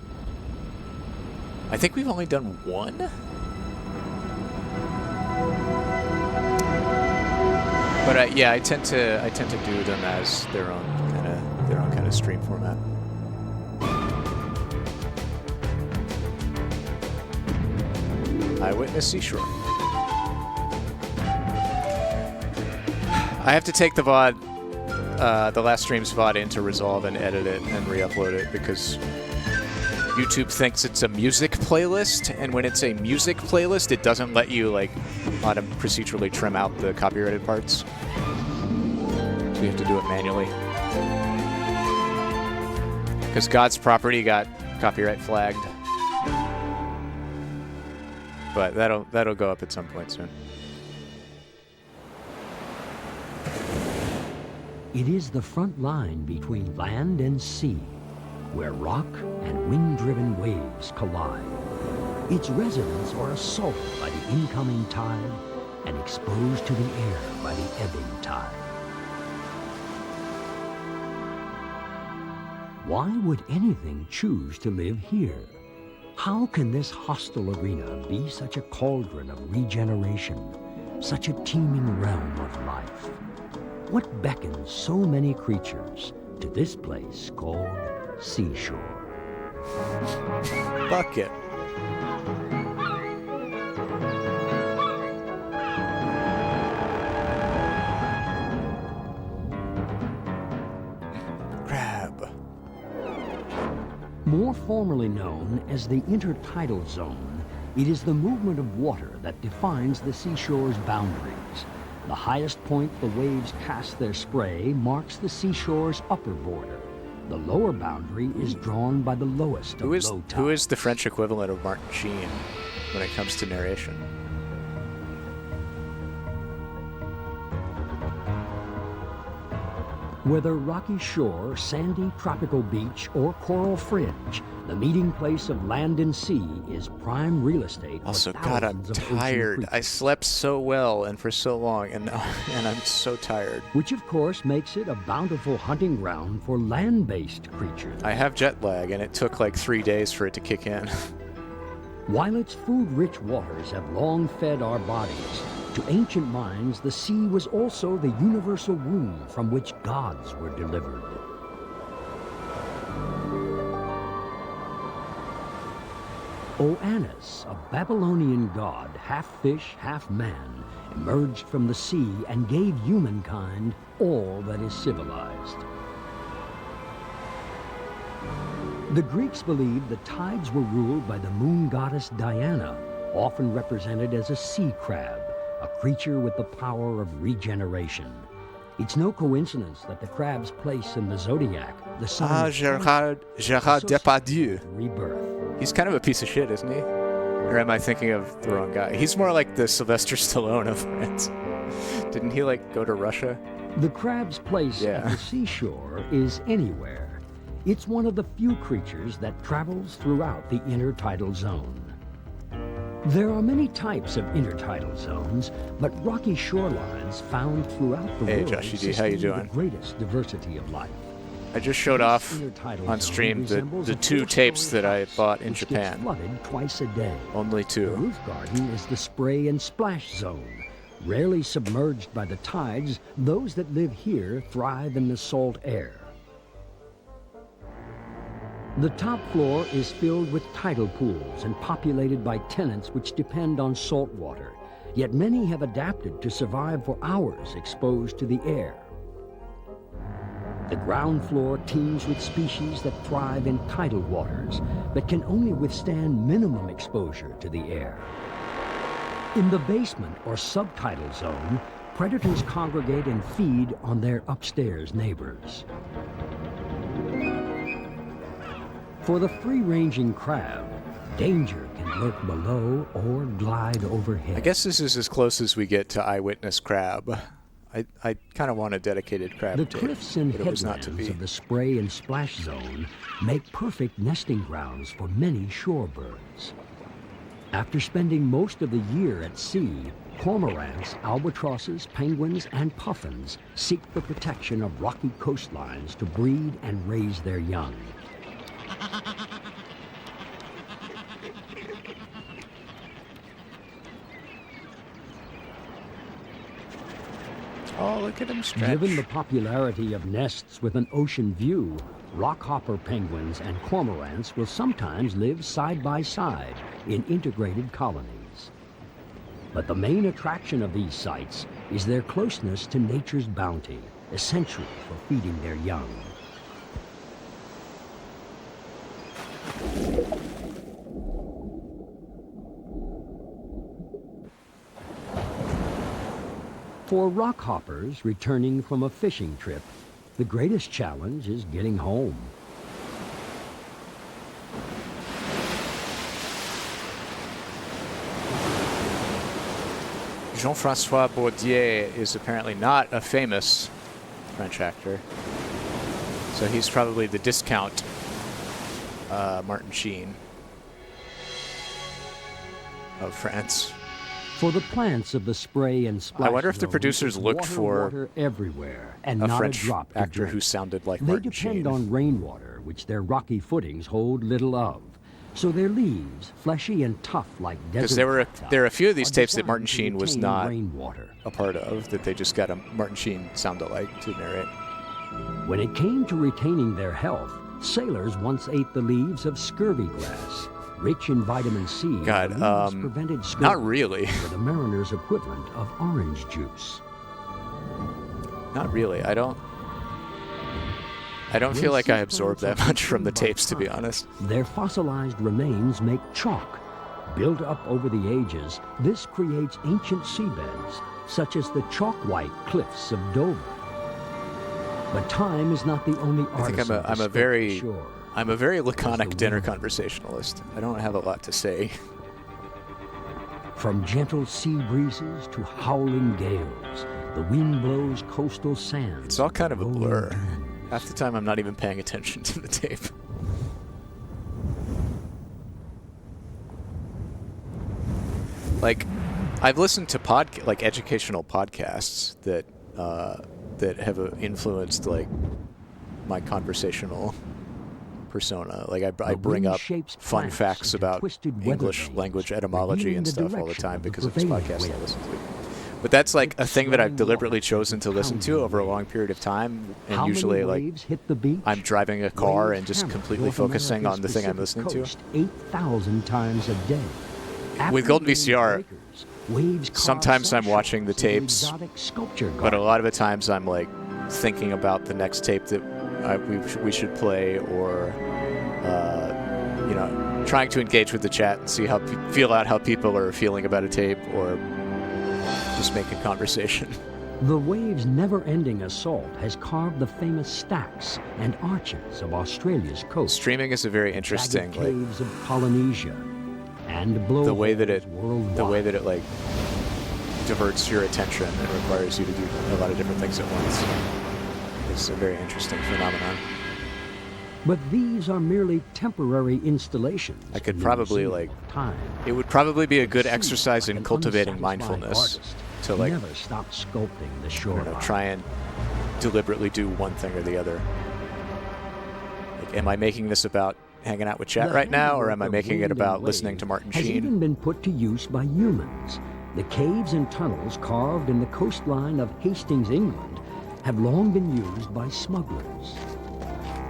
I think we've only done one? But yeah, I tend to do them as their own kind of stream format. Eyewitness Seashore. I have to take the VOD, the last stream's VOD into Resolve and edit it and re-upload it because YouTube thinks it's a music playlist, and when it's a music playlist, it doesn't let you like procedurally trim out the copyrighted parts. So you have to do it manually. Because God's Property got copyright flagged. But that'll go up at some point soon. It is the front line between land and sea, where rock and wind-driven waves collide. Its residents are assaulted by the incoming tide and exposed to the air by the ebbing tide. Why would anything choose to live here? How can this hostile arena be such a cauldron of regeneration, such a teeming realm of life? What beckons so many creatures to this place called Seashore? Bucket. Crab. More formally known as the intertidal zone, it is the movement of water that defines the seashore's boundaries. The highest point the waves cast their spray marks the seashore's upper border. The lower boundary is drawn by the lowest of low tides. Who is the French equivalent of Martin Sheen when it comes to narration? Whether rocky shore, sandy tropical beach, or coral fringe, the meeting place of land and sea is prime real estate. Also, God, I'm tired. I slept so well and for so long, and I'm so tired. Which, of course, makes it a bountiful hunting ground for land-based creatures. I have jet lag, and it took like 3 days for it to kick in. While its food-rich waters have long fed our bodies, to ancient minds, the sea was also the universal womb from which gods were delivered. Oannes, a Babylonian god, half fish, half man, emerged from the sea and gave humankind all that is civilized. The Greeks believed the tides were ruled by the moon goddess Diana, often represented as a sea crab, a creature with the power of regeneration. It's no coincidence that the crab's place in the zodiac, the sign of Gérard Depardieu. Rebirth. He's kind of a piece of shit, isn't he? Or am I thinking of the wrong guy? He's more like the Sylvester Stallone of France. Didn't he, like, go to Russia? The crab's place at the seashore is anywhere. It's one of the few creatures that travels throughout the intertidal zone. There are many types of intertidal zones, but rocky shorelines found throughout the world Joshie D, how you doing? the greatest diversity of life. I just showed off on stream the 2 tapes that I bought in Japan. Flooded twice a day. Only 2. The roof garden is the spray and splash zone. Rarely submerged by the tides, those that live here thrive in the salt air. The top floor is filled with tidal pools and populated by tenants which depend on salt water, yet many have adapted to survive for hours exposed to the air. The ground floor teems with species that thrive in tidal waters, but can only withstand minimum exposure to the air. In the basement or subtidal zone, predators congregate and feed on their upstairs neighbors. For the free-ranging crab, danger can lurk below or glide overhead. I guess this is as close as we get to Eyewitness crab. I kind of want a dedicated crab The tape, cliffs and but it was not to headlands be. of the spray and splash zone make perfect nesting grounds for many shorebirds. After spending most of the year at sea, cormorants, albatrosses, penguins, and puffins seek the protection of rocky coastlines to breed and raise their young. Oh, look at him stretch. Given the popularity of nests with an ocean view, rockhopper penguins and cormorants will sometimes live side by side in integrated colonies. But the main attraction of these sites is their closeness to nature's bounty, essential for feeding their young. For rockhoppers returning from a fishing trip, the greatest challenge is getting home. Jean-François Bourdieu is apparently not a famous French actor, so he's probably the discount Martin Sheen of France. For the plants of the spray and splash I wonder if the zone, producers it's looked water, for water everywhere and a not French a drop to actor drink. who sounded like They Martin depend Sheen. on rainwater, which their rocky footings hold little of. so their leaves, fleshy and tough like desert. Because there are a few of these tapes that Martin Sheen was not rainwater. a part of, that they just got a Martin Sheen sound-alike to narrate. When it came to retaining their health, sailors once ate the leaves of scurvy grass. Rich in vitamin C, God, the leaves prevented scurvy. not really. Were the mariner's equivalent of orange juice. Not really. I don't feel like I absorbed that much from the tapes, to be honest. Their fossilized remains make chalk. Built up over the ages, this creates ancient seabeds, such as the chalk-white cliffs of Dover. But time is not the only artist. I'm a very laconic dinner conversationalist. I don't have a lot to say. From gentle sea breezes to howling gales, the wind blows coastal sands. It's all kind of a blur. Half the time I'm not even paying attention to the tape. Like, I've listened to educational podcasts that have influenced like my conversational persona. Like I bring up fun facts about English language etymology and stuff all the time because of this podcast I listen to. But that's like a thing that I've deliberately chosen to listen to over a long period of time, and usually like I'm driving a car and just completely focusing on the thing I'm listening to. 8,000 times a day. With Golden VCR, sometimes I'm watching the tapes, but a lot of the times I'm like thinking about the next tape that we should play, or trying to engage with the chat and see feel out how people are feeling about a tape, or just making conversation. The wave's never-ending assault has carved the famous stacks and arches of Australia's coast. Streaming is a very interesting caves of Polynesia and the way that it like diverts your attention and requires you to do a lot of different things at once. It's a very interesting phenomenon. But these are merely temporary installations. I could probably it would probably be a good exercise in cultivating mindfulness to never stop sculpting the shoreline. Try and deliberately do one thing or the other. Like, am I making this about hanging out with chat right now, or am I making it about listening to Martin Sheen? Has even been put to use by humans. The caves and tunnels carved in the coastline of Hastings, England, have long been used by smugglers.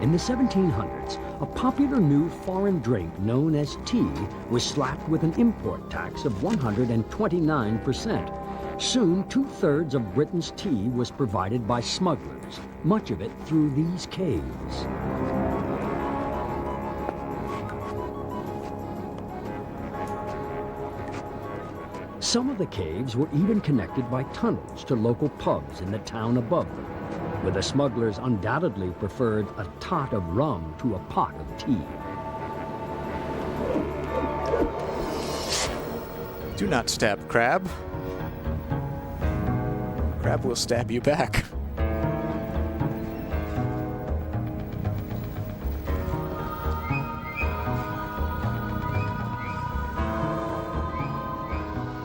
In the 1700s, a popular new foreign drink known as tea was slapped with an import tax of 129%. Soon, 2/3 of Britain's tea was provided by smugglers, much of it through these caves. Some of the caves were even connected by tunnels to local pubs in the town above them, where the smugglers undoubtedly preferred a tot of rum to a pot of tea. Do not stab crab. Crab will stab you back.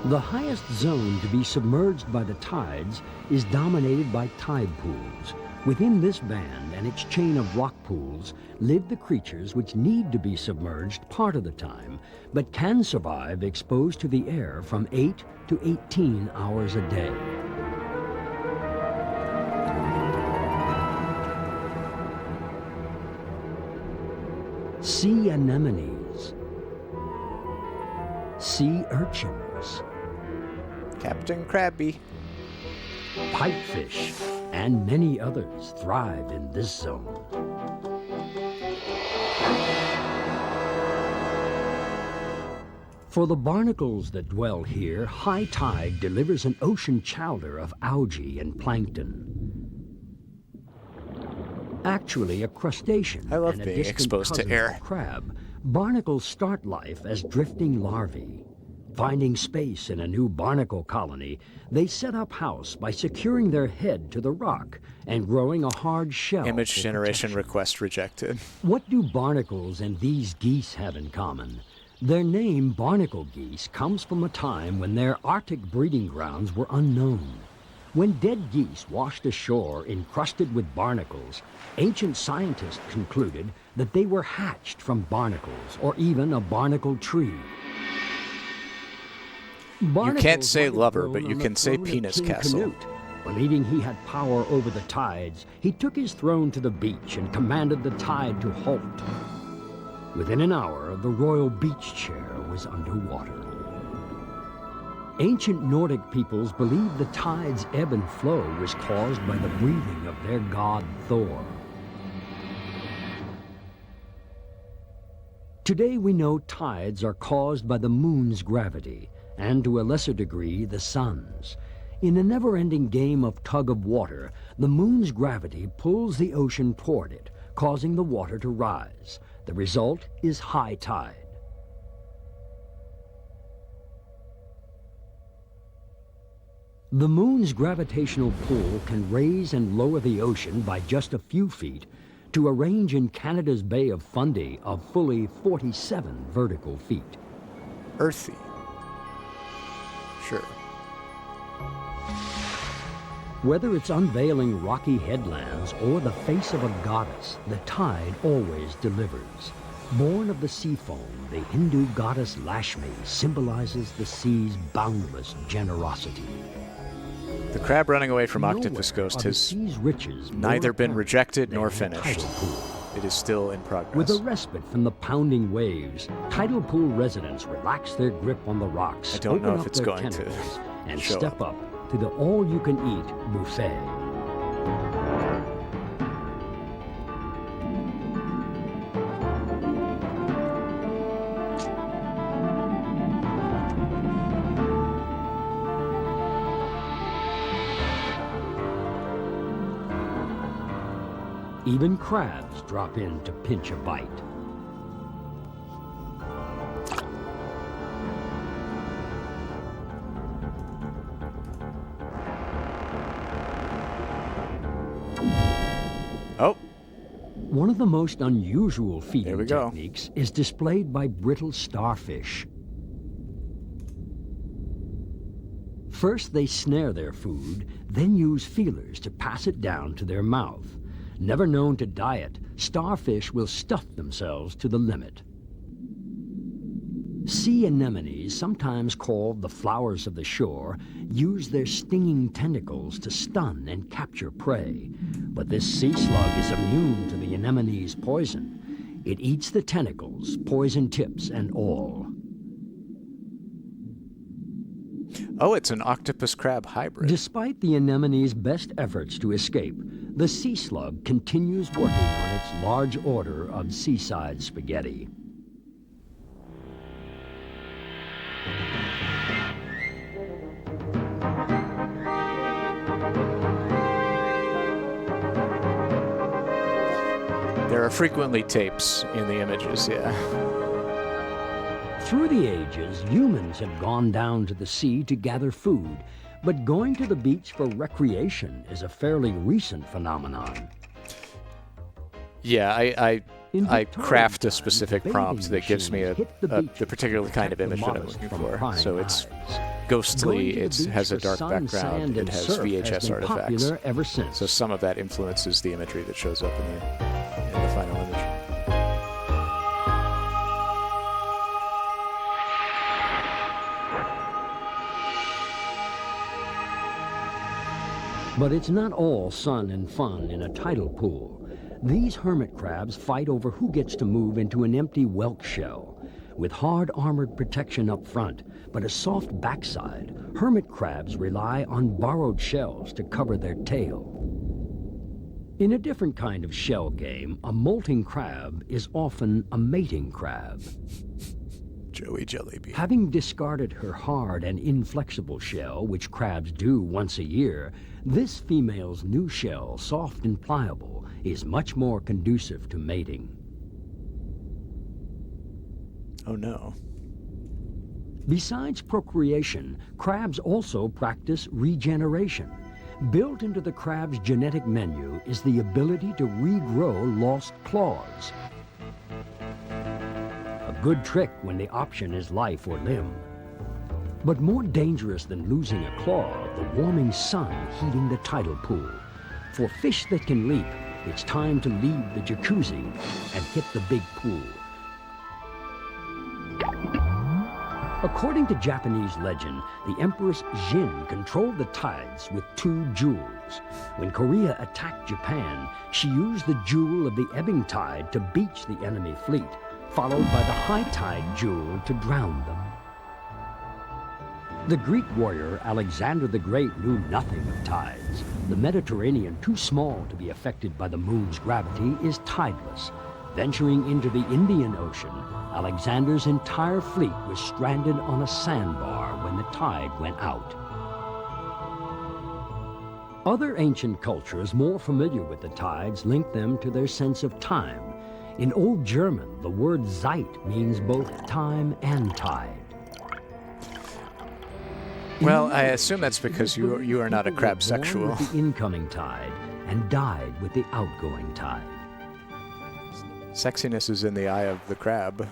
The highest zone to be submerged by the tides is dominated by tide pools. Within this band and its chain of rock pools live the creatures which need to be submerged part of the time, but can survive exposed to the air from 8 to 18 hours a day. Sea anemones, sea urchins, Captain Krabby, pipefish, and many others thrive in this zone. For the barnacles that dwell here, high tide delivers an ocean chowder of algae and plankton. Actually a crustacean I love and a being distant exposed to cousin air. of crab, barnacles start life as drifting larvae. Finding space in a new barnacle colony, they set up house by securing their head to the rock and growing a hard shell. Image generation request rejected. What do barnacles and these geese have in common? Their name, barnacle geese, comes from a time when their Arctic breeding grounds were unknown. When dead geese washed ashore encrusted with barnacles, ancient scientists concluded that they were hatched from barnacles or even a barnacle tree. You can't say lover, but you can say penis castle. Canute. Believing he had power over the tides, he took his throne to the beach and commanded the tide to halt. Within an hour, the royal beach chair was underwater. Ancient Nordic peoples believed the tide's ebb and flow was caused by the breathing of their god Thor. Today we know tides are caused by the moon's gravity, and to a lesser degree, the sun's. In a never-ending game of tug of war, the moon's gravity pulls the ocean toward it, causing the water to rise. The result is high tide. The moon's gravitational pull can raise and lower the ocean by just a few feet to a range in Canada's Bay of Fundy of fully 47 vertical feet. Earthy. Sure. Whether it's unveiling rocky headlands or the face of a goddess, the tide always delivers. Born of the sea foam, the Hindu goddess Lakshmi symbolizes the sea's boundless generosity. The crab running away from Octopus Ghost has neither been rejected nor finished. It is still in progress. With a respite from the pounding waves, tidal pool residents relax their grip on the rocks, I don't know open if up it's their going to tentacles, and show step up to the all-you-can-eat buffet. Even crabs drop in to pinch a bite. Oh. One of the most unusual feeding techniques is displayed by brittle starfish. First, they snare their food, then use feelers to pass it down to their mouth. Never known to diet, starfish will stuff themselves to the limit. Sea anemones, sometimes called the flowers of the shore, use their stinging tentacles to stun and capture prey. But this sea slug is immune to the anemone's poison. It eats the tentacles, poison tips, and all. Oh, it's an octopus crab hybrid. Despite the anemone's best efforts to escape, the sea slug continues working on its large order of seaside spaghetti. There are frequently tapes in the images, yeah. Through the ages, humans have gone down to the sea to gather food, but going to the beach for recreation is a fairly recent phenomenon. Yeah, I craft a specific prompt that gives me the particular kind of image that I'm looking for. So it's ghostly, it has a dark background, it has VHS artifacts. So some of that influences the imagery that shows up in the final image. But it's not all sun and fun in a tidal pool. These hermit crabs fight over who gets to move into an empty whelk shell. With hard armored protection up front, but a soft backside, hermit crabs rely on borrowed shells to cover their tail. In a different kind of shell game, a molting crab is often a mating crab. Joey Jellybean. Having discarded her hard and inflexible shell, which crabs do once a year, this female's new shell, soft and pliable, is much more conducive to mating. Oh no. Besides procreation, crabs also practice regeneration. Built into the crab's genetic menu is the ability to regrow lost claws. A good trick when the option is life or limb. But more dangerous than losing a claw, the warming sun heating the tidal pool. For fish that can leap, it's time to leave the jacuzzi and hit the big pool. According to Japanese legend, the Empress Jin controlled the tides with 2 jewels. When Korea attacked Japan, she used the jewel of the ebbing tide to beach the enemy fleet, followed by the high tide jewel to drown them. The Greek warrior Alexander the Great knew nothing of tides. The Mediterranean, too small to be affected by the moon's gravity, is tideless. Venturing into the Indian Ocean, Alexander's entire fleet was stranded on a sandbar when the tide went out. Other ancient cultures more familiar with the tides link them to their sense of time. In Old German, the word Zeit means both time and tide. Well, I assume that's because you are not a crab sexual. With the incoming tide and died with the outgoing tide. Sexiness is in the eye of the crab.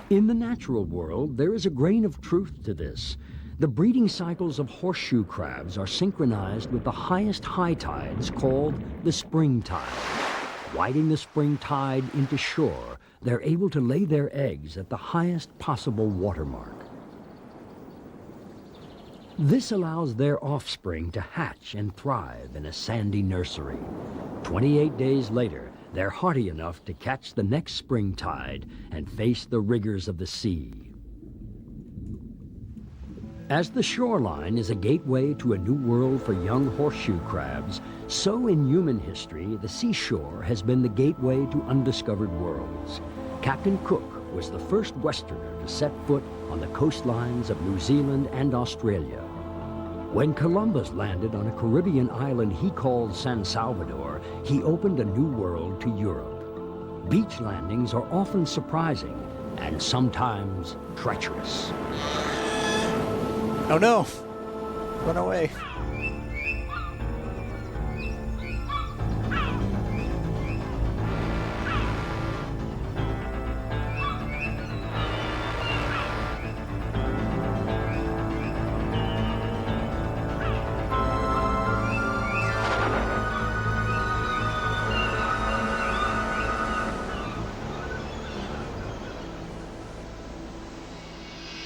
In the natural world, there is a grain of truth to this. The breeding cycles of horseshoe crabs are synchronized with the highest high tides called the spring tide. Riding the spring tide into shore, they're able to lay their eggs at the highest possible watermark. This allows their offspring to hatch and thrive in a sandy nursery. 28 days later, they're hardy enough to catch the next spring tide and face the rigors of the sea. As the shoreline is a gateway to a new world for young horseshoe crabs, so in human history, the seashore has been the gateway to undiscovered worlds. Captain Cook was the first Westerner to set foot on the coastlines of New Zealand and Australia. When Columbus landed on a Caribbean island he called San Salvador, he opened a new world to Europe. Beach landings are often surprising and sometimes treacherous. Oh no! Run away.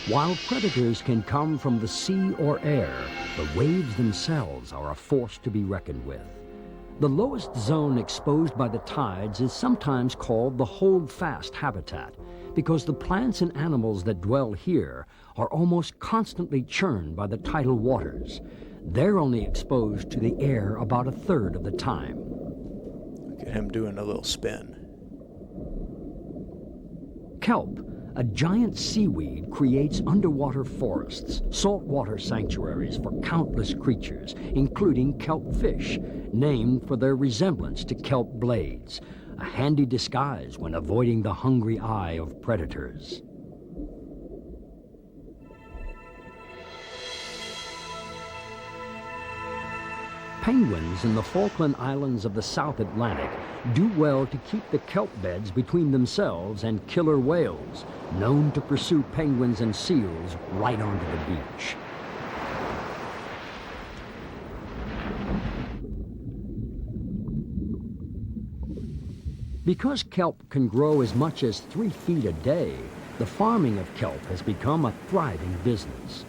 While predators can come from the sea or air, the waves themselves are a force to be reckoned with. The lowest zone exposed by the tides is sometimes called the hold-fast habitat, because the plants and animals that dwell here are almost constantly churned by the tidal waters. They're only exposed to the air about a third of the time. Look at him doing a little spin. Kelp, a giant seaweed, creates underwater forests, saltwater sanctuaries for countless creatures, including kelp fish, named for their resemblance to kelp blades, a handy disguise when avoiding the hungry eye of predators. Penguins in the Falkland Islands of the South Atlantic do well to keep the kelp beds between themselves and killer whales, known to pursue penguins and seals right onto the beach. Because kelp can grow as much as 3 feet a day, the farming of kelp has become a thriving business.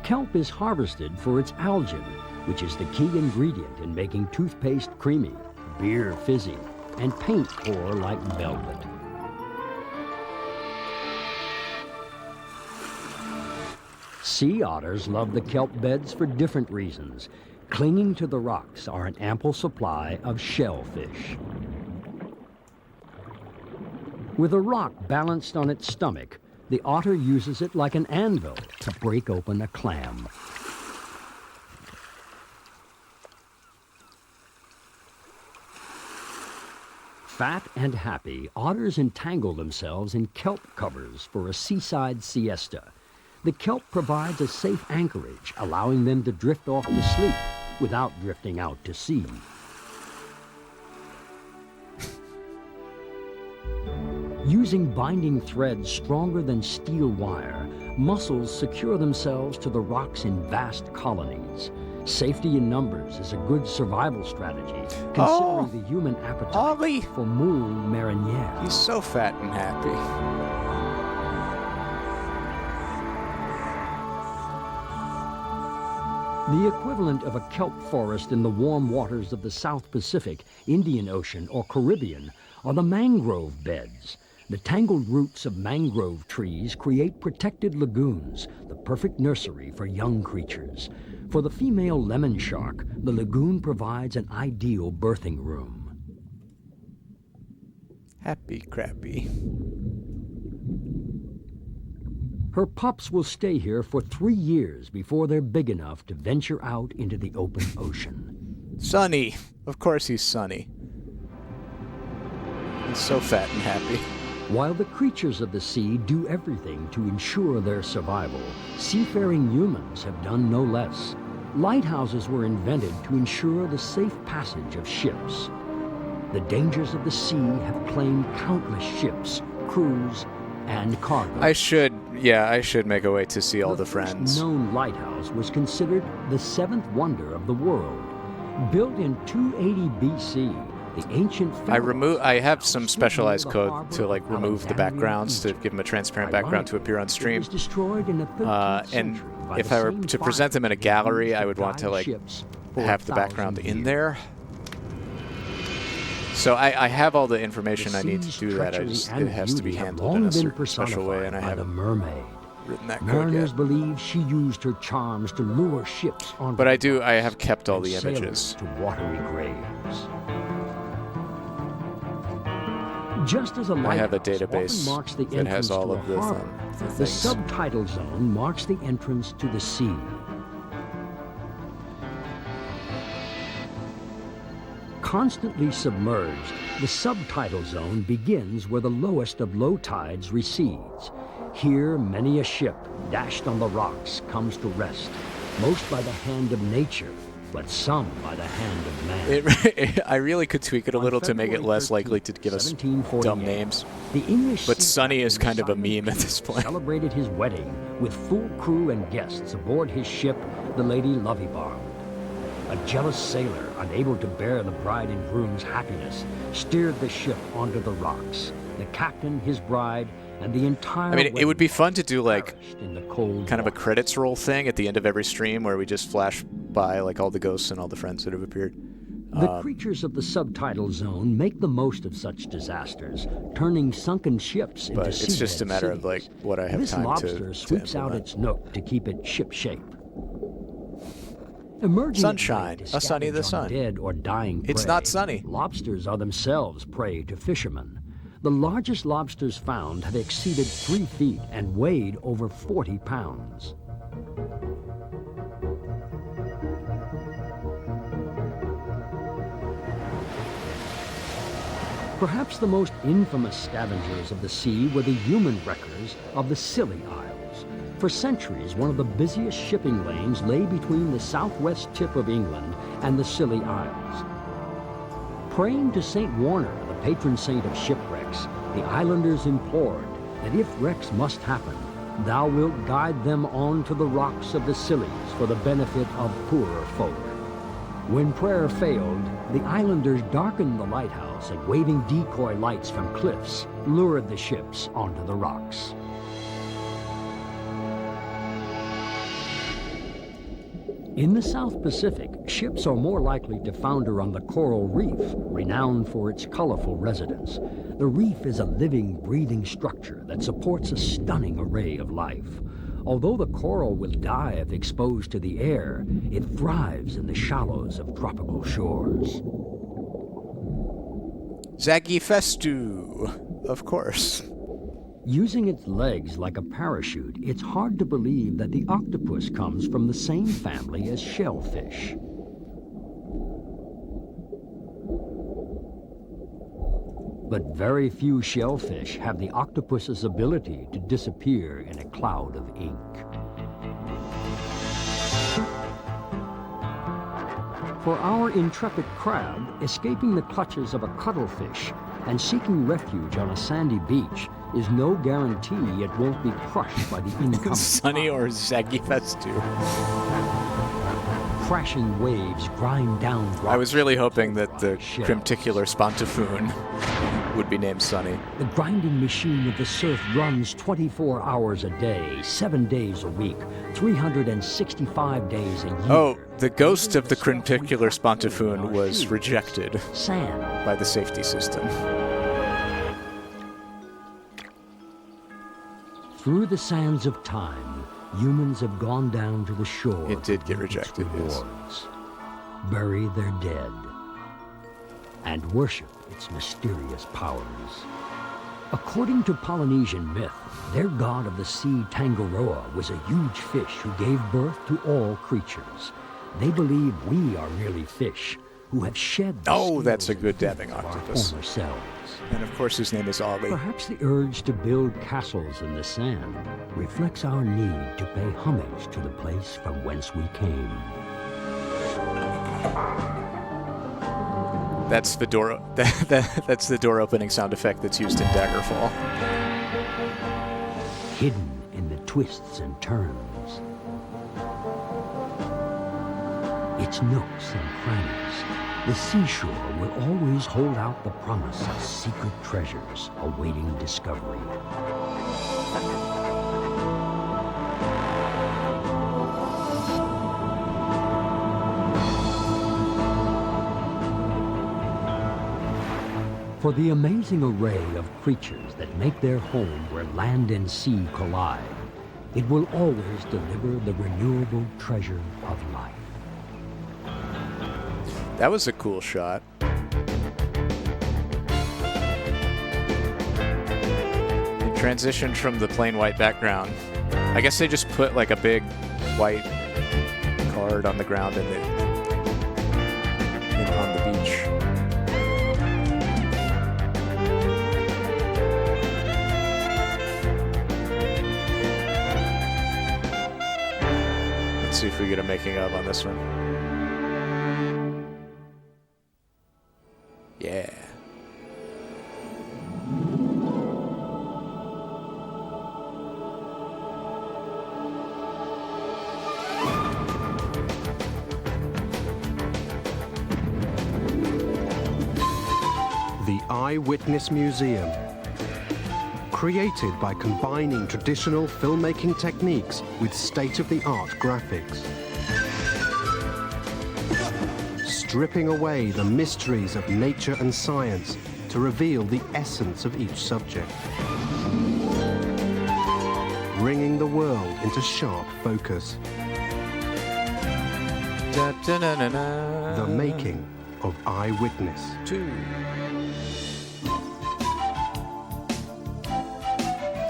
Kelp is harvested for its algin, which is the key ingredient in making toothpaste creamy, beer fizzy, and paint pour like velvet. Sea otters love the kelp beds for different reasons. Clinging to the rocks are an ample supply of shellfish. With a rock balanced on its stomach, the otter uses it like an anvil to break open a clam. Fat and happy, otters entangle themselves in kelp covers for a seaside siesta. The kelp provides a safe anchorage, allowing them to drift off to sleep without drifting out to sea. Using binding threads stronger than steel wire, mussels secure themselves to the rocks in vast colonies. Safety in numbers is a good survival strategy, considering the human appetite for moule marinière. He's so fat and happy. The equivalent of a kelp forest in the warm waters of the South Pacific, Indian Ocean, or Caribbean are the mangrove beds. The tangled roots of mangrove trees create protected lagoons, the perfect nursery for young creatures. For the female lemon shark, the lagoon provides an ideal birthing room. Happy crappy. Her pups will stay here for 3 years before they're big enough to venture out into the open ocean. Sunny. Of course he's Sunny. He's so fat and happy. While the creatures of the sea do everything to ensure their survival, seafaring humans have done no less. Lighthouses were invented to ensure the safe passage of ships. The dangers of the sea have claimed countless ships, crews, and cargo. I should make a way to see all the friends. The first known lighthouse was considered the seventh wonder of the world. Built in 280 BC, the ancient I have some specialized code to like remove the backgrounds to give them a transparent background to appear on stream. And if I were to present them in a gallery, I would want to like have the background in there. So I have all the information I need to do that. It has to be handled in a certain special way, and I haven't written that code Mariners yet. believe she used her charms to lure ships onto But I have kept all the images. to watery graves. Just as a I have a lighthouse database often marks the that has entrance all to of a the harbor, the things. subtidal zone marks the entrance to the sea. Constantly submerged, the subtidal zone begins where the lowest of low tides recedes. Here, many a ship, dashed on the rocks, comes to rest, most by the hand of nature, but some by the hand of man. I really could tweak it a little to make it less likely to give us dumb names. The English But Sunny is kind of a meme at this point. Celebrated his wedding with full crew and guests aboard his ship, the Lady Lovibond. A jealous sailor, unable to bear the bride and groom's happiness, steered the ship onto the rocks. The captain, his bride, and the entire I mean, it would be fun to do like in the cold kind of a credits roll thing at the end of every stream where we just flash by like all the ghosts and all the friends that have appeared. The creatures of the subtidal zone make the most of such disasters, turning sunken ships into But it's just a seabed matter of cities. like what I have This time lobster to sweeps out implement. its nook to keep it ship-shape. Emerging at Sunshine, night to a Sunny the scavenge on Sun. dead or dying It's prey, not sunny. Lobsters are themselves prey to fishermen. The largest lobsters found have exceeded 3 feet and weighed over 40 pounds. Perhaps the most infamous scavengers of the sea were the human wreckers of the Scilly Isles. For centuries, one of the busiest shipping lanes lay between the southwest tip of England and the Scilly Isles. Praying to St. Warner, the patron saint of shipwrecks, the islanders implored that if wrecks must happen, thou wilt guide them on to the rocks of the Scillies for the benefit of poorer folk. When prayer failed, the islanders darkened the lighthouse and waving decoy lights from cliffs, lured the ships onto the rocks. In the South Pacific, ships are more likely to founder on the coral reef, renowned for its colorful residents. The reef is a living, breathing structure that supports a stunning array of life. Although the coral will die if exposed to the air, it thrives in the shallows of tropical shores. Zaggy Festu, of course. Using its legs like a parachute, it's hard to believe that the octopus comes from the same family as shellfish. But very few shellfish have the octopus's ability to disappear in a cloud of ink. For our intrepid crab, escaping the clutches of a cuttlefish and seeking refuge on a sandy beach is no guarantee it won't be crushed by the incoming Sunny or Zaggy Festu. Crashing waves grind down. I was really hoping that the crimticular spontifoon would be named Sunny. The grinding machine of the surf runs 24 hours a day, 7 days a week, 365 days a year. Oh, the ghost of the crimticular spontifoon was rejected by the safety system. Through the sands of time, humans have gone down to the shore. It did get rejected, yes. Bury their dead, and worship its mysterious powers. According to Polynesian myth, their god of the sea, Tangaroa, was a huge fish who gave birth to all creatures. They believe we are merely fish who have shed the Oh, that's a scales good and dabbing teeth of our octopus. former selves. And of course his name is Ollie. Perhaps the urge to build castles in the sand reflects our need to pay homage to the place from whence we came. That's the door. That's the door opening sound effect that's used in Daggerfall. Hidden in the twists and turns, its nooks and crannies, the seashore will always hold out the promise of secret treasures awaiting discovery. For the amazing array of creatures that make their home where land and sea collide, it will always deliver the renewable treasure of life. That was a cool shot. It transitioned from the plain white background. I guess they just put like a big white card on the ground on the beach. Let's see if we get a making of on this one. Yeah. The Eyewitness Museum. Created by combining traditional filmmaking techniques with state-of-the-art graphics. Stripping away the mysteries of nature and science to reveal the essence of each subject. Bringing the world into sharp focus. The making of Eyewitness.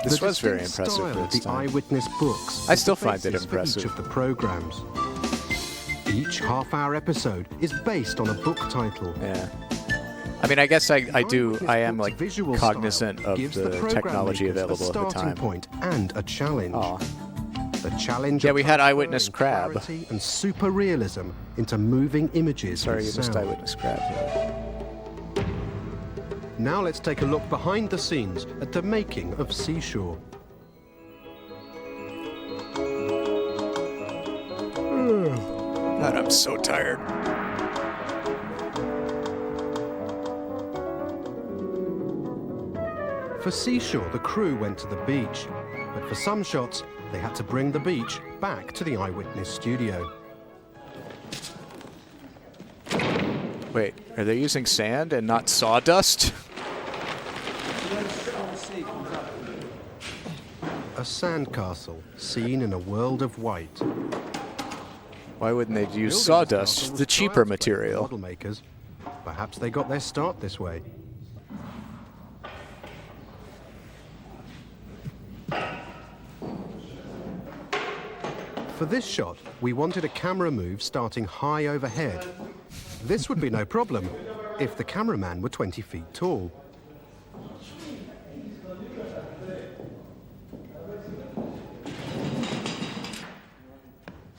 This was very impressive style for of its the time. Eyewitness books. I is still the find it basis for impressive. each of the programs. Each half-hour episode is based on a book title. Yeah. I mean, I guess I am like cognizant of the technology available at the starting time. point and a challenge. Aw. The challenge. Yeah, of we had colour Eyewitness and Crab. clarity and super realism into moving images. Sorry, and you missed sound. Eyewitness Crab. Now let's take a look behind the scenes at the making of Seashore. God, I'm so tired. For Seashore, the crew went to the beach, but for some shots, they had to bring the beach back to the Eyewitness studio. Wait, are they using sand and not sawdust? A sandcastle seen in a world of white. Why wouldn't they use Building sawdust, castle was the cheaper child's play for material? Model makers. Perhaps they got their start this way. For this shot, we wanted a camera move starting high overhead. This would be no problem if the cameraman were 20 feet tall.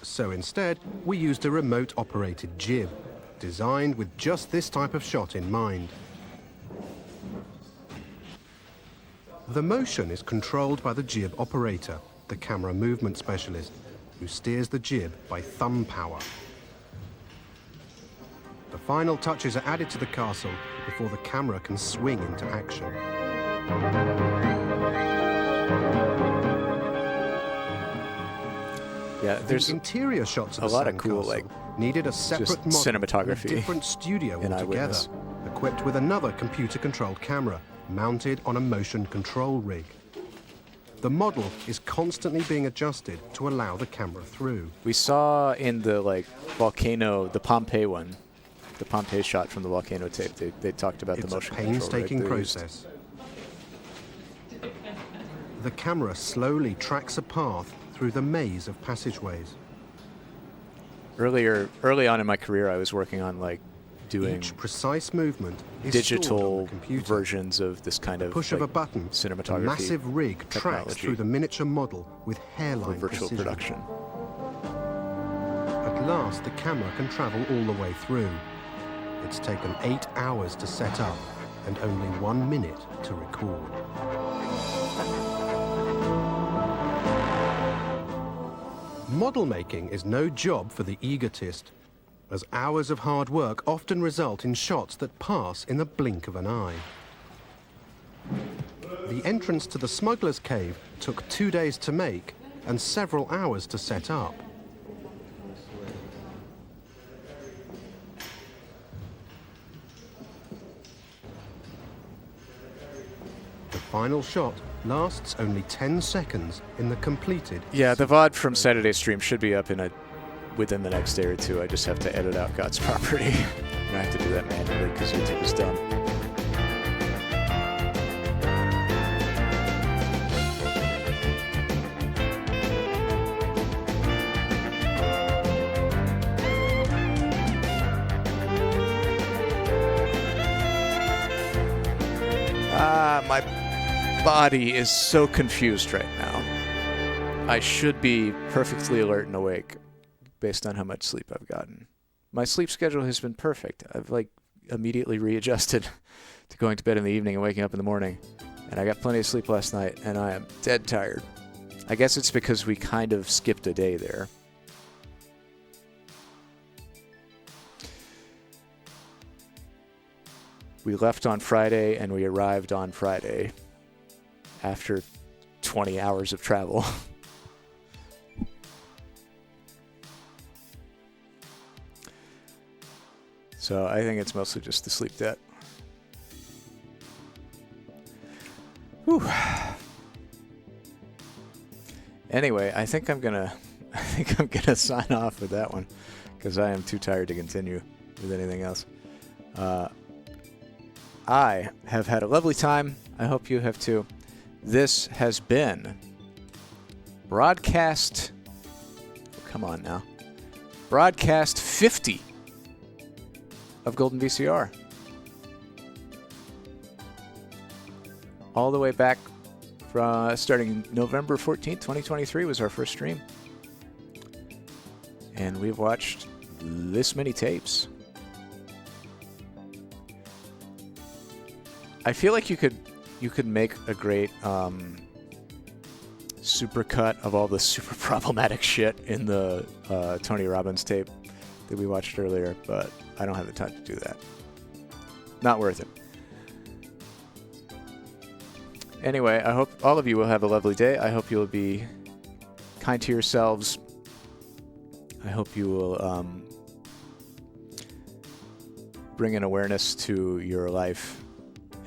So instead, we used a remote-operated jib. designed with just this type of shot in mind. The motion is controlled by the jib operator, the camera movement specialist, who steers the jib by thumb power. The final touches are added to the castle before the camera can swing into action. Yeah, there's the interior shots of a the lot of cool, sandcastle needed a separate model cinematography in a different studio in altogether, Eyewitness. equipped with another computer-controlled camera mounted on a motion control rig. The model is constantly being adjusted to allow the camera through. We saw in the volcano, the Pompeii one, the Pompeii shot from the volcano tape. They talked about the motion control rig. It's a painstaking process. The camera slowly tracks a path through the maze of passageways. Early on in my career, I was working on doing each precise movement is digital versions of this kind of push of a button. cinematography. A massive rig tracks through the miniature model with hairline virtual precision. production. At last, the camera can travel all the way through. It's taken 8 hours to set up and only 1 minute to record. Model making is no job for the egotist, as hours of hard work often result in shots that pass in the blink of an eye. The entrance to the smuggler's cave took 2 days to make and several hours to set up. The final shot lasts only 10 seconds in the completed... Yeah, the VOD from Saturday's stream should be up within the next day or two. I just have to edit out God's property. And I have to do that manually because YouTube is dumb. My body is so confused right now. I should be perfectly alert and awake based on how much sleep I've gotten. My sleep schedule has been perfect. I've immediately readjusted to going to bed in the evening and waking up in the morning. And I got plenty of sleep last night and I am dead tired. I guess it's because we kind of skipped a day there. We left on Friday and we arrived on Friday after 20 hours of travel. So I think it's mostly just the sleep debt. Whew. Anyway, I think I'm gonna sign off with that one because I am too tired to continue with anything else. I have had a lovely time. I hope you have too. This has been broadcast. Oh, come on now. Broadcast 50 of Golden VCR. All the way back from starting November 14th, 2023 was our first stream. And we've watched this many tapes. I feel like you could make a great supercut of all the super problematic shit in the Tony Robbins tape that we watched earlier, but I don't have the time to do that. Not worth it. Anyway, I hope all of you will have a lovely day. I hope you'll be kind to yourselves. I hope you will bring an awareness to your life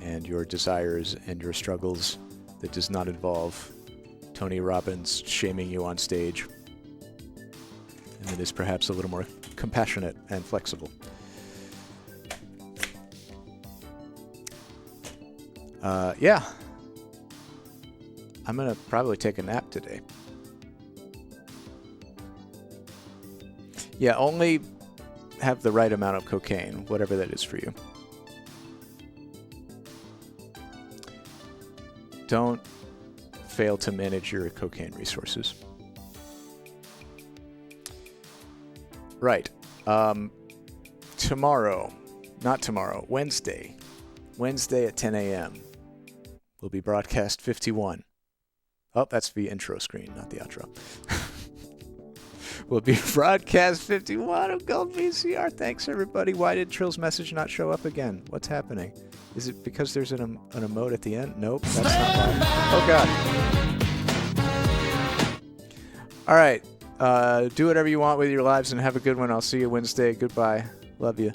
and your desires and your struggles that does not involve Tony Robbins shaming you on stage, and that is perhaps a little more compassionate and flexible. Yeah. I'm gonna probably take a nap today. Yeah, only have the right amount of cocaine, whatever that is for you. Don't fail to manage your cocaine resources. Right. Wednesday at 10 a.m. will be broadcast 51. Oh, that's the intro screen, not the outro. Will be broadcast 51 of Gold VCR. Thanks, everybody. Why did Trill's message not show up again? What's happening? Is it because there's an emote at the end? Nope, that's not why. Oh, God. All right. Do whatever you want with your lives and have a good one. I'll see you Wednesday. Goodbye. Love you.